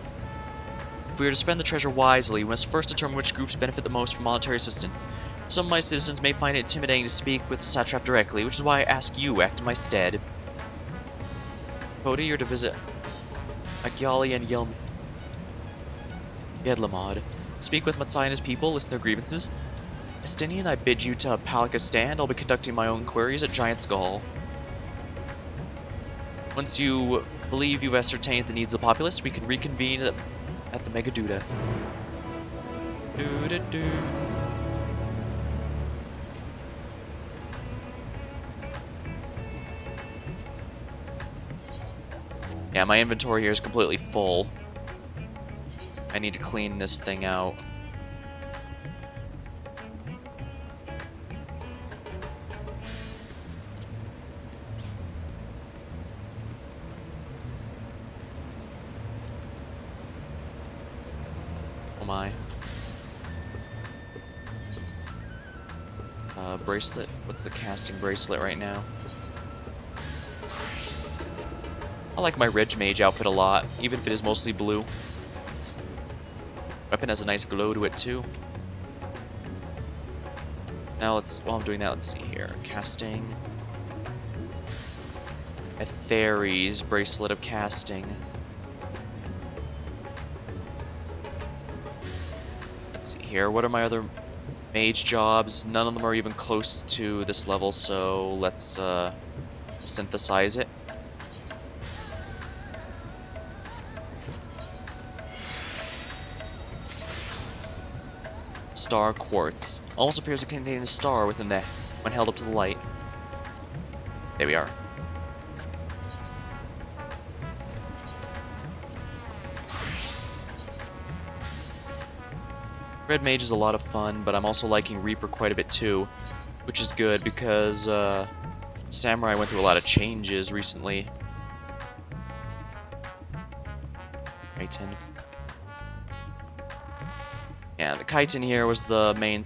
If we are to spend the treasure wisely, we must first determine which groups benefit the most from monetary assistance. Some of my citizens may find it intimidating to speak with the satrap directly, which is why I ask you act in my stead. Cody, you're to visit Akyali and Yedlamad. Speak with Matsai and his people, listen to their grievances. Estinian, I bid you to Palika stand. I'll be conducting my own queries at Giant Skull. Once you believe you've ascertained the needs of the populace, we can reconvene at the Megaduda. Do-do-do. Yeah, my inventory here is completely full. I need to clean this thing out. am I? Bracelet. What's the casting bracelet right now? I like my Reg Mage outfit a lot, even if it is mostly blue. Weapon has a nice glow to it too. Now while I'm doing that, let's see here. Casting. Aetheri's Bracelet of Casting. Let's see here. What are my other mage jobs? None of them are even close to this level, so let's synthesize it. Star Quartz. Almost appears to contain a star within the when held up to the light. There we are. Red Mage is a lot of fun, but I'm also liking Reaper quite a bit too, which is good because Samurai went through a lot of changes recently. Chitin. Yeah, the Chitin here was the main.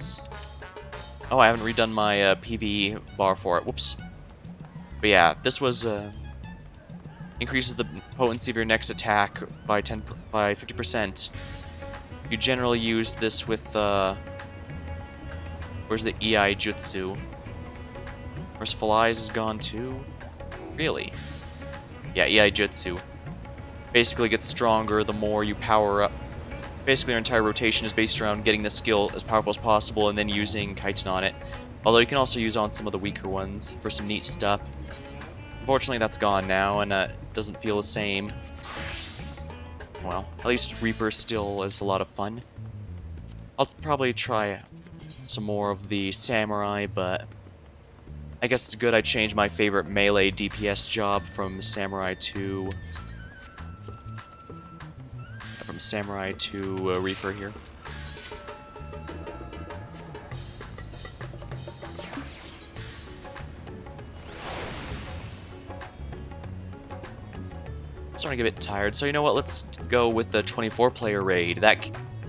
Oh, I haven't redone my PvE bar for it. Whoops. But yeah, this was increases the potency of your next attack by 50%. You generally use this with where's the EI Jutsu? Merciful Eyes is gone too? Really? Yeah, EI Jutsu. Basically gets stronger the more you power up. Basically your entire rotation is based around getting the skill as powerful as possible and then using Chitin on it. Although you can also use on some of the weaker ones for some neat stuff. Unfortunately that's gone now and doesn't feel the same. Well, at least Reaper still is a lot of fun. I'll probably try some more of the Samurai, but I guess it's good I changed my favorite melee DPS job from Samurai to Reaper here. Starting to get a bit tired, so you know what, let's go with the 24-player raid.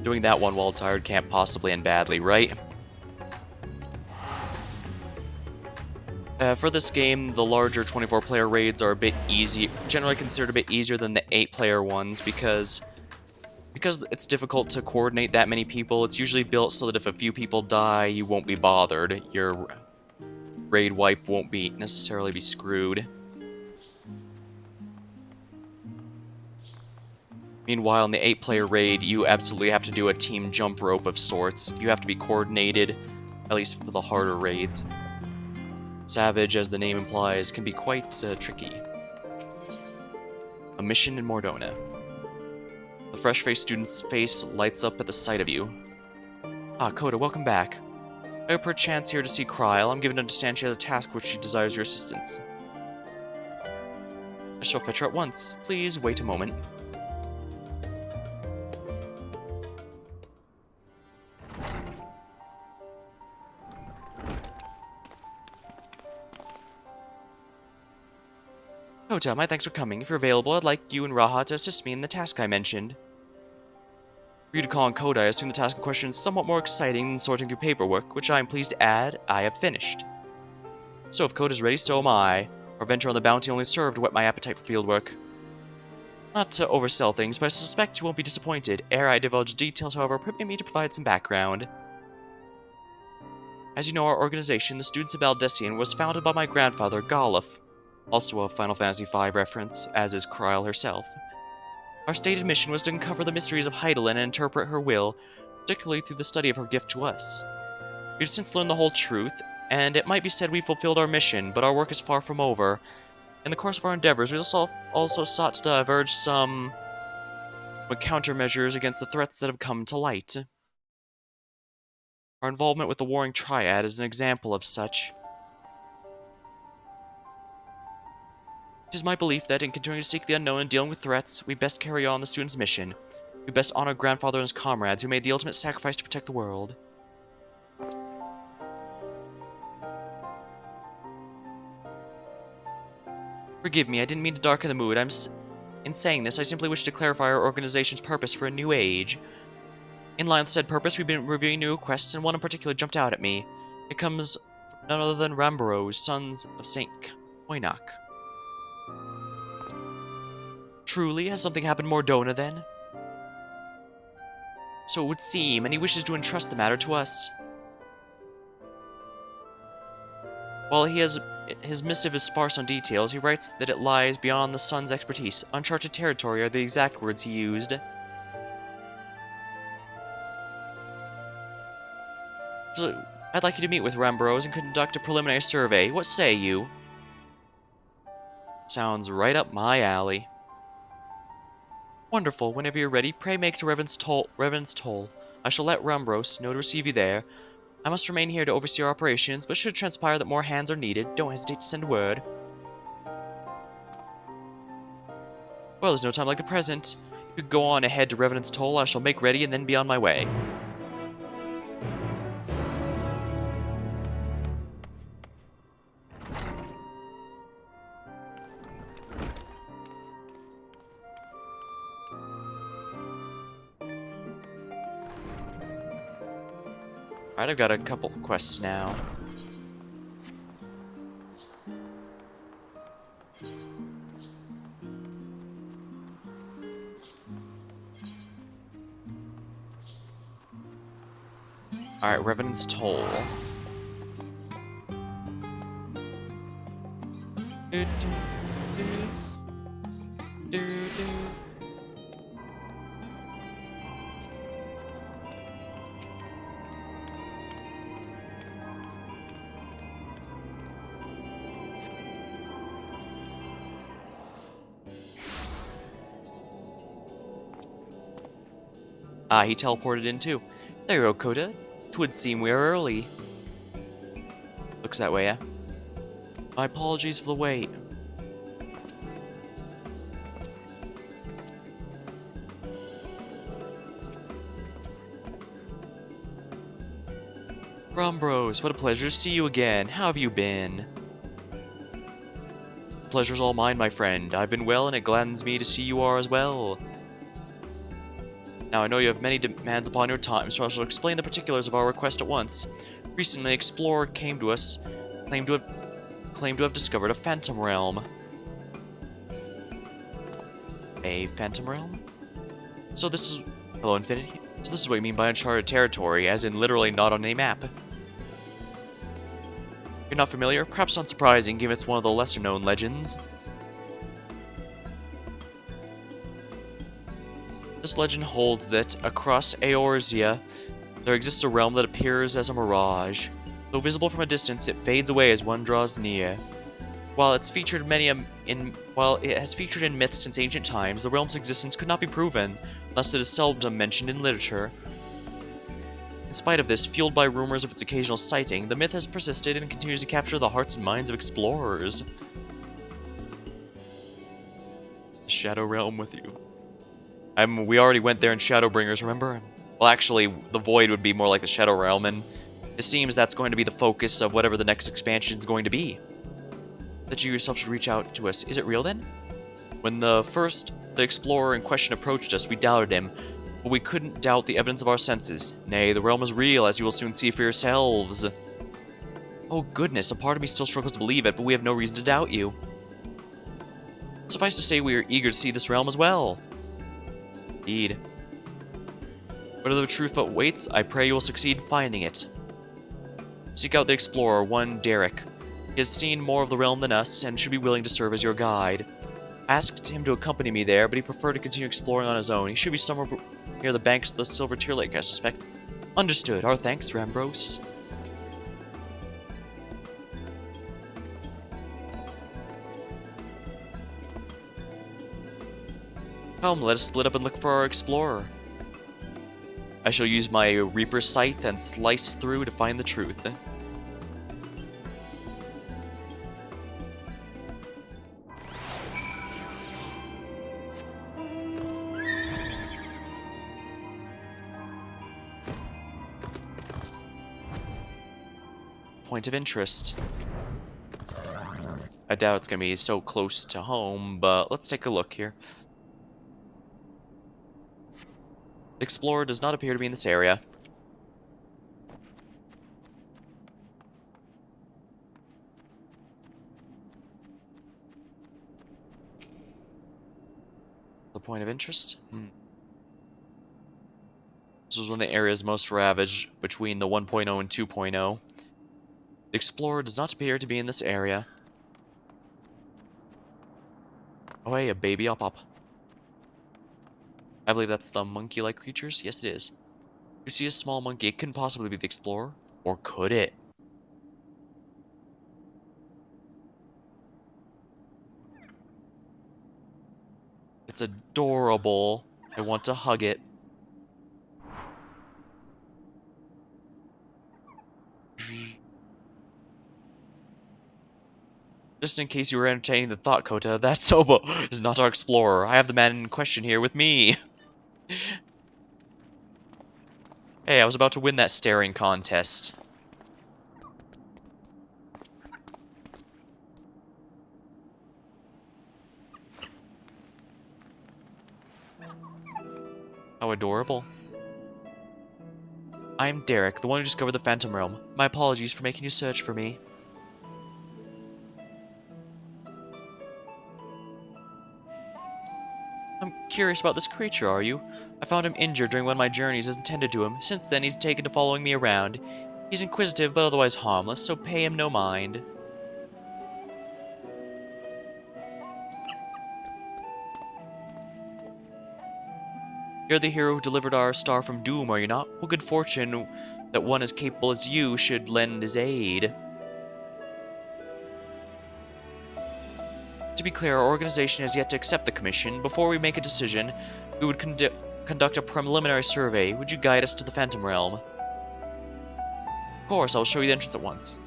Doing that one while tired can't possibly end badly, right? For this game, the larger 24-player raids are a bit easy, generally considered a bit easier than the 8-player ones because it's difficult to coordinate that many people. It's usually built so that if a few people die, you won't be bothered. Your raid wipe won't necessarily be screwed. Meanwhile, in the 8-player raid, you absolutely have to do a team jump rope of sorts. You have to be coordinated, at least for the harder raids. Savage, as the name implies, can be quite tricky. A mission in Mordona. The fresh-faced student's face lights up at the sight of you. Ah, Coda, welcome back. I hope perchance here to see Kryl. I'm given to understand she has a task which she desires your assistance. I shall fetch her at once. Please wait a moment. Kota, my thanks for coming. If you're available, I'd like you and Raha to assist me in the task I mentioned. For you to call on Kota, I assume the task in question is somewhat more exciting than sorting through paperwork, which I am pleased to add, I have finished. So if Kota's ready, so am I. Our venture on the bounty only served to whet my appetite for fieldwork. Not to oversell things, but I suspect you won't be disappointed. Ere I divulge details, however, permit me to provide some background. As you know, our organization, the Students of Baldessian, was founded by my grandfather, Goluf. Also a Final Fantasy V reference, as is Kryl herself. Our stated mission was to uncover the mysteries of Heidelin and interpret her will, particularly through the study of her gift to us. We've since learned the whole truth, and it might be said we fulfilled our mission, but our work is far from over. In the course of our endeavors, we also sought to diverge some countermeasures against the threats that have come to light. Our involvement with the Warring Triad is an example of such. It is my belief that in continuing to seek the unknown and dealing with threats, we best carry on the student's mission. We best honor grandfather and his comrades who made the ultimate sacrifice to protect the world. Forgive me, I didn't mean to darken the mood. In saying this, I simply wish to clarify our organization's purpose for a new age. In line with said purpose, we've been reviewing new requests, and one in particular jumped out at me. It comes from none other than Ramboros, sons of Saint Koinak. Truly, has something happened more Dona then? So it would seem, and he wishes to entrust the matter to us. While his missive is sparse on details, he writes that it lies beyond the son's expertise. Uncharted territory are the exact words he used. So, I'd like you to meet with Rambros and conduct a preliminary survey. What say you? Sounds right up my alley. Wonderful. Whenever you're ready, pray make to Revenant's Toll. I shall let Rambros know to receive you there. I must remain here to oversee our operations, but should it transpire that more hands are needed, don't hesitate to send word. Well, there's no time like the present. You could go on ahead to Revenant's Toll. I shall make ready and then be on my way. Alright, I've got a couple quests now. Alright, Revenant's Toll. Ah, he teleported in too. There you go, Coda. 'Twould seem we're early. Looks that way, yeah? My apologies for the wait. Rumbros, what a pleasure to see you again. How have you been? Pleasure's all mine, my friend. I've been well, and it gladdens me to see you are as well. Now, I know you have many demands upon your time, so I shall explain the particulars of our request at once. Recently, an explorer came to us, claimed to have discovered a phantom realm. A phantom realm? So this is... Hello, Infinity? So this is what you mean by uncharted territory, as in literally not on a map. You're not familiar? Perhaps not surprising, given it's one of the lesser-known legends. This legend holds that, across Eorzea, there exists a realm that appears as a mirage. Though visible from a distance, it fades away as one draws near. While it has featured in myths since ancient times, the realm's existence could not be proven, thus it is seldom mentioned in literature. In spite of this, fueled by rumors of its occasional sighting, the myth has persisted and continues to capture the hearts and minds of explorers. The Shadow Realm with you. We already went there in Shadowbringers, remember? Well, actually, the Void would be more like the Shadow Realm, and it seems that's going to be the focus of whatever the next expansion is going to be. That you yourself should reach out to us. Is it real then? When the explorer in question approached us, we doubted him, but we couldn't doubt the evidence of our senses. Nay, the realm is real, as you will soon see for yourselves. Oh goodness, a part of me still struggles to believe it, but we have no reason to doubt you. Suffice to say, we are eager to see this realm as well. Indeed. Whatever the truth awaits, I pray you will succeed in finding it. Seek out the explorer, one Derek. He has seen more of the realm than us, and should be willing to serve as your guide. I asked him to accompany me there, but he preferred to continue exploring on his own. He should be somewhere near the banks of the Silver Tear Lake, I suspect. Understood. Our thanks, Rambros. Come, let us split up and look for our explorer. I shall use my Reaper Scythe and slice through to find the truth. Point of interest. I doubt it's going to be so close to home, but let's take a look here. The Explorer does not appear to be in this area. The point of interest? This was one of the areas most ravaged between the 1.0 and 2.0. The Explorer does not appear to be in this area. Oh hey, a baby up. I believe that's the monkey-like creatures. Yes, it is. You see a small monkey. It couldn't possibly be the Explorer. Or could it? It's adorable. I want to hug it. Just in case you were entertaining the thought, Kota, that Sobo is not our Explorer. I have the man in question here with me. Hey, I was about to win that staring contest. How adorable. I am Derek, the one who discovered the Phantom Realm. My apologies for making you search for me. I'm curious about this creature, are you? I found him injured during one of my journeys as intended to him. Since then, he's taken to following me around. He's inquisitive, but otherwise harmless, so pay him no mind. You're the hero who delivered our star from doom, are you not? What good fortune that one as capable as you should lend his aid. To be clear, our organization has yet to accept the commission. Before we make a decision, we would conduct a preliminary survey. Would you guide us to the Phantom Realm? Of course, I will show you the entrance at once.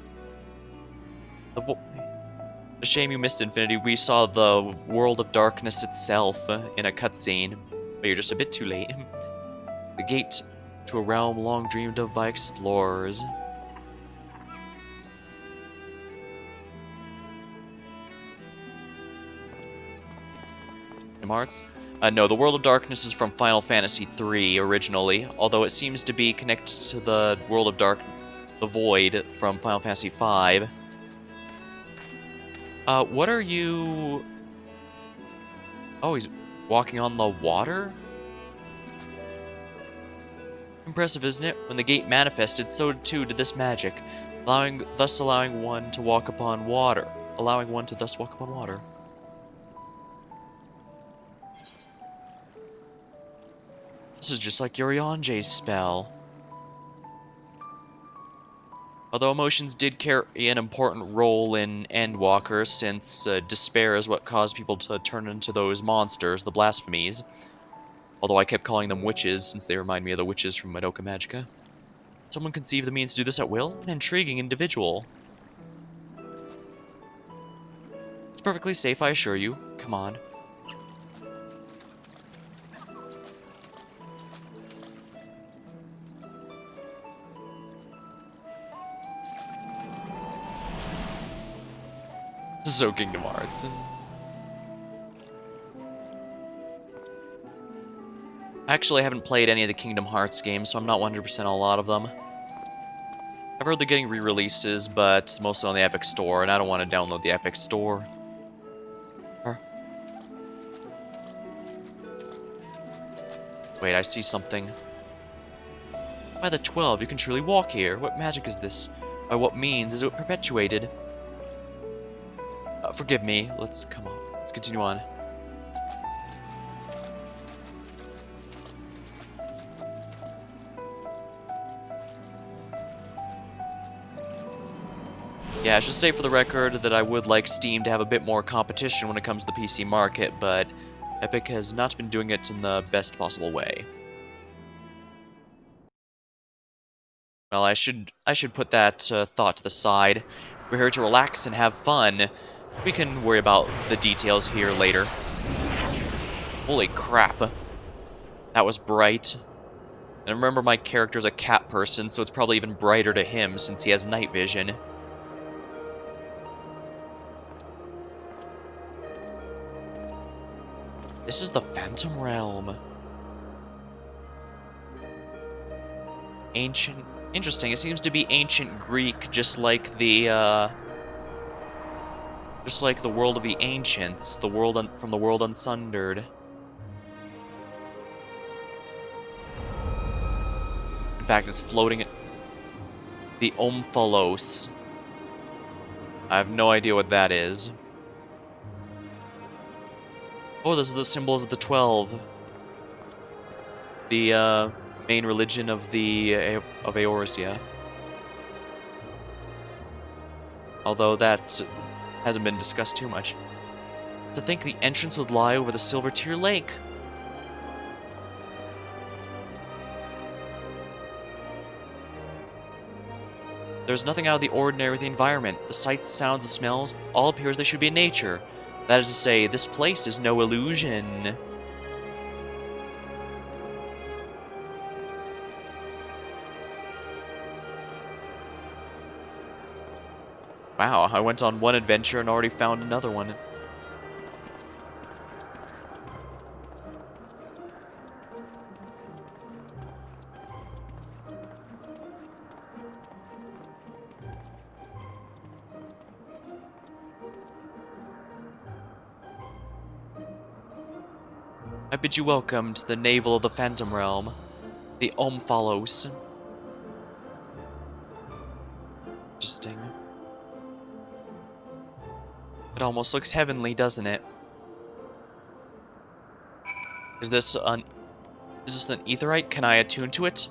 A shame you missed Infinity. We saw the World of Darkness itself in a cutscene, but you're just a bit too late. The gate to a realm long dreamed of by explorers. Kingdom Hearts? No, the World of Darkness is from Final Fantasy III originally, although it seems to be connected to the World of the Void from Final Fantasy V. What are you... Oh, he's walking on the water? Impressive, isn't it? When the gate manifested, so too did this magic, thus allowing one to walk upon water. Allowing one to thus walk upon water. This is just like Yorionje's spell. Although emotions did carry an important role in Endwalker, since despair is what caused people to turn into those monsters, the blasphemies. Although I kept calling them witches, since they remind me of the witches from Madoka Magica. Someone conceived the means to do this at will? An intriguing individual. It's perfectly safe, I assure you. Come on. So Kingdom Hearts. Actually, I haven't played any of the Kingdom Hearts games, so I'm not 100% on a lot of them. I've heard they're getting re-releases, but mostly on the Epic Store, and I don't want to download the Epic Store. Wait, I see something. By the 12, you can truly walk here. What magic is this? By what means is it perpetuated? Forgive me. Let's continue on. Yeah, I should state for the record that I would like Steam to have a bit more competition when it comes to the PC market, but Epic has not been doing it in the best possible way. Well, I should put that thought to the side. We're here to relax and have fun. We can worry about the details here later. Holy crap. That was bright. And remember, my character's a cat person, so it's probably even brighter to him since he has night vision. This is the Phantom Realm. Ancient. Interesting. It seems to be ancient Greek, just like the world of the ancients, the world from the world unsundered. In fact, it's floating. The Omphalos. I have no idea what that is. Oh, those are the symbols of the 12. The main religion of of Eorzea. Although that hasn't been discussed too much. To think the entrance would lie over the Silver Tear Lake. There's nothing out of the ordinary with the environment. The sights, sounds, and smells all appear as they should be in nature. That is to say, this place is no illusion. Wow, I went on one adventure and already found another one. I bid you welcome to the navel of the Phantom Realm, the Omphalos. Interesting. It almost looks heavenly, doesn't it? Is this an aetherite? Can I attune to it?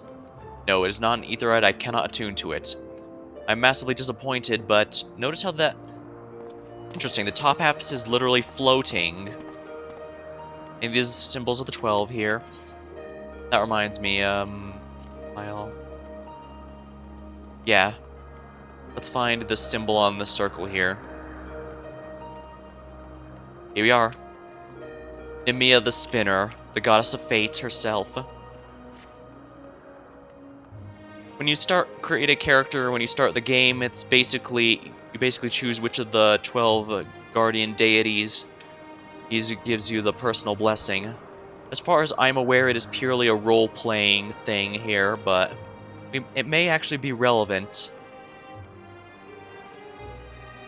No, it is not an aetherite. I cannot attune to it. I'm massively disappointed, but notice how that... Interesting, the top half is literally floating. And these symbols of the 12 here. That reminds me, file. Yeah. Let's find the symbol on the circle here. Here we are. Nemea the Spinner, the goddess of fate herself. When you create a character, when you start the game, you basically choose which of the 12 guardian deities gives you the personal blessing. As far as I'm aware, it is purely a role-playing thing here, but it may actually be relevant.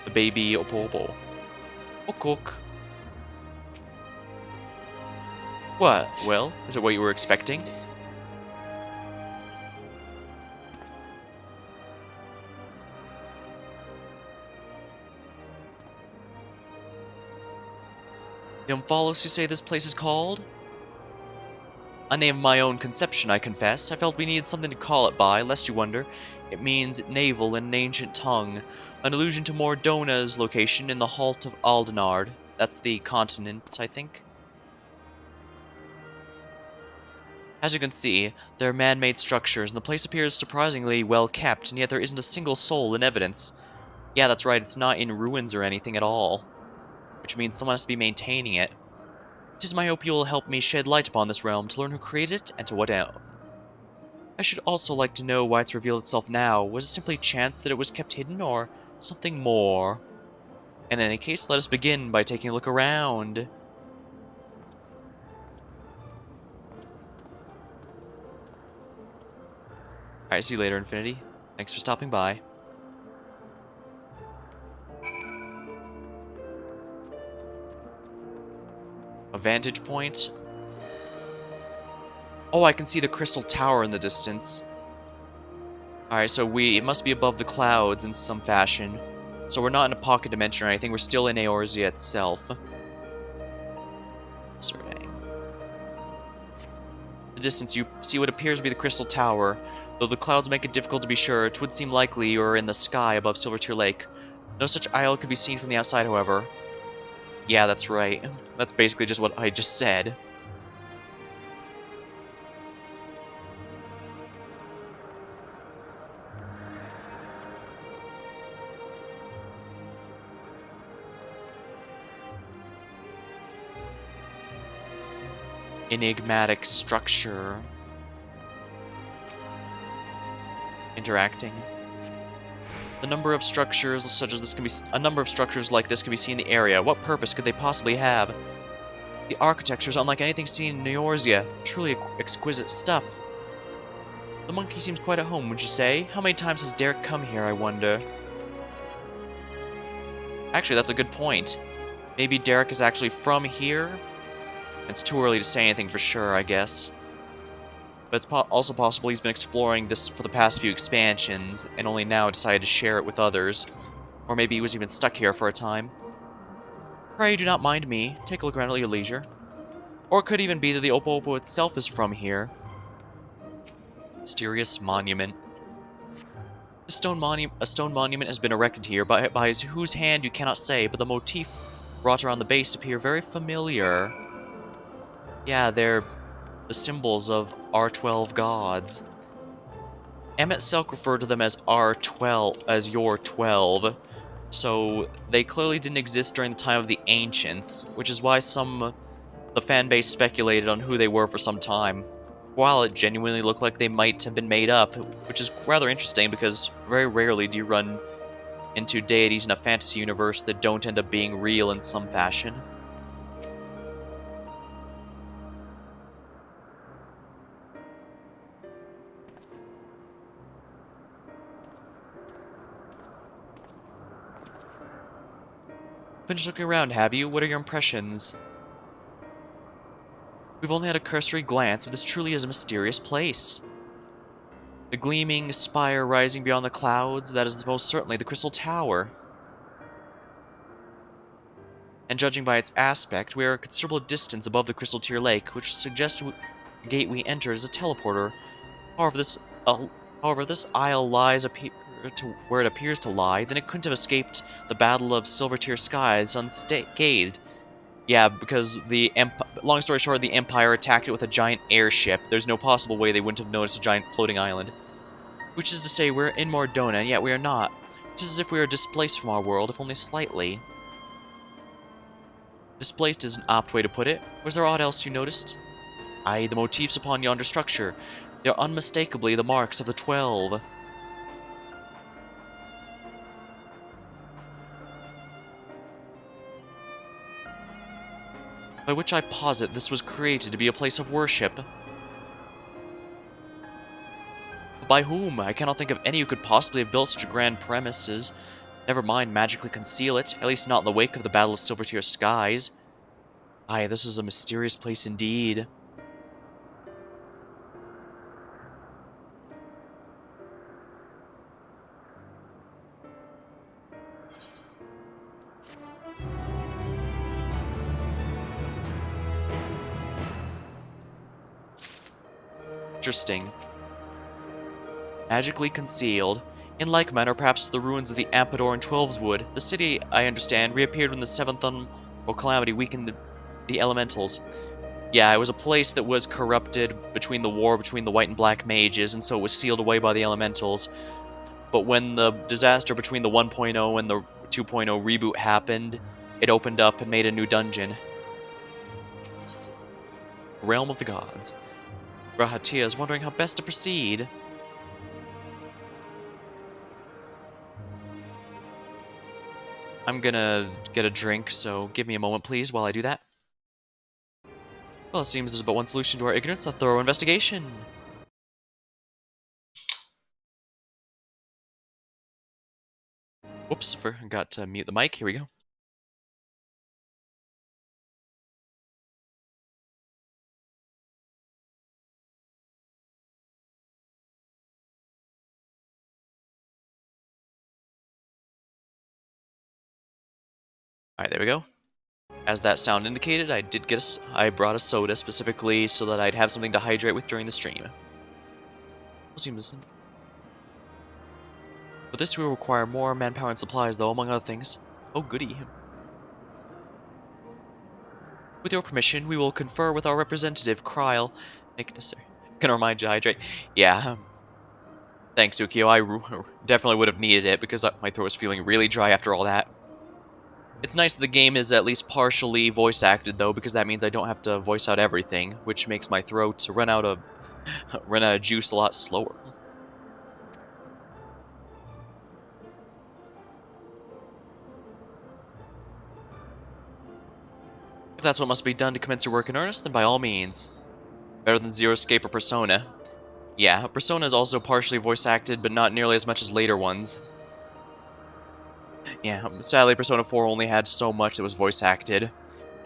The baby Opobo. Okok. What? Well, is it what you were expecting? The Omphalos, you say this place is called? A name of my own conception, I confess. I felt we needed something to call it by, lest you wonder. It means navel in an ancient tongue, an allusion to Mordona's location in the Halt of Aldenard. That's the continent, I think. As you can see, there are man-made structures, and the place appears surprisingly well kept, and yet there isn't a single soul in evidence. Yeah, that's right, it's not in ruins or anything at all. Which means someone has to be maintaining it. It is my hope you will help me shed light upon this realm, to learn who created it, and to what end. I should also like to know why it's revealed itself now. Was it simply chance that it was kept hidden, or something more? In any case, let us begin by taking a look around. Alright, see you later, Infinity. Thanks for stopping by. A vantage point. Oh, I can see the crystal tower in the distance. Alright, so it must be above the clouds in some fashion. So we're not in a pocket dimension or anything, we're still in Eorzea itself. Surveying. In the distance, you see what appears to be the crystal tower. Though the clouds make it difficult to be sure, it would seem likely you are in the sky above Silver Tear Lake. No such isle could be seen from the outside, however. Yeah, that's right. That's basically just what I just said. Enigmatic Structure. Interacting. A number of structures like this can be seen in the area. What purpose could they possibly have? The architecture is unlike anything seen in Eorzea. Truly exquisite stuff. The monkey seems quite at home, would you say? How many times has Derek come here, I wonder? Actually, that's a good point. Maybe Derek is actually from here? It's too early to say anything for sure, I guess. But it's also possible he's been exploring this for the past few expansions, and only now decided to share it with others. Or maybe he was even stuck here for a time. Pray do not mind me. Take a look around at your leisure. Or it could even be that the Opo Opo itself is from here. Mysterious monument. A stone monument has been erected here, by whose hand you cannot say, but the motif wrought around the base appear very familiar. Yeah, they're the symbols of our 12 gods. Emmet Selk referred to them as R12, as your 12, so they clearly didn't exist during the time of the Ancients, which is why the fan base speculated on who they were for some time, while it genuinely looked like they might have been made up, which is rather interesting because very rarely do you run into deities in a fantasy universe that don't end up being real in some fashion. Finished looking around, have you? What are your impressions? We've only had a cursory glance, but this truly is a mysterious place. The gleaming spire rising beyond the clouds, that is most certainly the Crystal Tower. And judging by its aspect, we are a considerable distance above the Crystal Tier Lake, which suggests the gate we entered is a teleporter. However, this isle lies where it appears to lie, then it couldn't have escaped the Battle of Silver Tier Skies unscathed. Yeah, because long story short, the Empire attacked it with a giant airship. There's no possible way they wouldn't have noticed a giant floating island. Which is to say, we're in Mordona, and yet we are not. Just as if we are displaced from our world, if only slightly. Displaced is an apt way to put it. Was there aught else you noticed? Aye, the motifs upon yonder structure. They are unmistakably the marks of the 12. By which I posit this was created to be a place of worship. But by whom? I cannot think of any who could possibly have built such grand premises. Never mind magically conceal it, at least not in the wake of the Battle of Silver Tier Skies. Aye, this is a mysterious place indeed. Interesting. Magically concealed. In like manner, perhaps to the ruins of the Ampidor and Twelveswood, the city, I understand, reappeared when the Seventh Calamity weakened the elementals. Yeah, it was a place that was corrupted between the war between the White and Black Mages, and so it was sealed away by the elementals. But when the disaster between the 1.0 and the 2.0 reboot happened, it opened up and made a new dungeon. Realm of the Gods. Rahatia is wondering how best to proceed. I'm gonna get a drink, so give me a moment, please, while I do that. Well, it seems there's but one solution to our ignorance, a thorough investigation. Whoops, forgot to mute the mic. Here we go. Alright, there we go. As that sound indicated, I brought a soda specifically so that I'd have something to hydrate with during the stream. But this will require more manpower and supplies, though, among other things. Oh, goody. With your permission, we will confer with our representative, Kryle. Make it necessary. Gonna remind you to hydrate. Yeah. Thanks, Ukio. I definitely would have needed it because my throat was feeling really dry after all that. It's nice that the game is at least partially voice acted, though, because that means I don't have to voice out everything, which makes my throat run out of juice a lot slower. If that's what must be done to commence your work in earnest, then by all means. Better than Zero Escape or Persona. Yeah, Persona is also partially voice acted, but not nearly as much as later ones. Yeah, sadly Persona 4 only had so much that was voice acted,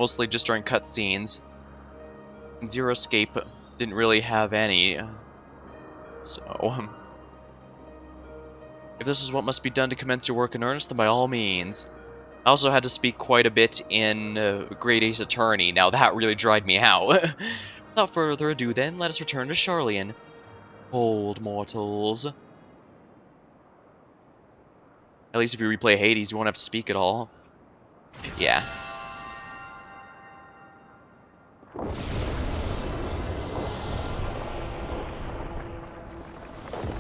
mostly just during cutscenes. And Zero Escape didn't really have any, so... If this is what must be done to commence your work in earnest, then by all means. I also had to speak quite a bit in Great Ace Attorney. Now that really dried me out. Without further ado then, let us return to Charlian. Hold, mortals. At least if you replay Hades, you won't have to speak at all. Yeah.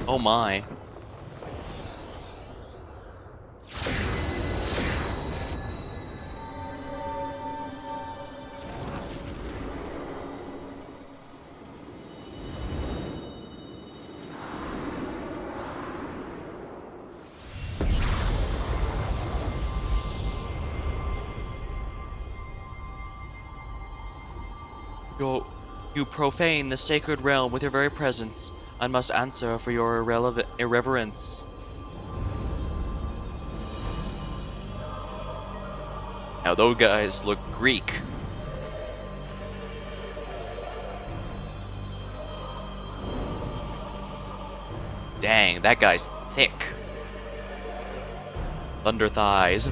Oh my. You profane the sacred realm with your very presence, and must answer for your irreverence. Now those guys look Greek. Dang, that guy's thick. Thunder thighs.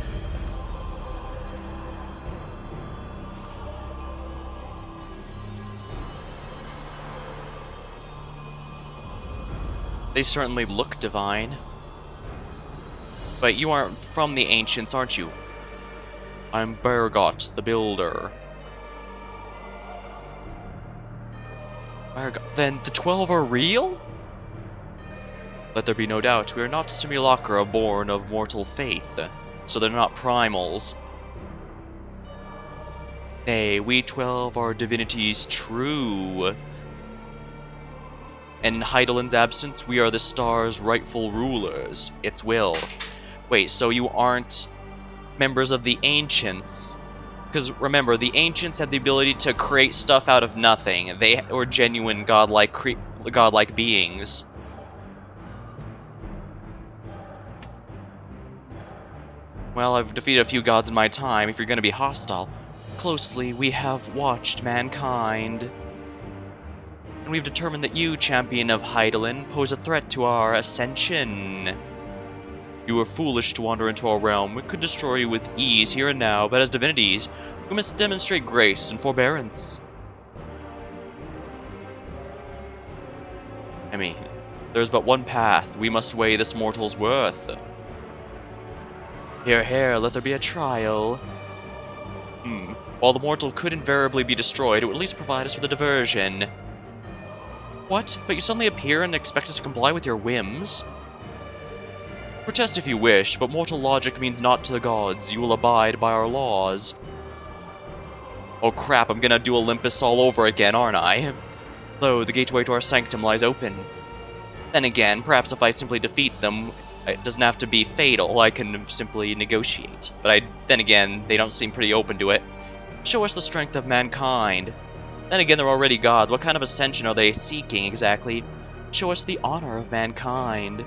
They certainly look divine. But you aren't from the Ancients, aren't you? I'm Bergot, the Builder. Then the 12 are real? Let there be no doubt, we are not simulacra born of mortal faith, so they're not primals. Nay, we 12 are divinities true. And in Heidelin's absence, we are the star's rightful rulers, its will. Wait, so you aren't members of the Ancients? Because remember, the Ancients had the ability to create stuff out of nothing. They were genuine godlike beings. Well, I've defeated a few gods in my time. If you're going to be hostile, closely we have watched mankind. And we've determined that you, champion of Heidelin, pose a threat to our ascension. You are foolish to wander into our realm. We could destroy you with ease here and now, but as divinities, we must demonstrate grace and forbearance. I mean, there's but one path. We must weigh this mortal's worth. Here, here, let there be a trial. While the mortal could invariably be destroyed, it would at least provide us with a diversion. What? But you suddenly appear and expect us to comply with your whims? Protest if you wish, but mortal logic means naught to the gods. You will abide by our laws. Oh crap, I'm gonna do Olympus all over again, aren't I? Lo, the gateway to our sanctum lies open. Then again, perhaps if I simply defeat them, it doesn't have to be fatal, I can simply negotiate. But then again, they don't seem pretty open to it. Show us the strength of mankind. Then again, they're already gods. What kind of ascension are they seeking, exactly? Show us the honor of mankind.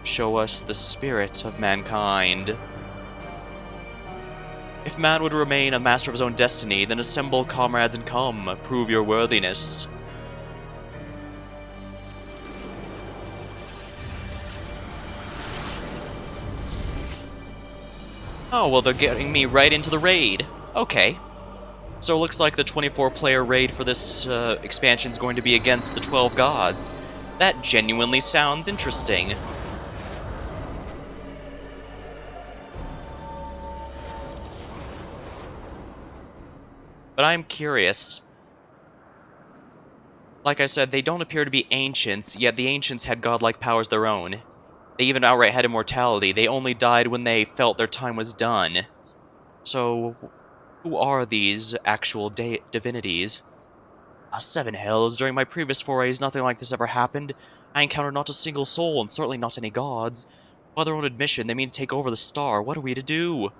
Show us the spirit of mankind. If man would remain a master of his own destiny, then assemble comrades and come, prove your worthiness. Oh, well, they're getting me right into the raid. Okay. So it looks like the 24-player raid for this expansion is going to be against the 12 gods. That genuinely sounds interesting. But I'm curious. Like I said, they don't appear to be ancients, yet the ancients had godlike powers of their own. They even outright had immortality. They only died when they felt their time was done. So, who are these actual divinities? Seven hells, during my previous forays, nothing like this ever happened. I encountered not a single soul, and certainly not any gods. By their own admission, they mean to take over the star. What are we to do?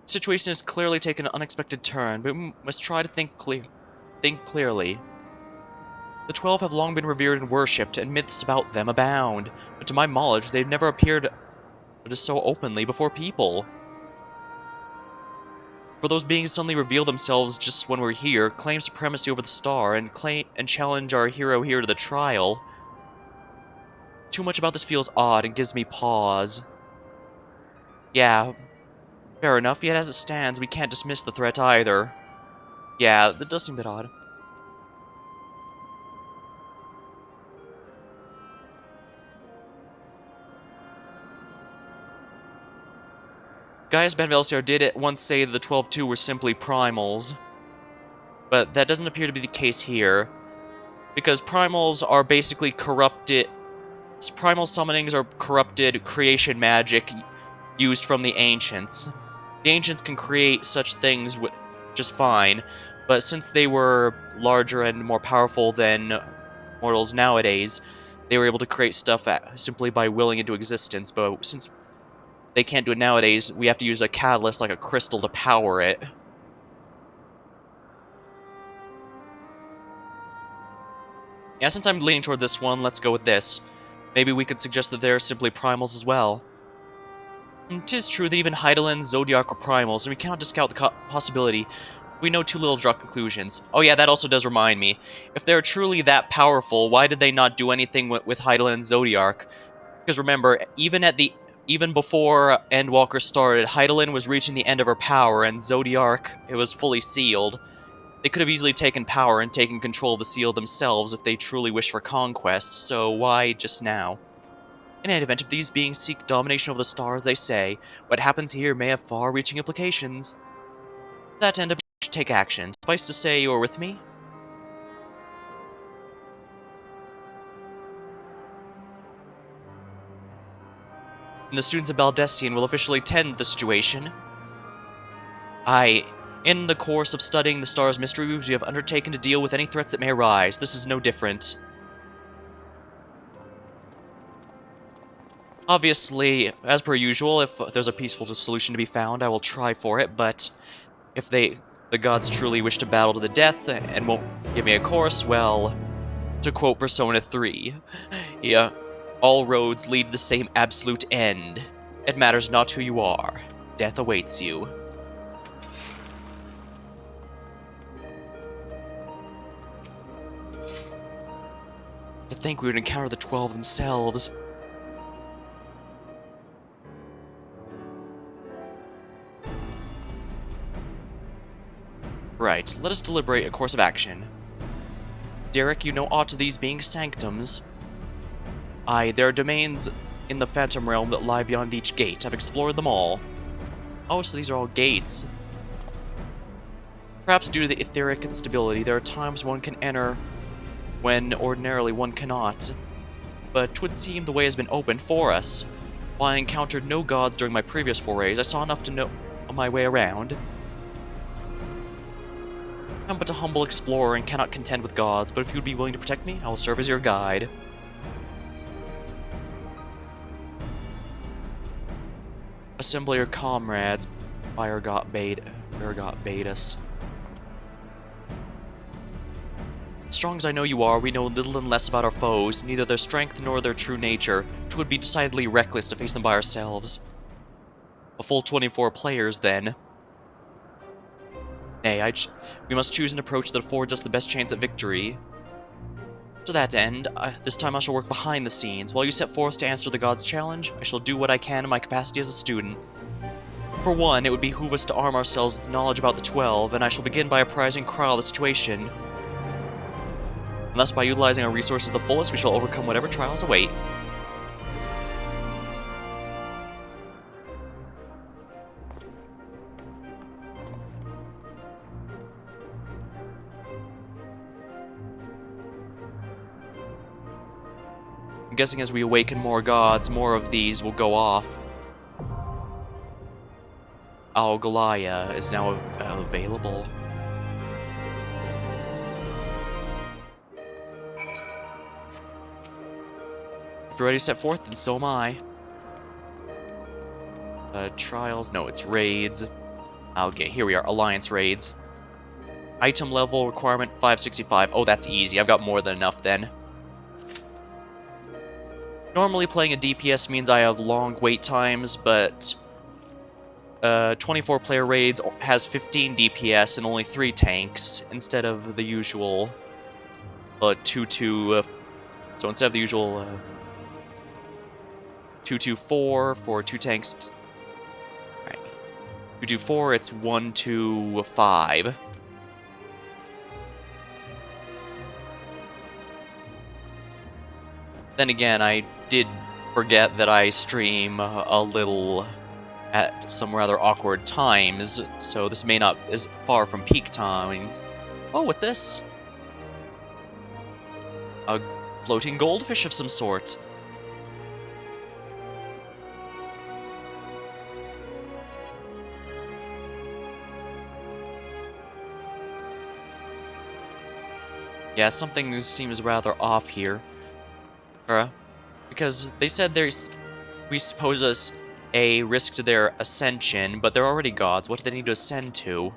The situation has clearly taken an unexpected turn, but we must try to think clearly. The 12 have long been revered and worshipped, and myths about them abound, but to my knowledge, they've never appeared so openly before people. For those beings suddenly reveal themselves just when we're here, claim supremacy over the star, and challenge our hero here to the trial. Too much about this feels odd and gives me pause. Yeah, fair enough, yet as it stands, we can't dismiss the threat either. Yeah, that does seem a bit odd. Gaius Ben Velsiar did at once say that the 12-2 were simply primals, but that doesn't appear to be the case here, because primals are basically corrupted. Primal summonings are corrupted creation magic used from the ancients. The ancients can create such things just fine, but since they were larger and more powerful than mortals nowadays, they were able to create stuff simply by willing into existence, but since they can't do it nowadays, we have to use a catalyst like a crystal to power it. Yeah, since I'm leaning toward this one, let's go with this. Maybe we could suggest that they're simply primals as well. 'Tis true that even Hydaelyn, Zodiac are primals, and we cannot discount the possibility. We know too little to draw conclusions. Oh yeah, that also does remind me. If they're truly that powerful, why did they not do anything with Hydaelyn and Zodiac? Because remember, even before Endwalker started, Hydaelyn was reaching the end of her power, and Zodiac, it was fully sealed. They could have easily taken power and taken control of the seal themselves if they truly wished for conquest, so why just now? In any event, if these beings seek domination over the stars, they say, what happens here may have far-reaching implications. To that end, I should take action. Suffice to say, you are with me? And the students of Baldessian will officially tend the situation. In the course of studying the stars' mysteries, we have undertaken to deal with any threats that may arise. This is no different. Obviously, as per usual, if there's a peaceful solution to be found, I will try for it, but if the gods truly wish to battle to the death and won't give me a course, well, to quote Persona 3, yeah, all roads lead to the same absolute end. It matters not who you are. Death awaits you. To think we would encounter the 12 themselves. Right, let us deliberate a course of action. Derek, you know aught of these being sanctums? Aye, there are domains in the Phantom Realm that lie beyond each gate. I've explored them all. Oh, so these are all gates. Perhaps due to the etheric instability, there are times one can enter when ordinarily one cannot. But 'twould seem the way has been opened for us. While I encountered no gods during my previous forays, I saw enough to know my way around. I'm but a humble explorer and cannot contend with gods, but if you would be willing to protect me, I will serve as your guide. Assemble your comrades, Birgot Beatus. Strong as I know you are, we know little and less about our foes, neither their strength nor their true nature. 'Twould be decidedly reckless to face them by ourselves. A full 24 players, then. Nay, we must choose an approach that affords us the best chance at victory. To that end, this time I shall work behind the scenes. While you set forth to answer the gods' challenge, I shall do what I can in my capacity as a student. For one, it would behoove us to arm ourselves with knowledge about the 12, and I shall begin by apprising Kral of the situation. And thus, by utilizing our resources to the fullest, we shall overcome whatever trials await. I'm guessing as we awaken more gods, more of these will go off. Galaya is now available. If you're ready to set forth, then so am I. Trials? No, it's raids. Okay, here we are. Alliance raids. Item level requirement 565. Oh, that's easy. I've got more than enough then. Normally playing a DPS means I have long wait times, but 24-player raids has 15 DPS and only 3 tanks instead of the usual 2-2. So instead of the usual 2-2-4 for 2 tanks. Right. 2-2-4, it's 1-2-5. Then again, I did forget that I stream a little at some rather awkward times, so this may not is far from peak times. Oh, what's this? A floating goldfish of some sort. Yeah, something seems rather off here. Because they said we suppose us a risk to their ascension, but they're already gods. What do they need to ascend to?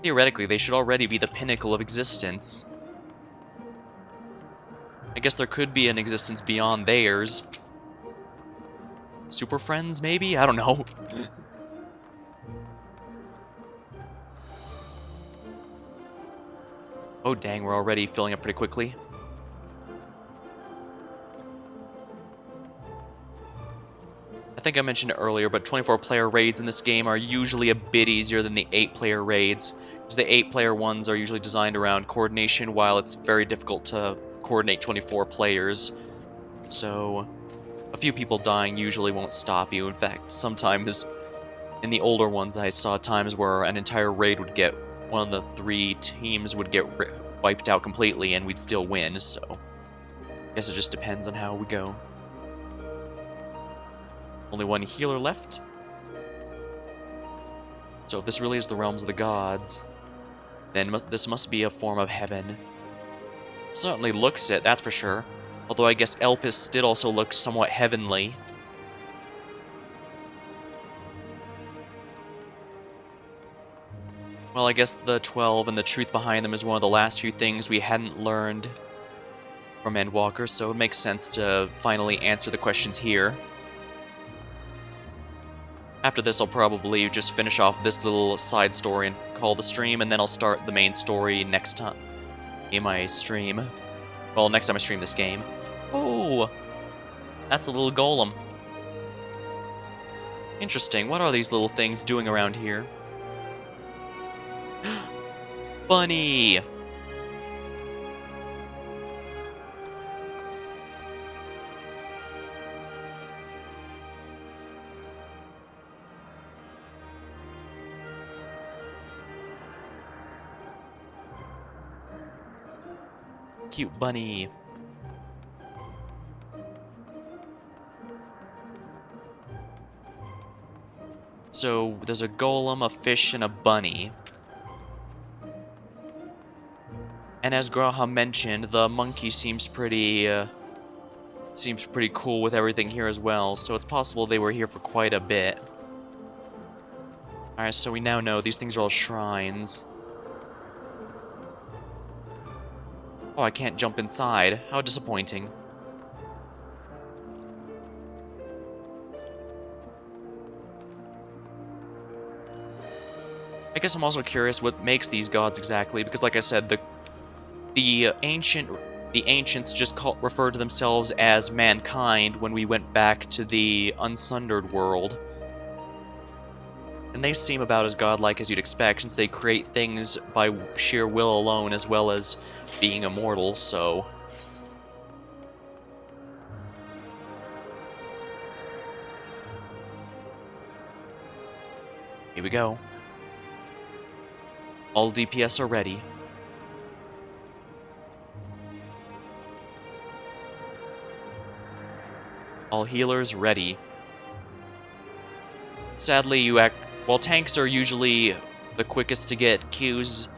Theoretically, they should already be the pinnacle of existence. I guess there could be an existence beyond theirs. Super friends, maybe? I don't know. Oh dang, we're already filling up pretty quickly. I think I mentioned it earlier, but 24-player raids in this game are usually a bit easier than the 8-player raids, because the 8-player ones are usually designed around coordination, while it's very difficult to coordinate 24 players. So, a few people dying usually won't stop you. In fact, sometimes in the older ones I saw times where an entire raid would get, one of the 3 teams would get wiped out completely and we'd still win, so I guess it just depends on how we go. Only one healer left. So if this really is the realms of the gods, then this must be a form of heaven. Certainly looks it, that's for sure. Although I guess Elpis did also look somewhat heavenly. Well, I guess the 12 and the truth behind them is one of the last few things we hadn't learned from Endwalker, so it makes sense to finally answer the questions here. After this, I'll probably just finish off this little side story and call the stream, and then I'll start the main story next time in my stream. Well, next time I stream this game. Oh, that's a little golem. Interesting. What are these little things doing around here? Bunny! Cute bunny. So, there's a golem, a fish, and a bunny. And as Graham mentioned, the monkey seems pretty cool with everything here as well, so it's possible they were here for quite a bit. Alright, so we now know these things are all shrines. Oh, I can't jump inside. How disappointing. I guess I'm also curious what makes these gods exactly, because like I said, the ancients just referred to themselves as mankind when we went back to the Unsundered world. And they seem about as godlike as you'd expect, since they create things by sheer will alone, as well as being immortal, so... Here we go. All DPS are ready. All healers ready. Sadly, while tanks are usually the quickest to get queues,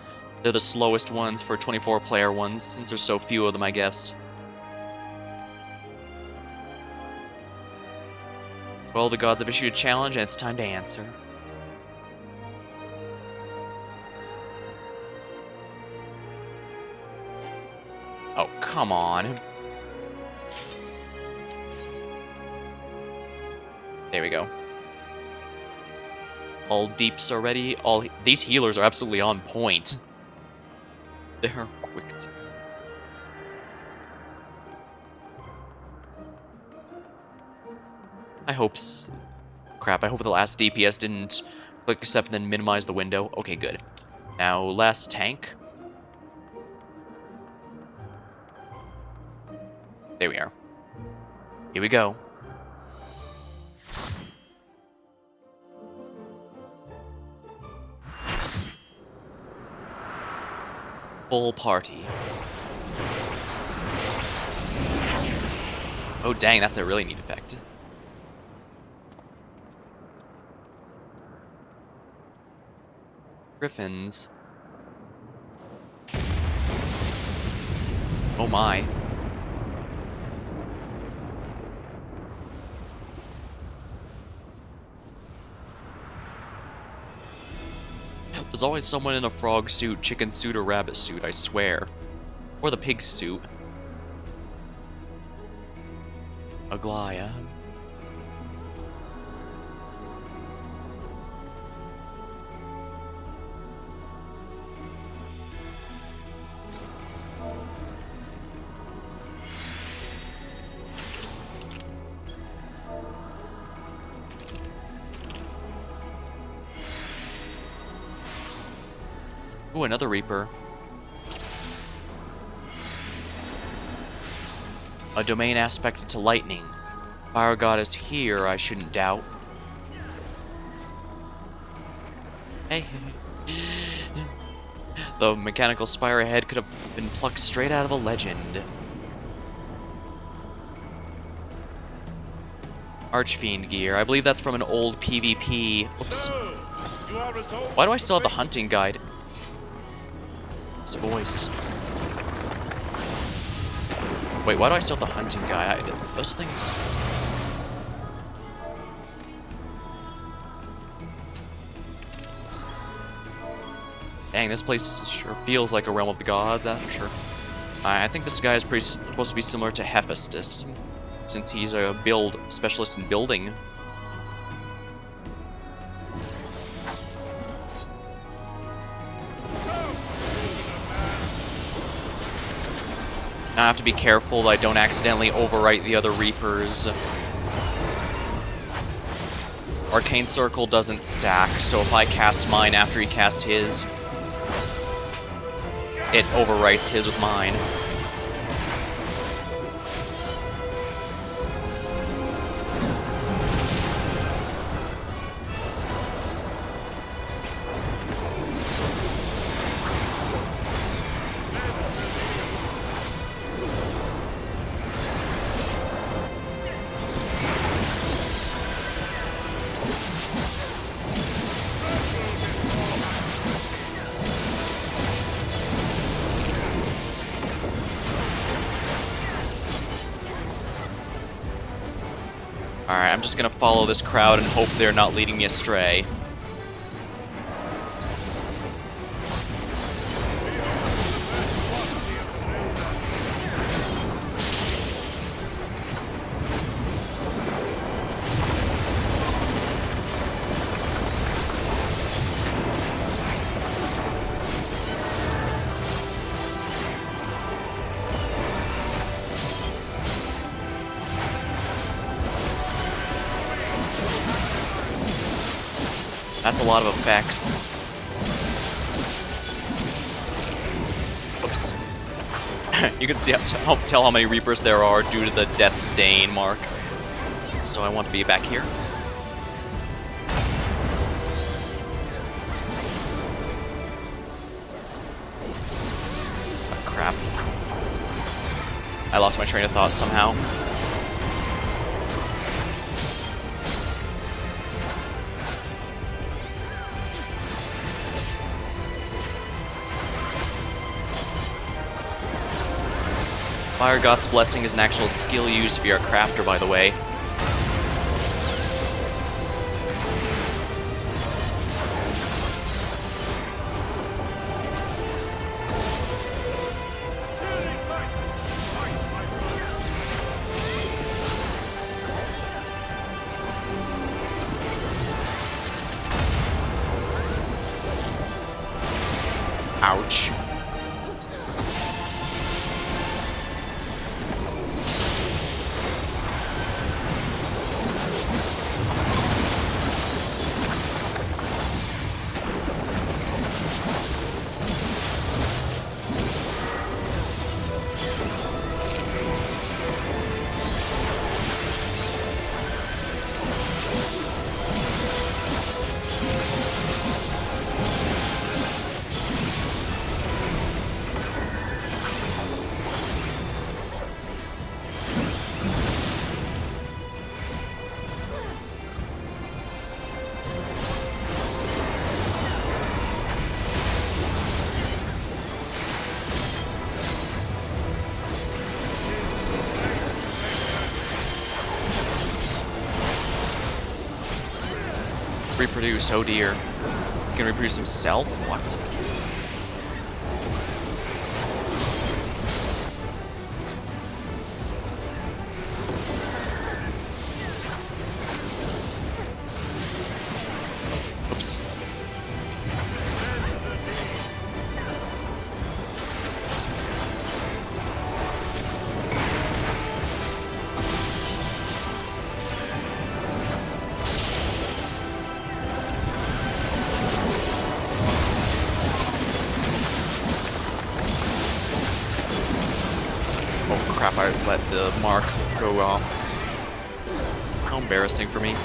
they're the slowest ones for 24-player ones, since there's so few of them, I guess. Well, the gods have issued a challenge, and it's time to answer. Oh, come on. There we go. All deeps already. These healers are absolutely on point. They're quick. I hope. Crap, I hope the last DPS didn't click accept and then minimize the window. Okay, good. Now, last tank. There we are. Here we go. Full party. Oh dang, that's a really neat effect. Griffins. Oh my. There's always someone in a frog suit, chicken suit, or rabbit suit, I swear. Or the pig suit. Aglaya. Ooh, another Reaper. A domain aspected to lightning. Fire God is here, I shouldn't doubt. Hey. The mechanical spire ahead could have been plucked straight out of a legend. Archfiend gear. I believe that's from an old PvP. Oops. Why do I still have the hunting guide? His voice. Wait, why do I still have the hunting guide? Those things. Dang, this place sure feels like a realm of the gods, that's for sure. I think this guy is supposed to be similar to Hephaestus, since he's a build specialist in building. Now I have to be careful that I don't accidentally overwrite the other Reapers. Arcane Circle doesn't stack, so if I cast mine after he casts his, it overwrites his with mine. Alright, I'm just gonna follow this crowd and hope they're not leading me astray. That's a lot of effects. Oops. You can see tell how many Reapers there are due to the Death Stain mark. So I want to be back here. Oh, crap. I lost my train of thought somehow. Fire God's Blessing is an actual skill used if you're a crafter, by the way. Ouch. Reproduce, oh dear. He can reproduce himself? What? Oops. Crap, I let the mark go off. How embarrassing for me.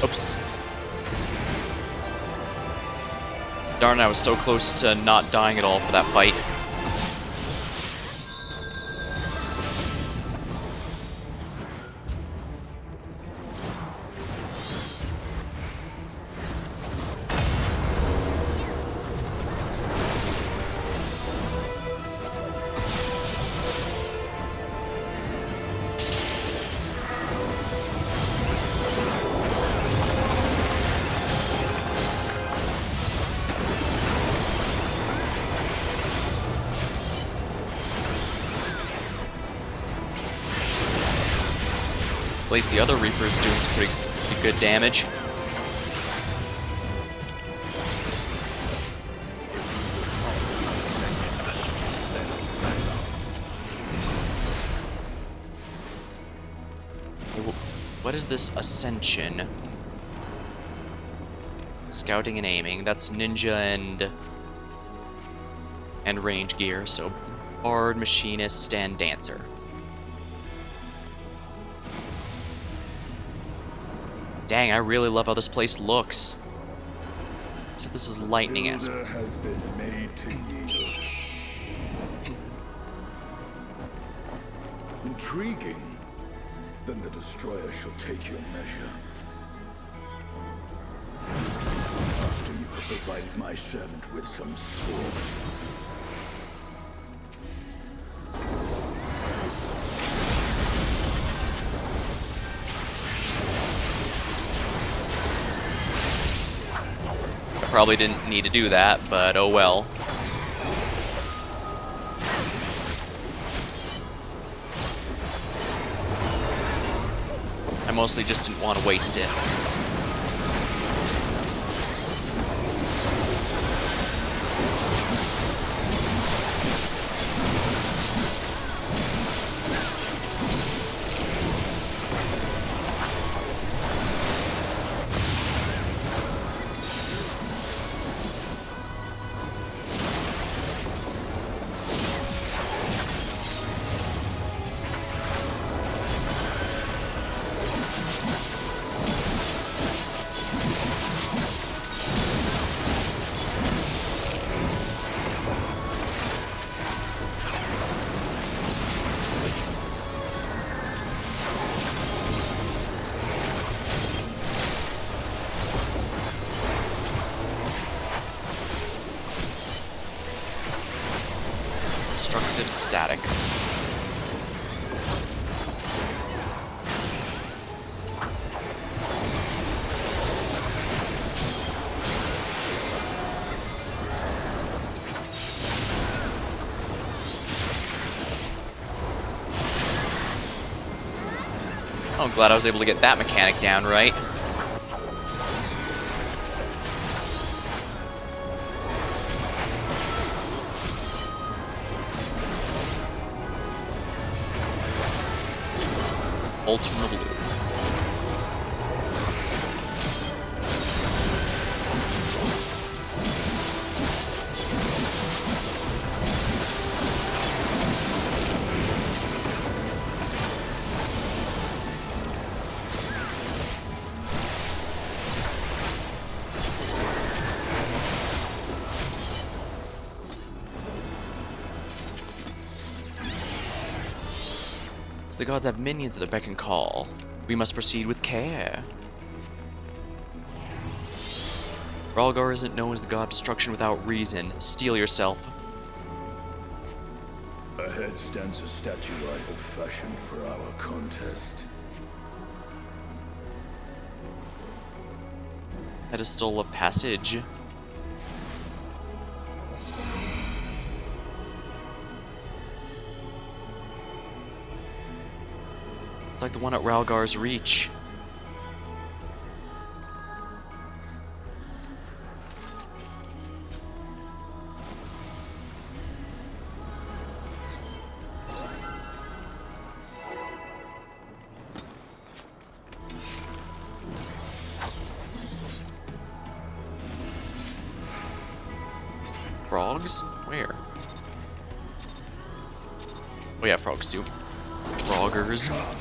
Oops. Darn, I was so close to not dying at all for that fight. At least the other Reaper's doing some pretty good damage. What is this Ascension? Scouting and aiming. That's ninja and range gear. So Bard, Machinist, and Dancer. Dang, I really love how this place looks. So this is lightning esque. Has been made to yield. Intriguing. Then the destroyer shall take your measure. After you have provided my servant with some sword. Probably didn't need to do that, but oh well. I mostly just didn't want to waste it. some static. Oh, I'm glad I was able to get that mechanic down right. Bolts from the blue. The gods have minions at their beck and call. We must proceed with care. Rhalgar isn't known as the god of destruction without reason. Steel yourself. Ahead stands a statue I have fashioned for our contest. Pedestal of passage. It's like the one at Rhalgar's Reach. Frogs? Where? Oh yeah, frogs too. Froggers.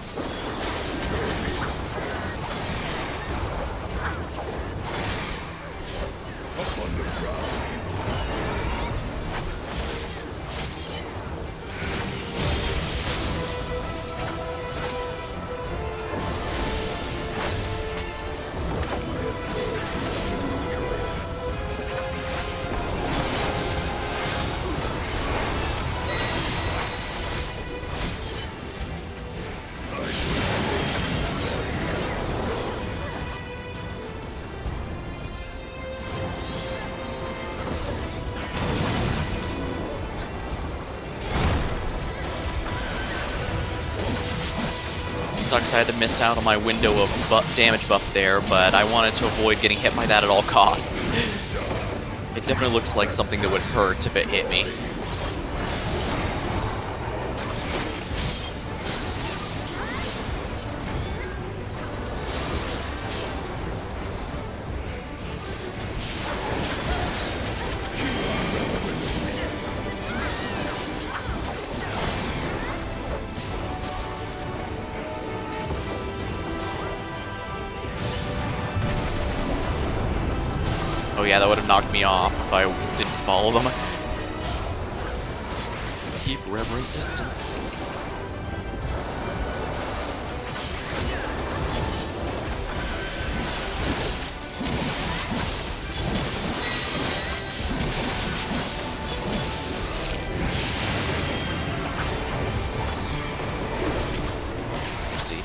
Sucks I had to miss out on my window of damage buff there, but I wanted to avoid getting hit by that at all costs. It definitely looks like something that would hurt if it hit me. Oh yeah, that would have knocked me off if I didn't follow them. Keep reverent distance. See.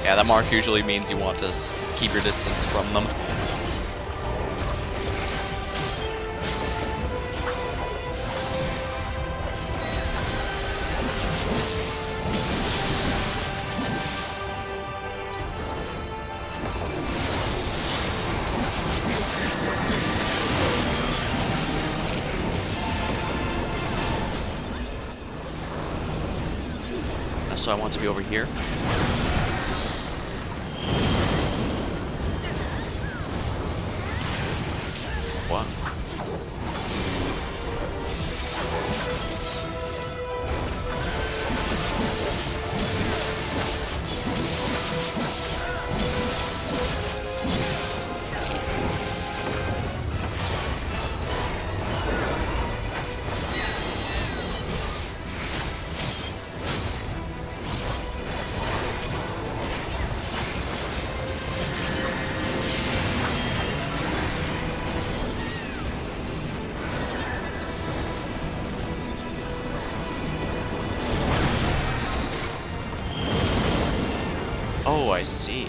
Yeah, that mark usually means you want to keep your distance from them. So I want to be over here. What? Oh, I see.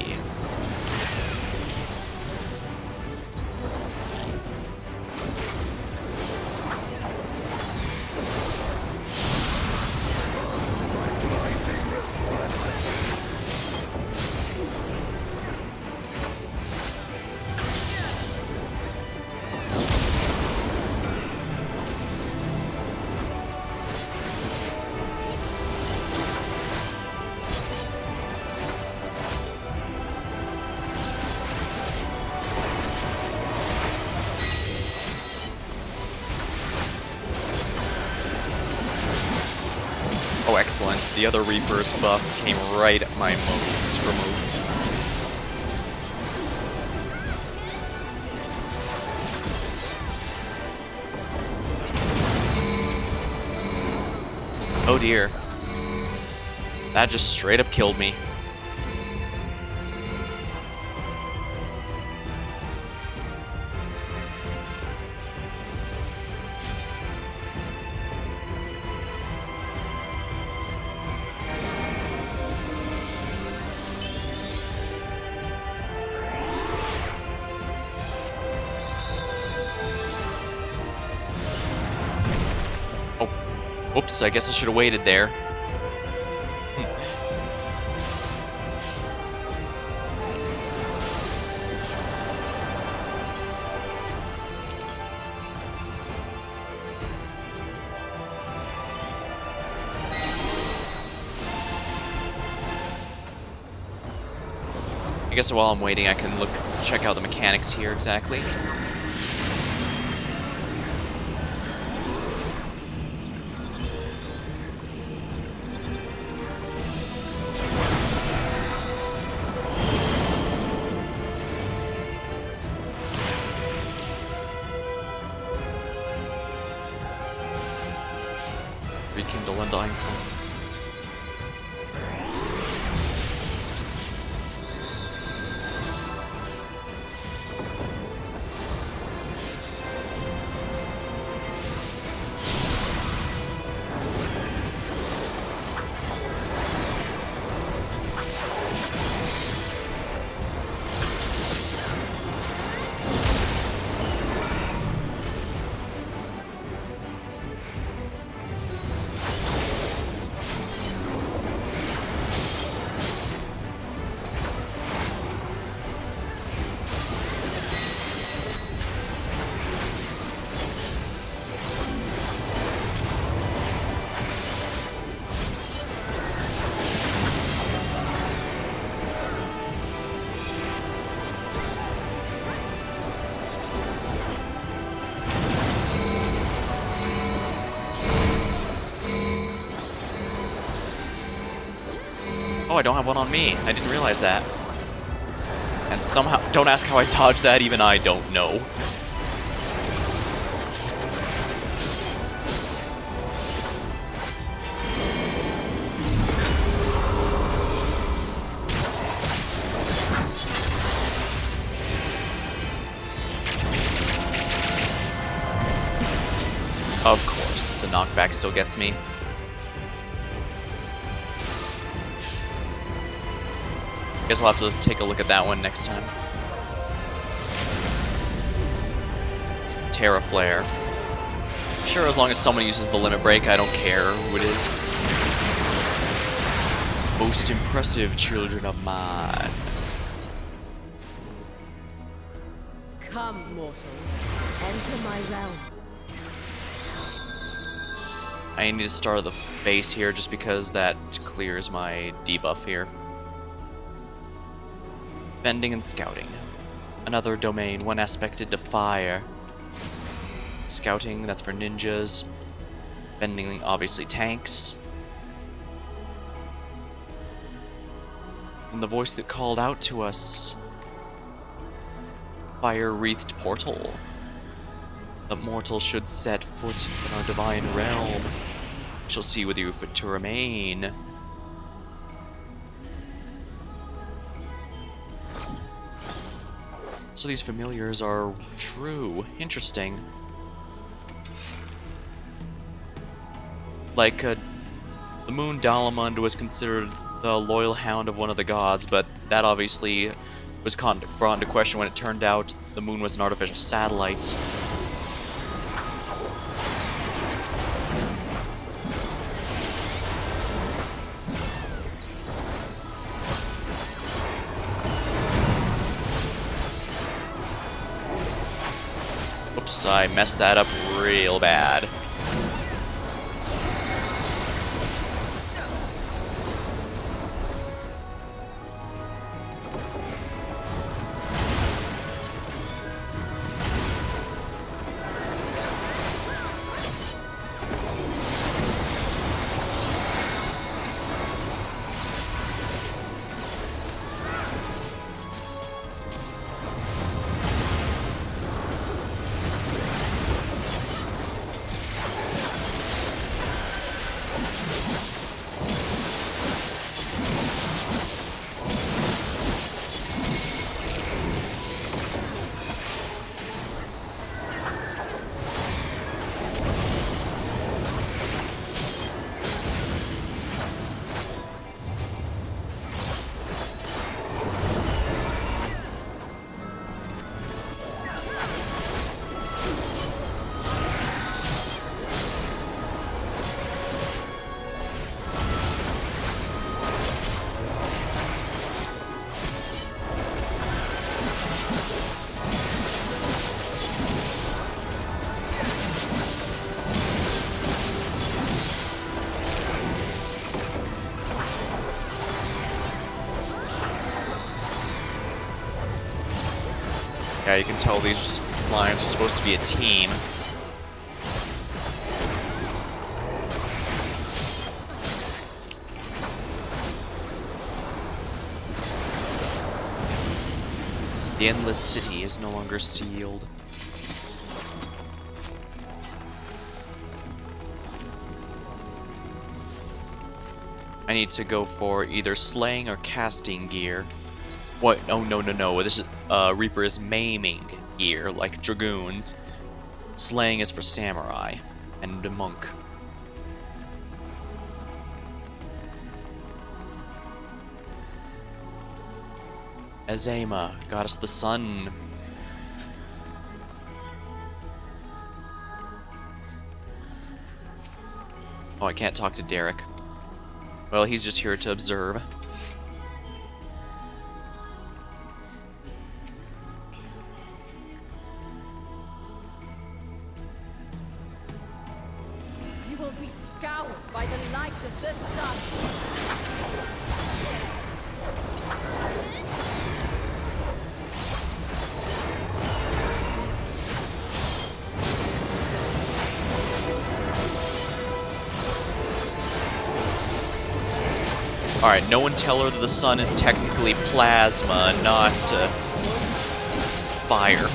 Oh, excellent. The other Reaper's buff came right at my moves removed. Oh dear. That just straight up killed me. Oops, I guess I should have waited there. I guess while I'm waiting, I can check out the mechanics here exactly. Rekindle Undying Flame. Oh, I don't have one on me. I didn't realize that. And somehow, don't ask how I dodged that, even I don't know. Of course, the knockback still gets me. Guess I'll have to take a look at that one next time. Terra Flare. Sure, as long as someone uses the limit break, I don't care who it is. Most impressive children of mine. Come, mortals. Enter my realm. I need to start the base here just because that clears my debuff here. Bending and Scouting. Another domain, one aspected to fire. Scouting, that's for ninjas. Bending, obviously tanks. And the voice that called out to us. Fire-wreathed portal. The mortal should set foot in our divine realm. Shall see with you fit to remain. So these familiars are true. Interesting. Like, the Moon Dalamund was considered the loyal hound of one of the gods, but that obviously was brought into question when it turned out the moon was an artificial satellite. Oops, I messed that up real bad. Yeah, you can tell these lions are supposed to be a team. The Endless City is no longer sealed. I need to go for either slaying or casting gear. What? Oh, no, no, no. This is, Reaper is maiming gear, like dragoons. Slaying is for samurai and a monk. Azema, goddess of the sun. Oh, I can't talk to Derek. Well, he's just here to observe. You will be scoured by the light of the sun. Alright, no one tell her that the sun is technically plasma, not fire.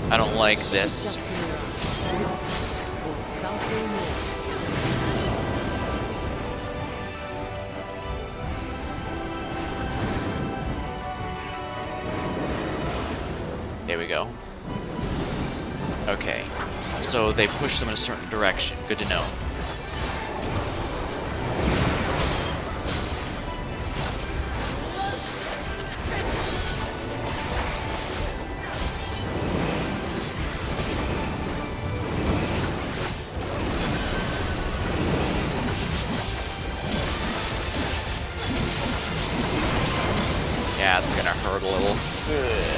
I don't like this. There we go. Okay. So they push them in a certain direction. Good to know. Yeah, it's gonna hurt a little. Ugh.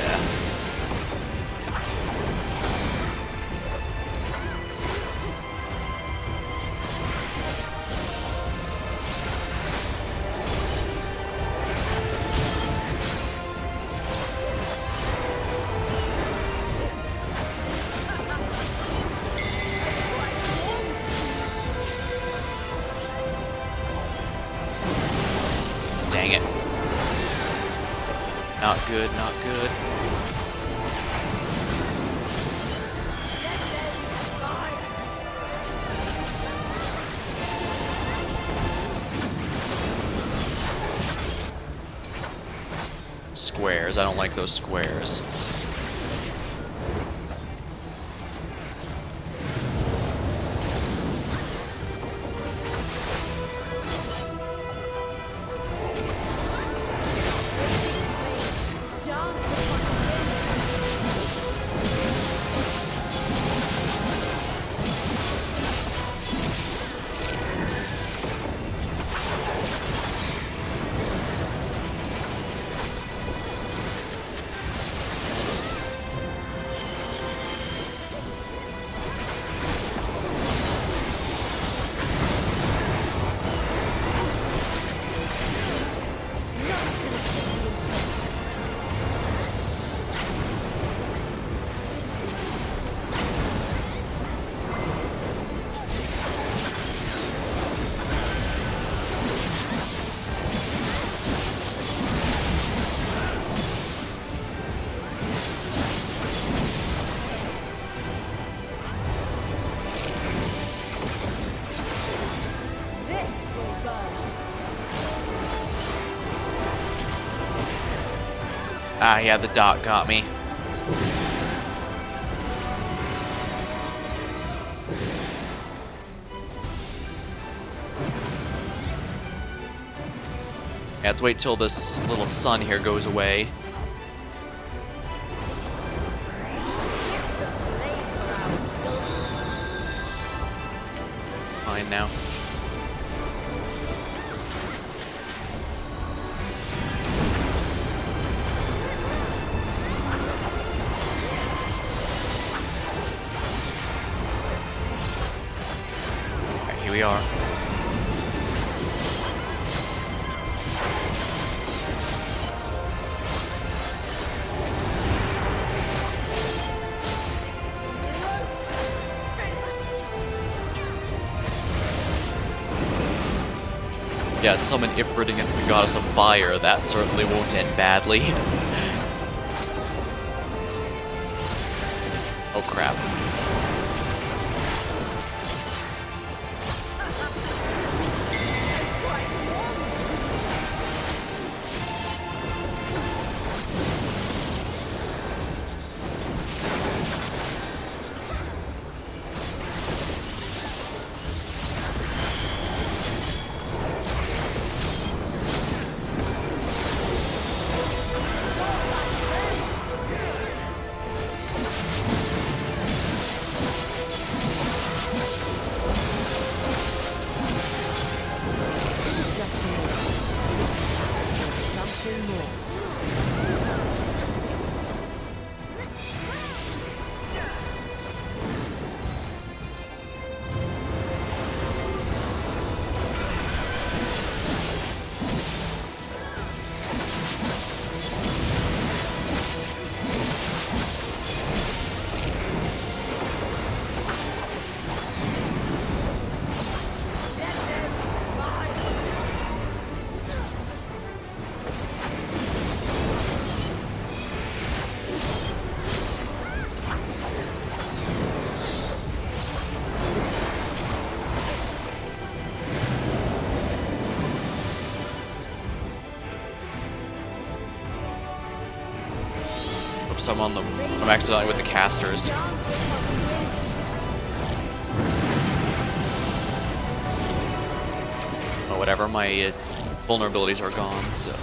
Dang it. Not good, not good. Squares. I don't like those squares. Ah, yeah, the dot got me. Yeah, let's wait till this little sun here goes away. Fine now. Here we are. Yeah, summon Ifrit against the Goddess of Fire. That certainly won't end badly. Oh crap. I'm accidentally with the casters. Oh, whatever, my vulnerabilities are gone, so...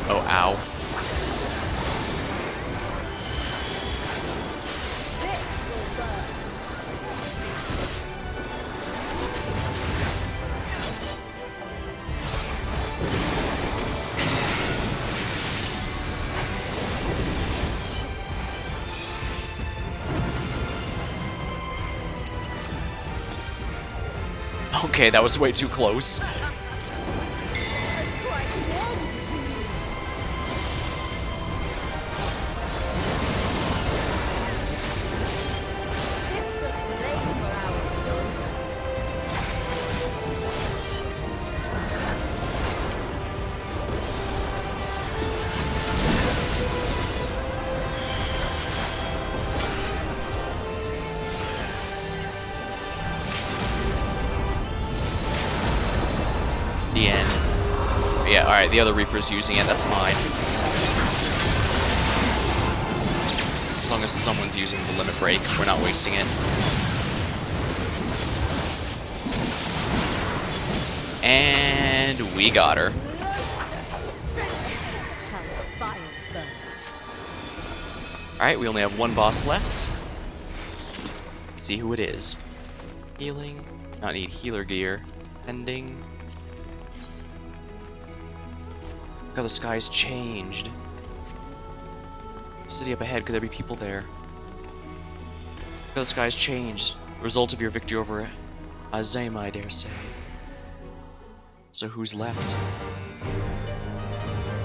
Oh, ow. Okay, that was way too close. The end. Yeah, alright, the other Reaper's using it, that's fine. As long as someone's using the limit break, we're not wasting it. And we got her. Alright, we only have one boss left. Let's see who it is. Healing. Not need healer gear. Pending. Look how the sky's changed. City up ahead, could there be people there? Look how the sky's changed. Result of your victory over Azema, I dare say. So who's left?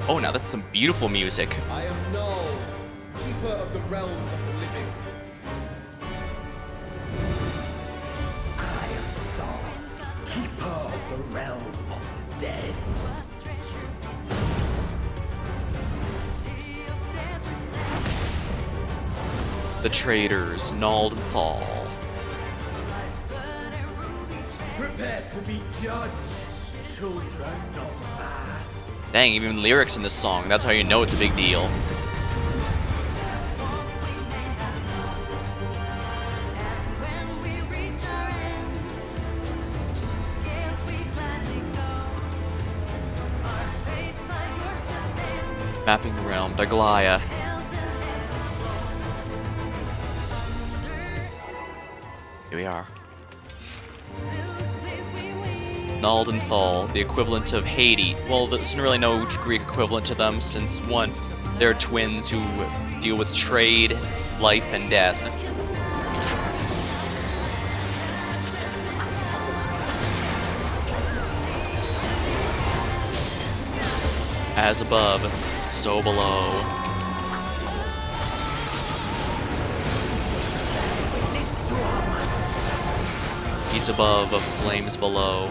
Oh, now that's some beautiful music. I am Null, keeper of the realm of the living. I am Thor, keeper of the realm of the dead. The traitors, Nald and Thal. Prepare to be judged, children of man. Dang, even lyrics in this song. That's how you know it's a big deal. Mapping the realm, Daglaya. Here we are. Nald and Thal, the equivalent of Hades. Well, there's really no Greek equivalent to them, since one, they're twins who deal with trade, life, and death. As above, so below. Heats above, flames below.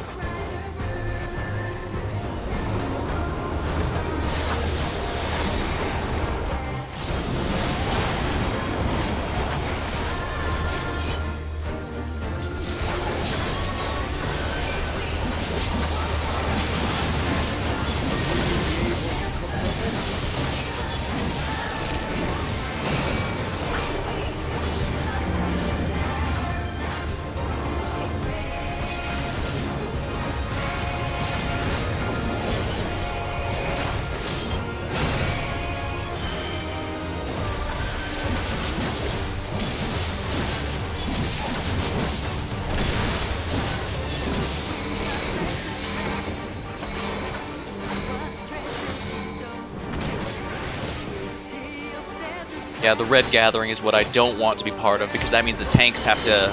Yeah, the red gathering is what I don't want to be part of, because that means the tanks have to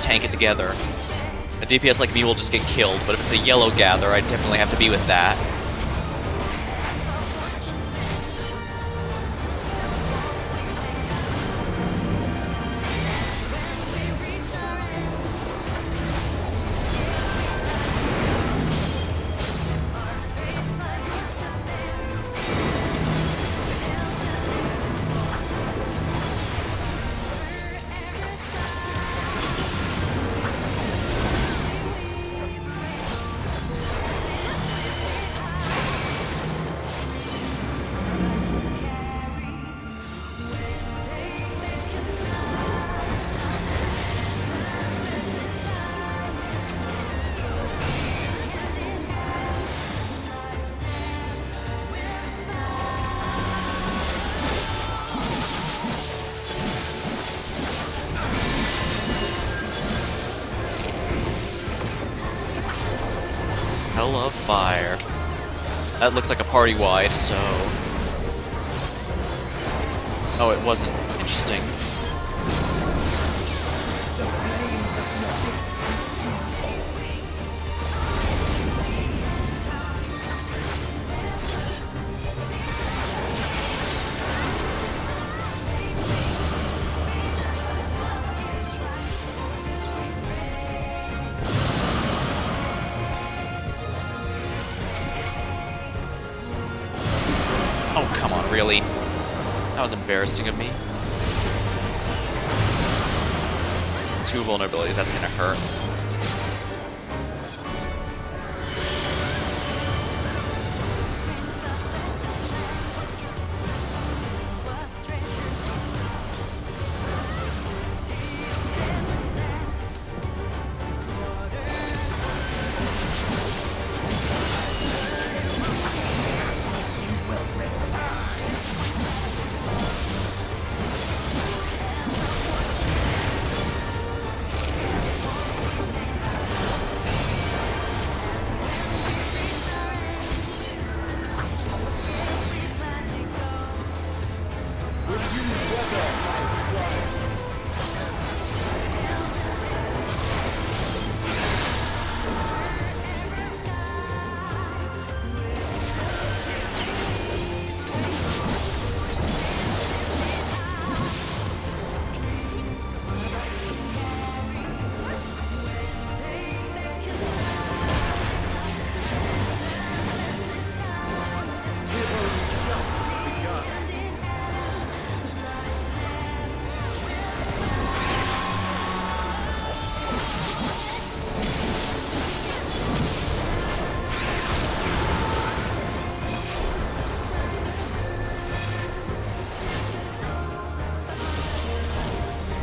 tank it together. A DPS like me will just get killed, but if it's a yellow gather, I definitely have to be with that. Hell of fire. That looks like a party-wide, so... Oh, it wasn't. Interesting. Oh, come on, really? That was embarrassing of me. 2 vulnerabilities, that's gonna hurt.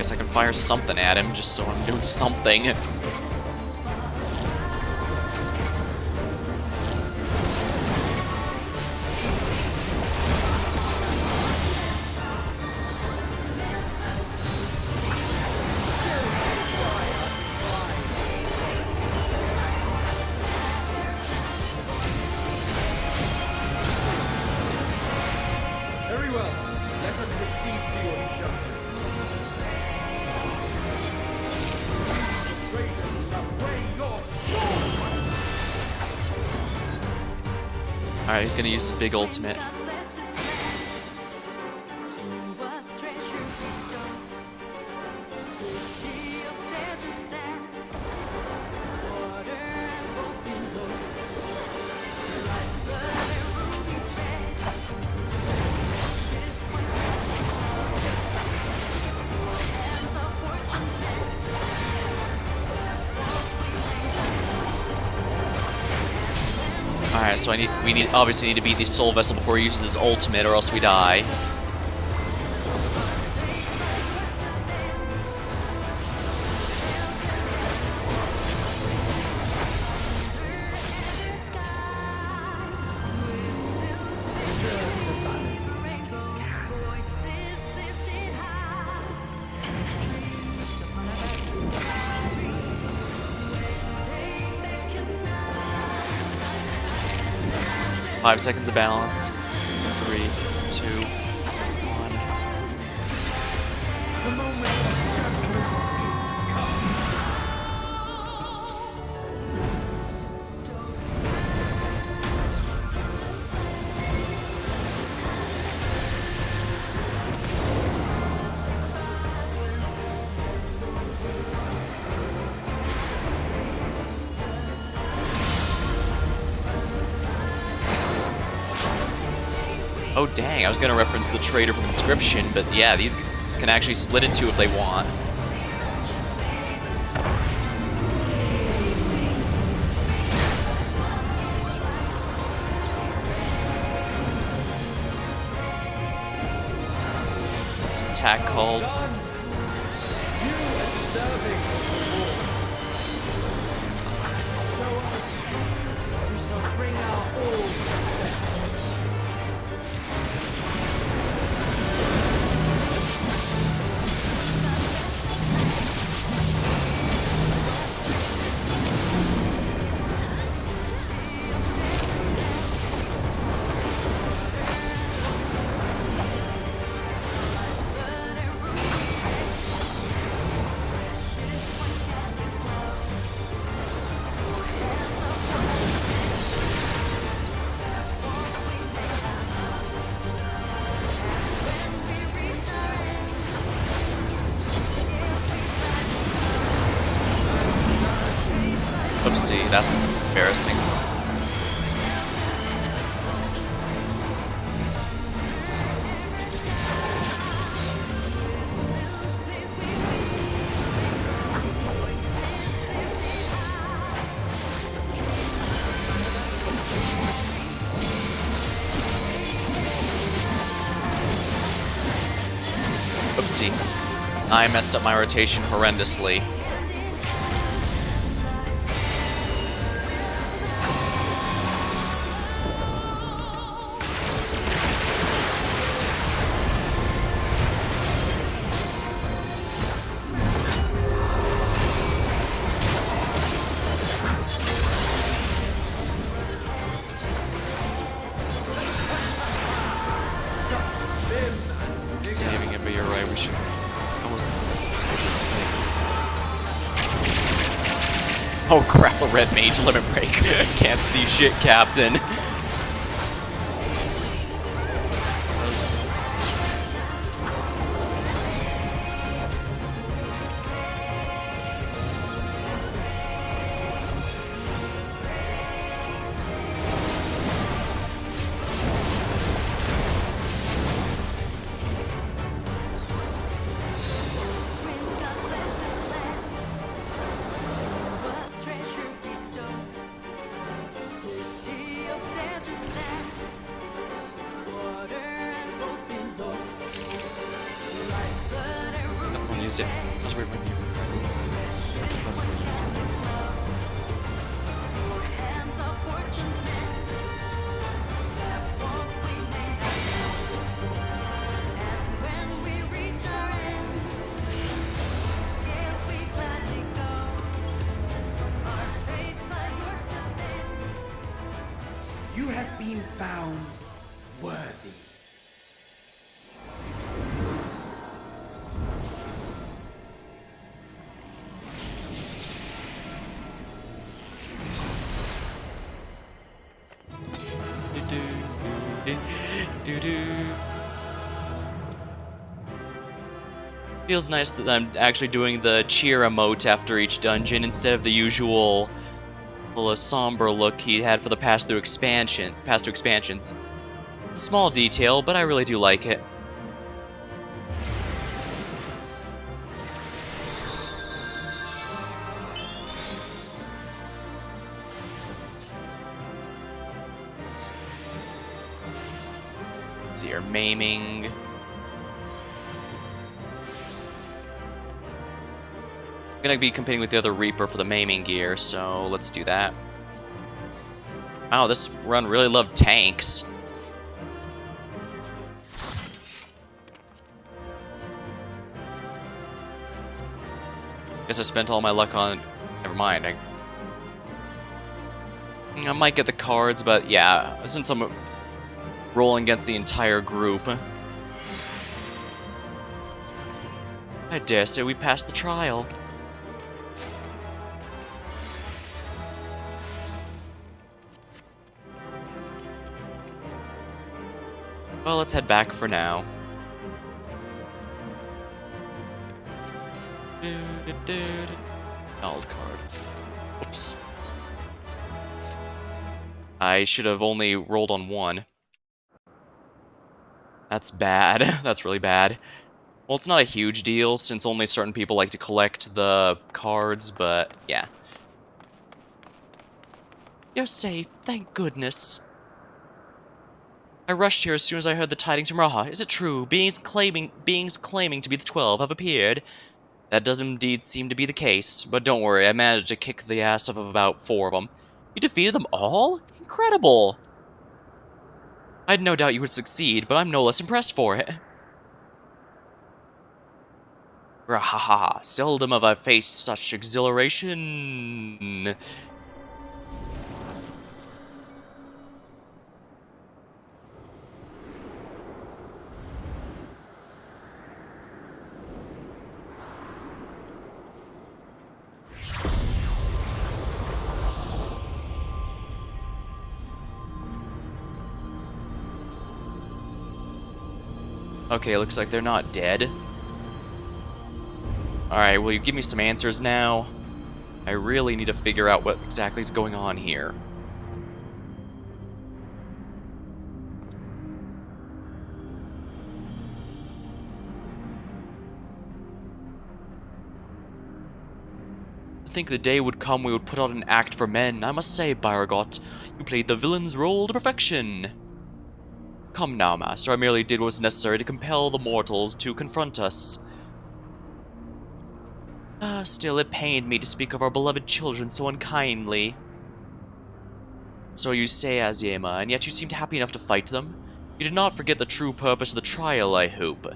guess I can fire something at him just so I'm doing something. Very well. Let us proceed to your justice. Traitors shall weigh your sword! Alright, he's gonna use his big ultimate. Alright, so we obviously need to beat the Soul Vessel before he uses his ultimate, or else we die. Five seconds of balance. 3, 2, 1. The moment of judgment Oh dang, I was gonna reference the traitor from Inscription, but yeah, these can actually split in two if they want. What's his attack called? Oopsie, that's embarrassing. Oopsie. I messed up my rotation horrendously. Saving it, but you're right, we should... I wasn't... Oh crap, a red mage limit break. Can't see shit, Captain. used it. Let's see. You have been found worthy. Feels nice that I'm actually doing the cheer emote after each dungeon instead of the usual little somber look he had for the past two expansions. It's a small detail, but I really do like it. Let's see here, maiming. I'm gonna be competing with the other Reaper for the maiming gear, so let's do that. Wow, this run really loved tanks. Guess I spent all my luck on... Never mind. I might get the cards, but yeah, since I'm rolling against the entire group, I dare say we passed the trial. Well, let's head back for now. Old card. Whoops. I should have only rolled on one. That's bad. That's really bad. Well, it's not a huge deal, since only certain people like to collect the cards, but yeah. You're safe, thank goodness. I rushed here as soon as I heard the tidings from Raha. Is it true? Beings claiming to be the 12 have appeared. That does indeed seem to be the case, but don't worry, I managed to kick the ass of about 4 of them. You defeated them all? Incredible! I had no doubt you would succeed, but I'm no less impressed for it. Rahaha, seldom have I faced such exhilaration. Okay, looks like they're not dead. Alright, will you give me some answers now? I really need to figure out what exactly is going on here. I think the day would come we would put out an act for men. I must say, Byragot, you played the villain's role to perfection. Come now, Master, I merely did what was necessary to compel the mortals to confront us. Still, it pained me to speak of our beloved children so unkindly. So you say, Azema, and yet you seemed happy enough to fight them? You did not forget the true purpose of the trial, I hope.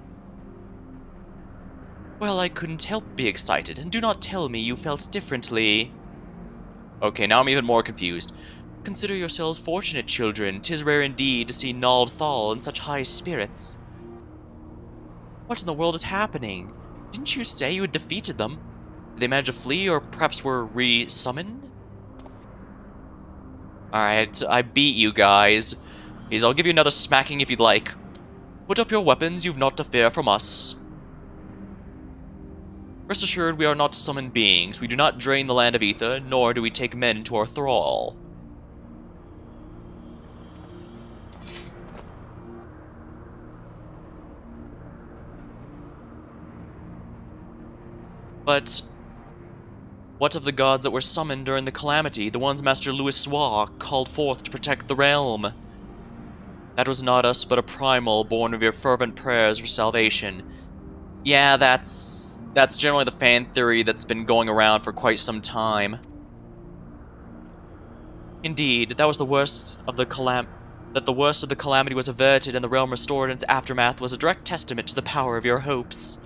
Well, I couldn't help be excited, and do not tell me you felt differently. Okay, now I'm even more confused. Consider yourselves fortunate, children. 'Tis rare indeed to see Nald Thal in such high spirits. What in the world is happening? Didn't you say you had defeated them? Did they manage to flee, or perhaps were re-summoned? Alright, I beat you guys. Please, I'll give you another smacking if you'd like. Put up your weapons, you've naught to fear from us. Rest assured, we are not summoned beings. We do not drain the land of ether, nor do we take men into our thrall. But what of the gods that were summoned during the calamity, the ones Master Louisoix called forth to protect the realm? That was not us, but a primal born of your fervent prayers for salvation. Yeah, that's generally the fan theory that's been going around for quite some time. Indeed, that was the worst of the calamity was averted and the realm restored in its aftermath was a direct testament to the power of your hopes.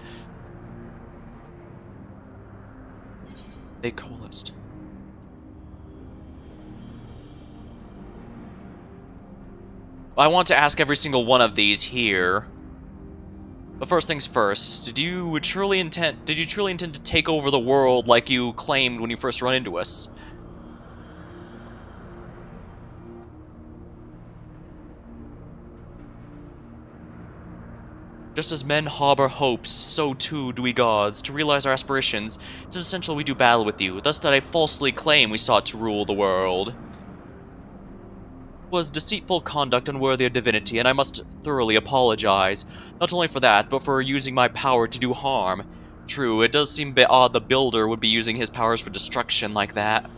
They coalesced. I want to ask every single one of these here. But first things first, did you truly intend to take over the world like you claimed when you first run into us? Just as men harbor hopes, so too do we gods. To realize our aspirations, it is essential we do battle with you. Thus did I falsely claim we sought to rule the world. It was deceitful conduct unworthy of divinity, and I must thoroughly apologize. Not only for that, but for using my power to do harm. True, it does seem a bit odd the Builder would be using his powers for destruction like that.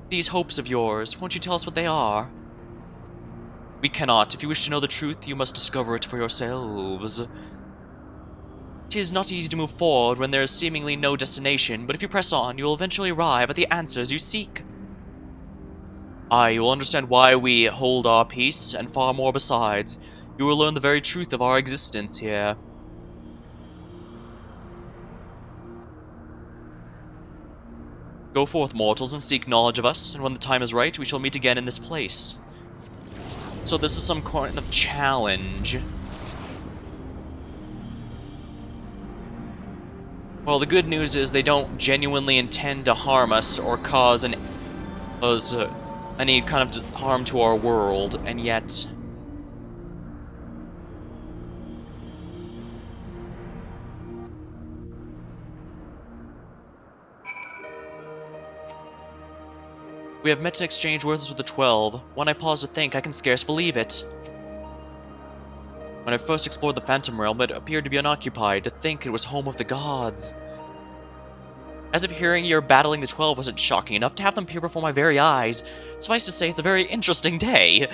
These hopes of yours, won't you tell us what they are? We cannot. If you wish to know the truth, you must discover it for yourselves. It is not easy to move forward when there is seemingly no destination, but if you press on, you will eventually arrive at the answers you seek. You will understand why we hold our peace, and far more besides. You will learn the very truth of our existence here. Go forth, mortals, and seek knowledge of us, and when the time is right, we shall meet again in this place. So this is some kind of challenge. Well, the good news is they don't genuinely intend to harm us or cause any kind of harm to our world, and yet... We have met and exchanged words with the 12. When I pause to think, I can scarce believe it. When I first explored the Phantom Realm, it appeared to be unoccupied. To think it was home of the gods. As if hearing you're battling the 12 wasn't shocking enough to have them appear before my very eyes. Suffice to say, it's a very interesting day.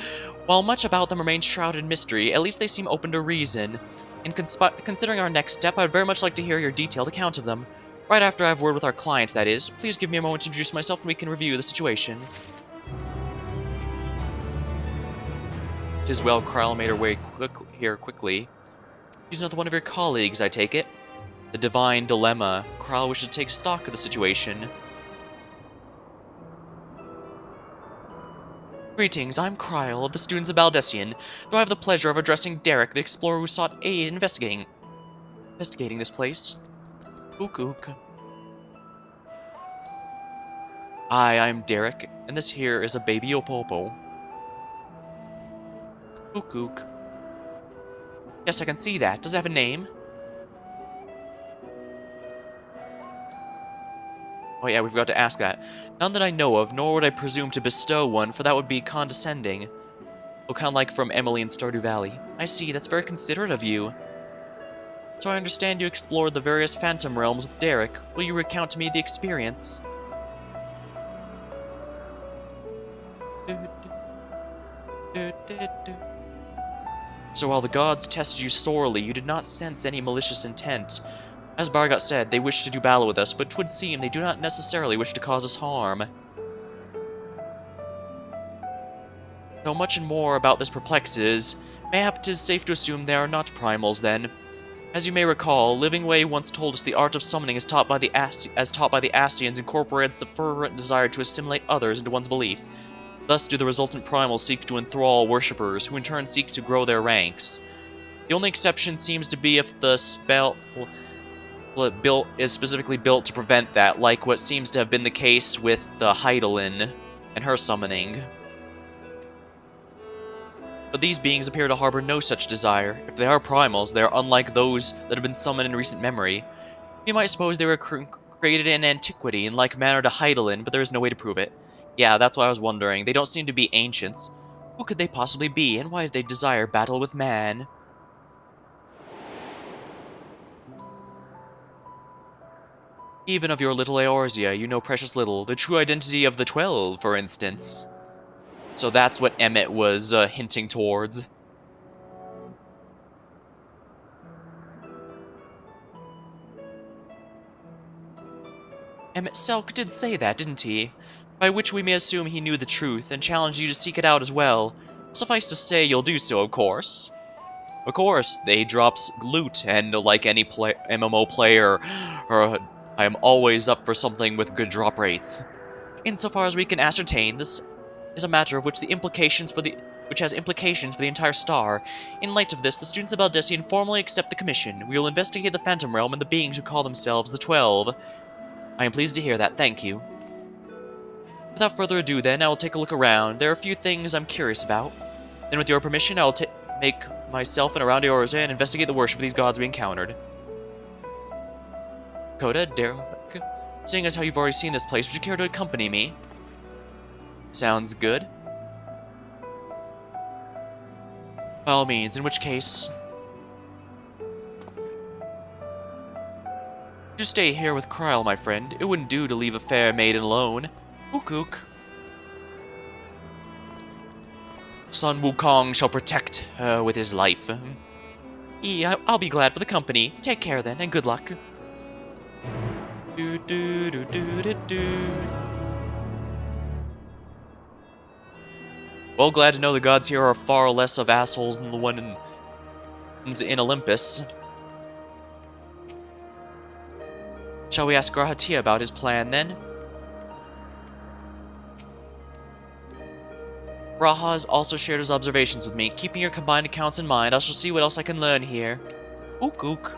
While much about them remains shrouded in mystery, at least they seem open to reason. In considering our next step, I would very much like to hear your detailed account of them. Right after I have word with our clients, that is. Please give me a moment to introduce myself and we can review the situation. Tis well, Kryle made her way here quickly. She's another one of your colleagues, I take it. The Divine Dilemma. Kryle wishes to take stock of the situation. Greetings, I'm Kryle of the Students of Baldessian. Do I have the pleasure of addressing Derek, the explorer who sought aid in investigating this place? Ook ook. I'm Derek, and this here is a baby Opopo. Ook ook. Yes, I can see that. Does it have a name? Oh yeah, we forgot to ask that. None that I know of, nor would I presume to bestow one, for that would be condescending. Oh, kind of like from Emily in Stardew Valley. I see, that's very considerate of you. So I understand you explored the various Phantom Realms with Derek. Will you recount to me the experience? So while the gods tested you sorely, you did not sense any malicious intent. As Bargot said, they wish to do battle with us, but 'twould seem they do not necessarily wish to cause us harm. Though much and more about this perplexes, mayhap 'tis safe to assume they are not primals then. As you may recall, Livingway once told us the art of summoning as taught by the Ascians incorporates the fervent desire to assimilate others into one's belief. Thus do the resultant primals seek to enthrall worshippers, who in turn seek to grow their ranks. The only exception seems to be if the spell is specifically built to prevent that, like what seems to have been the case with Heidelin and her summoning. But these beings appear to harbor no such desire. If they are primals, they are unlike those that have been summoned in recent memory. You might suppose they were created in antiquity in like manner to Heidelin, but there is no way to prove it. Yeah, that's what I was wondering. They don't seem to be ancients. Who could they possibly be, and why did they desire battle with man? Even of your little Eorzea, you know precious little. The true identity of the 12, for instance. So that's what Emmett was hinting towards. Selk did say that, didn't he? By which we may assume he knew the truth and challenged you to seek it out as well. Suffice to say, you'll do so, of course. Of course, they drops loot, and like any MMO player, I am always up for something with good drop rates. Insofar as we can ascertain, this is a matter of which has implications for the entire star. In light of this, the students of Aldessian formally accept the commission. We will investigate the Phantom Realm and the beings who call themselves the 12. I am pleased to hear that, thank you. Without further ado then, I will take a look around. There are a few things I'm curious about. Then with your permission, I will make myself and around Eorzea and investigate the worship of these gods we encountered. Coda, Derek, seeing as how you've already seen this place, would you care to accompany me? Sounds good. By all means, in which case... just stay here with Kryl, my friend. It wouldn't do to leave a fair maiden alone. Ook. Sun Wukong shall protect her with his life. I'll be glad for the company. Take care then, and good luck. Well, glad to know the gods here are far less of assholes than the ones in Olympus. Shall we ask Grahatia about his plan, then? Raha has also shared his observations with me. Keeping your combined accounts in mind, I shall see what else I can learn here. Ook.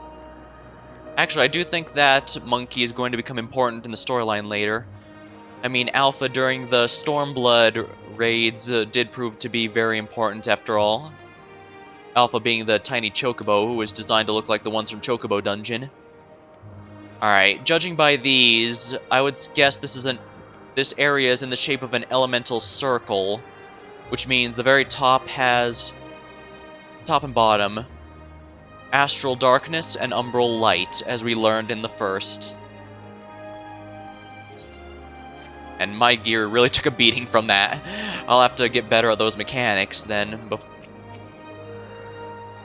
Actually, I do think that Monkey is going to become important in the storyline later. I mean, Alpha during the Stormblood raids did prove to be very important after all. Alpha being the tiny chocobo who was designed to look like the ones from Chocobo Dungeon. Alright, judging by these, I would guess this area is in the shape of an elemental circle, which means the very top has top and bottom astral darkness and umbral light, as we learned in the first. And my gear really took a beating from that. I'll have to get better at those mechanics then.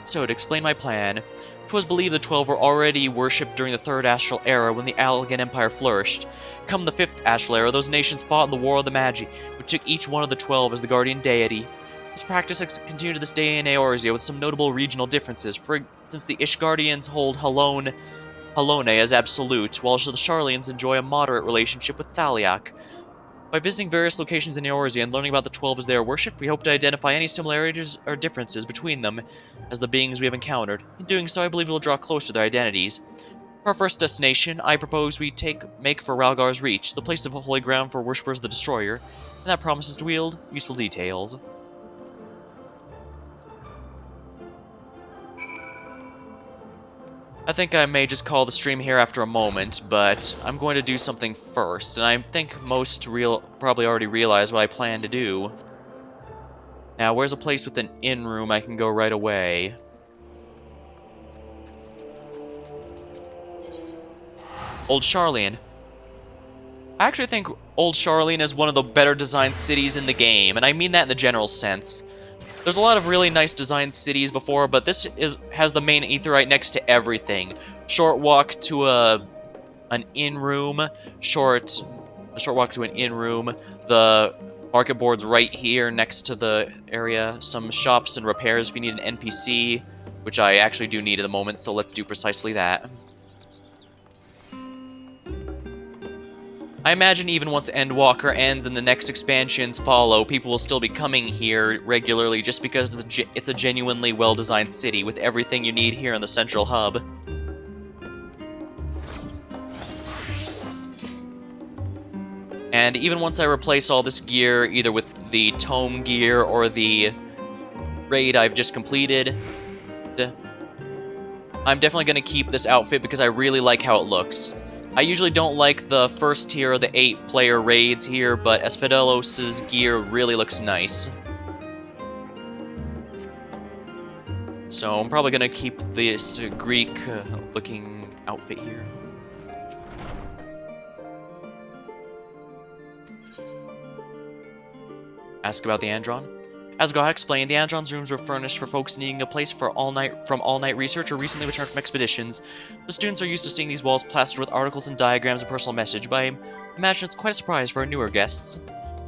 So, to explain my plan, 'twas believed the 12 were already worshipped during the 3rd Astral Era when the Allagan Empire flourished. Come the 5th Astral Era, those nations fought in the War of the Magi, which took each one of the 12 as the guardian deity. This practice has continued to this day in Eorzea with some notable regional differences. For instance, the Ishgardians hold Halone as absolute, while the Sharlians enjoy a moderate relationship with Thaliak. By visiting various locations in Eorzea and learning about the 12 as they are worshipped, we hope to identify any similarities or differences between them as the beings we have encountered. In doing so, I believe we will draw close to their identities. For our first destination, I propose we make for Ralgar's Reach, the place of holy ground for worshippers of the Destroyer, and that promises to wield useful details. I think I may just call the stream here after a moment, but I'm going to do something first, and I think most probably already realize what I plan to do. Now, where's a place with an inn room I can go right away? Old Sharlayan. I actually think Old Sharlayan is one of the better designed cities in the game, and I mean that in the general sense. There's a lot of really nice designed cities before, but this has the main aetherite next to everything. Short walk to an inn room, short walk to an inn room. The market board's right here next to the area. Some shops and repairs if you need an NPC, which I actually do need at the moment, so let's do precisely that. I imagine even once Endwalker ends and the next expansions follow, people will still be coming here regularly just because it's a genuinely well-designed city with everything you need here in the central hub. And even once I replace all this gear, either with the tome gear or the raid I've just completed, I'm definitely going to keep this outfit because I really like how it looks. I usually don't like the first tier or the 8-player raids here, but Esfidelos' gear really looks nice. So I'm probably going to keep this Greek-looking outfit here. Ask about the Andron. As Gaw explained, the Adjon's rooms were furnished for folks needing a place for all-night research or recently returned from expeditions. The students are used to seeing these walls plastered with articles and diagrams and personal message, but I imagine it's quite a surprise for our newer guests.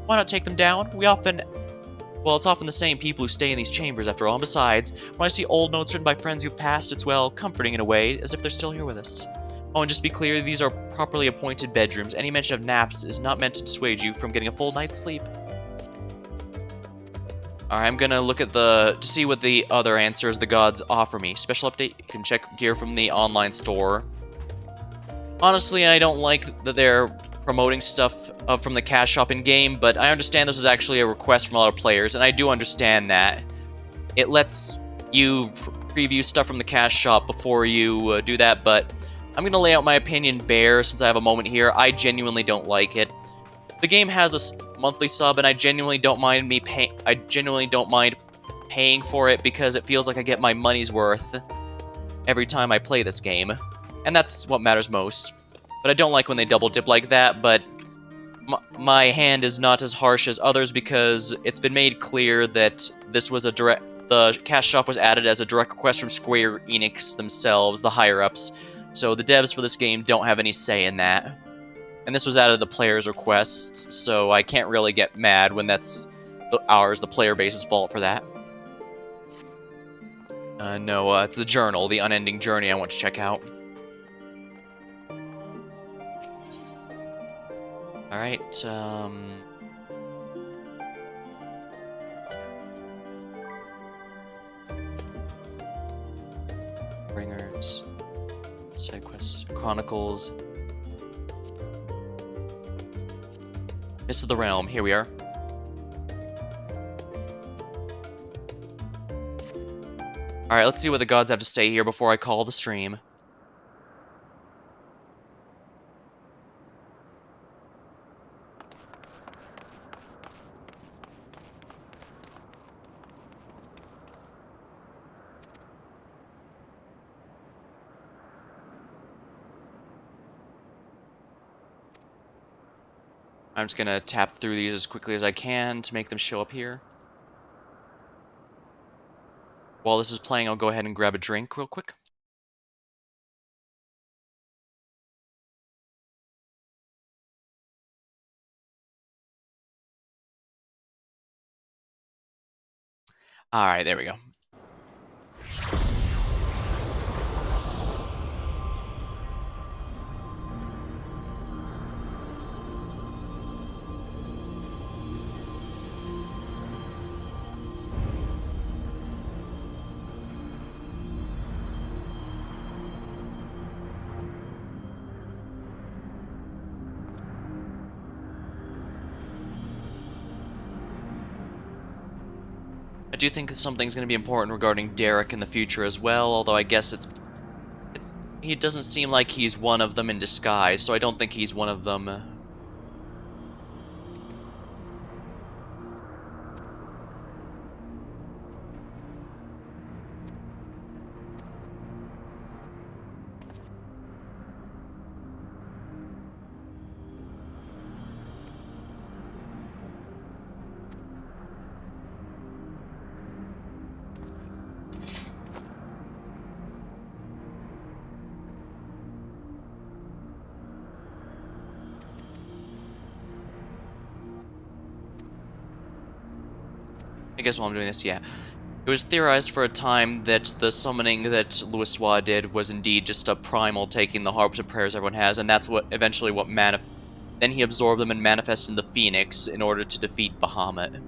Why not take them down? Well, it's often the same people who stay in these chambers after all, and besides, when I see old notes written by friends who've passed, it's, well, comforting in a way, as if they're still here with us. Oh, and just to be clear, these are properly appointed bedrooms. Any mention of naps is not meant to dissuade you from getting a full night's sleep. Alright, I'm gonna look at to see what the other answers the gods offer me. Special update, you can check gear from the online store. Honestly, I don't like that they're promoting stuff from the cash shop in-game, but I understand this is actually a request from a lot of players, and I do understand that. It lets you preview stuff from the cash shop before you do that, but I'm gonna lay out my opinion bare since I have a moment here. I genuinely don't like it. The game has a monthly sub, and I genuinely don't mind paying for it because it feels like I get my money's worth every time I play this game, and that's what matters most. But I don't like when they double dip like that, but my hand is not as harsh as others because it's been made clear that this was the cash shop was added as a direct request from Square Enix themselves, the higher-ups, so the devs for this game don't have any say in that. And this was out of the player's requests, so I can't really get mad when that's the player base's fault for that. No, it's the journal, the unending journey I want to check out. Alright, Bringers, side quests, Chronicles, Mists of the Realm, here we are. Alright, let's see what the gods have to say here before I call the stream. I'm just gonna tap through these as quickly as I can to make them show up here. While this is playing, I'll go ahead and grab a drink real quick. Alright, there we go. I do think something's going to be important regarding Derek in the future as well, although I guess he doesn't seem like he's one of them in disguise, so I don't think he's one of them. I guess while I'm doing this, yeah. It was theorized for a time that the summoning that Louisoix did was indeed just a primal taking the harps and prayers everyone has, and that's what eventually then he absorbed them and manifested in the Phoenix in order to defeat Bahamut.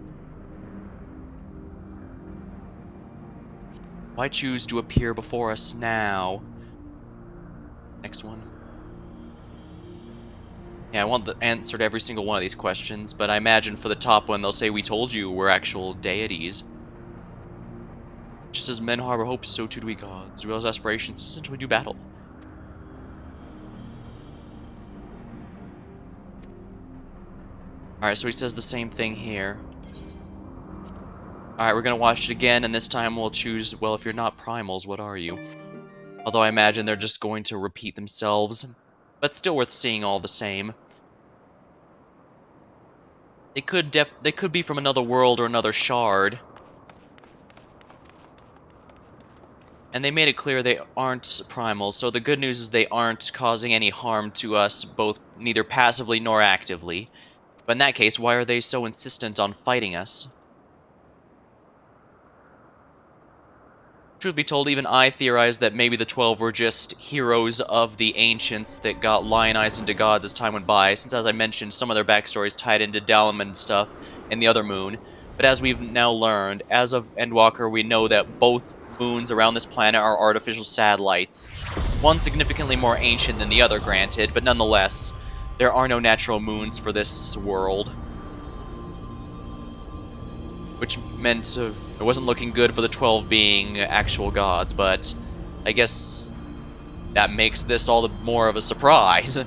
Why choose to appear before us now? Next one. Yeah, I want the answer to every single one of these questions, but I imagine for the top one they'll say, "We told you we're actual deities." Just as men harbor hopes, so too do we gods. Realize aspirations until we do battle. Alright, so he says the same thing here. Alright, we're gonna watch it again, and this time we'll choose, well, if you're not primals, what are you? Although I imagine they're just going to repeat themselves. But still worth seeing all the same. They could be from another world or another shard. And they made it clear they aren't primal, so the good news is they aren't causing any harm to us, both neither passively nor actively. But in that case, why are they so insistent on fighting us? Truth be told, even I theorized that maybe the 12 were just heroes of the ancients that got lionized into gods as time went by, since as I mentioned, some of their backstories tied into Dalaman and stuff and the other moon. But as we've now learned, as of Endwalker, we know that both moons around this planet are artificial satellites. One significantly more ancient than the other, granted, but nonetheless, there are no natural moons for this world. Which meant it wasn't looking good for the 12 being actual gods, but I guess that makes this all the more of a surprise.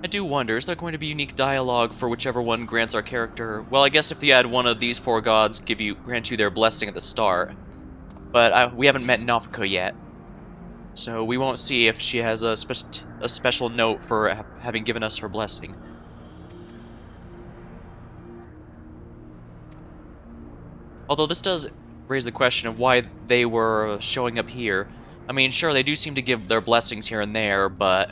I do wonder, is there going to be unique dialogue for whichever one grants our character? Well, I guess if you had one of these 4 gods grant you their blessing at the start. But we haven't met Nafika yet. So we won't see if she has a special note for having given us her blessing. Although this does raise the question of why they were showing up here. I mean, sure, they do seem to give their blessings here and there, but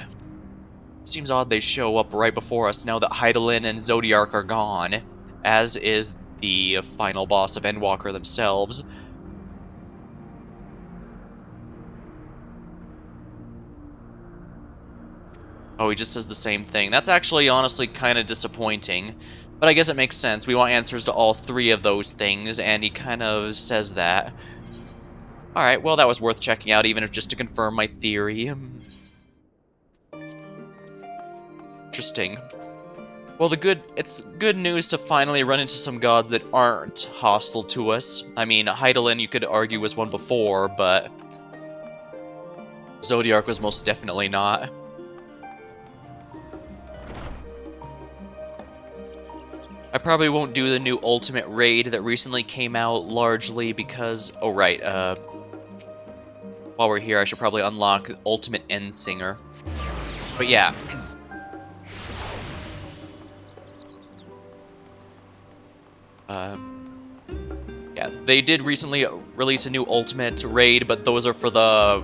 it seems odd they show up right before us now that Hydaelyn and Zodiark are gone, as is the final boss of Endwalker themselves. Oh, he just says the same thing. That's actually honestly kind of disappointing, but I guess it makes sense. We want answers to all 3 of those things, and he kind of says that. Alright, well, that was worth checking out, even if just to confirm my theory. Interesting. Well, it's good news to finally run into some gods that aren't hostile to us. I mean, Hydaelyn you could argue was one before, but Zodiark was most definitely not. I probably won't do the new Ultimate Raid that recently came out, largely because... Oh, right, while we're here, I should probably unlock Ultimate Endsinger. But yeah. Yeah, they did recently release a new Ultimate Raid, but those are for the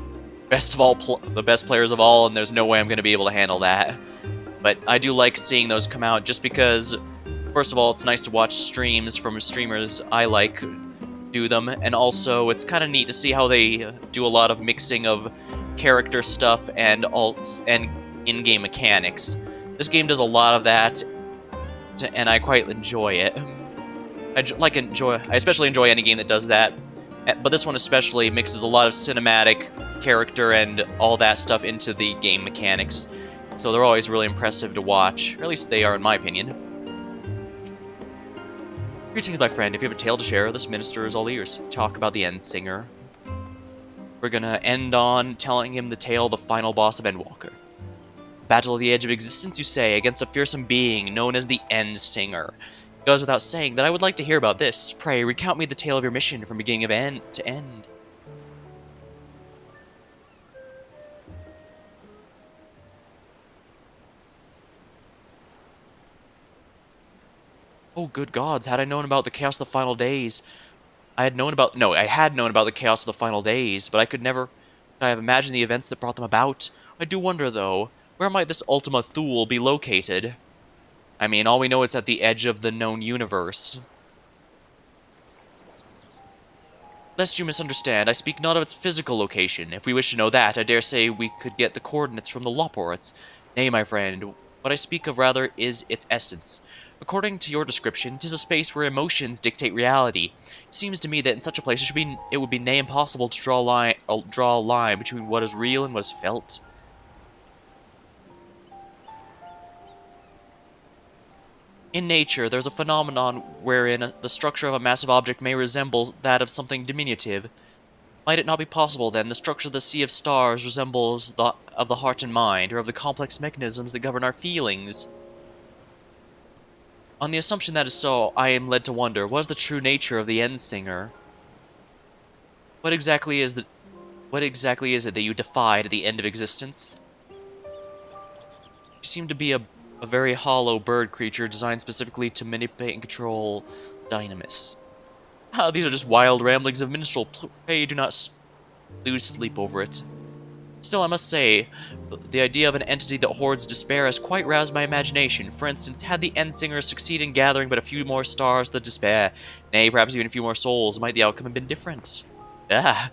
best of all, the best players of all, and there's no way I'm going to be able to handle that. But I do like seeing those come out, just because, first of all, it's nice to watch streams from streamers I like do them, and also it's kind of neat to see how they do a lot of mixing of character stuff and in-game mechanics. This game does a lot of that, and I quite enjoy it. I especially enjoy any game that does that, but this one especially mixes a lot of cinematic character and all that stuff into the game mechanics, so they're always really impressive to watch, or at least they are in my opinion. Greetings, my friend. If you have a tale to share, this minister is all ears. Talk about the Endsinger. We're gonna end on telling him the tale of the final boss of Endwalker. Battle at the edge of existence, you say, against a fearsome being known as the Endsinger. It goes without saying that I would like to hear about this. Pray, recount me the tale of your mission from beginning of end to end. Oh, good gods, had I known about the chaos of the final days. I had known about the chaos of the final days, but could I have imagined the events that brought them about. I do wonder, though, where might this Ultima Thule be located? I mean, all we know is at the edge of the known universe. Lest you misunderstand, I speak not of its physical location. If we wish to know that, I dare say we could get the coordinates from the Loporits. Nay, my friend, what I speak of rather is its essence. According to your description, 'tis a space where emotions dictate reality. It seems to me that in such a place it would be nigh impossible to draw a line between what is real and what is felt. In nature, there's a phenomenon wherein the structure of a massive object may resemble that of something diminutive. Might it not be possible, then, the structure of the sea of stars resembles that of the heart and mind, or of the complex mechanisms that govern our feelings? On the assumption that is so, I am led to wonder, what is the true nature of the Endsinger? What exactly is it that you defied at the end of existence? You seem to be a very hollow bird creature designed specifically to manipulate and control Dynamis. Ah, these are just wild ramblings of minstrel. Pray do not lose sleep over it. Still, I must say, the idea of an entity that hoards despair has quite roused my imagination. For instance, had the Endsinger succeed in gathering but a few more stars to despair, nay, perhaps even a few more souls, might the outcome have been different? Ah.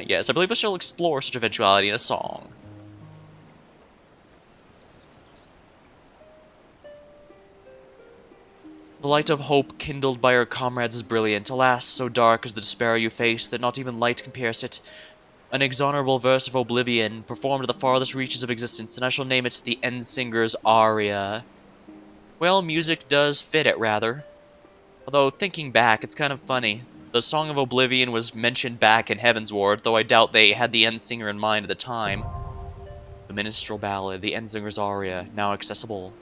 Yes, I believe I shall explore such eventuality in a song. The light of hope kindled by our comrades is brilliant. Alas, so dark is the despair you face that not even light can pierce it. An exonerable verse of oblivion, performed at the farthest reaches of existence, and I shall name it the Endsinger's Aria. Well, music does fit it, rather. Although, thinking back, it's kind of funny. The Song of Oblivion was mentioned back in Heavensward, though I doubt they had the Endsinger in mind at the time. The Minstrel Ballad, the Endsinger's Aria, now accessible.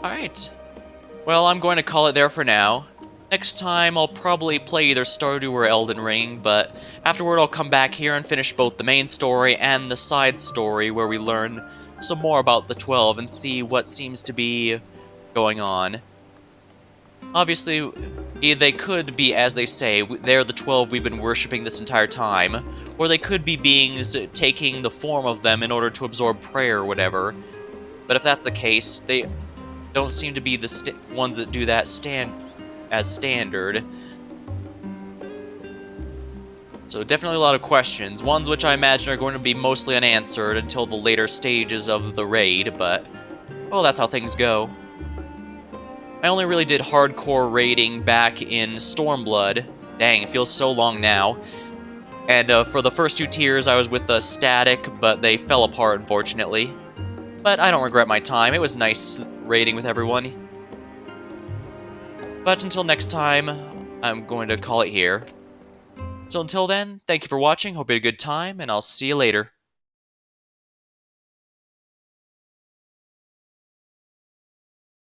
Alright. Well, I'm going to call it there for now. Next time, I'll probably play either Stardew or Elden Ring, but afterward I'll come back here and finish both the main story and the side story where we learn some more about the 12 and see what seems to be going on. Obviously, they could be, as they say, they're the 12 we've been worshipping this entire time, or they could be beings taking the form of them in order to absorb prayer or whatever. But if that's the case, they don't seem to be the ones that do that as standard. So definitely a lot of questions, ones which I imagine are going to be mostly unanswered until the later stages of the raid, but, well, that's how things go. I only really did hardcore raiding back in Stormblood. Dang, it feels so long now. And for the first 2 tiers, I was with the Static, but they fell apart, unfortunately. But I don't regret my time. It was nice raiding with everyone. But until next time, I'm going to call it here. So until then, thank you for watching, hope you had a good time, and I'll see you later.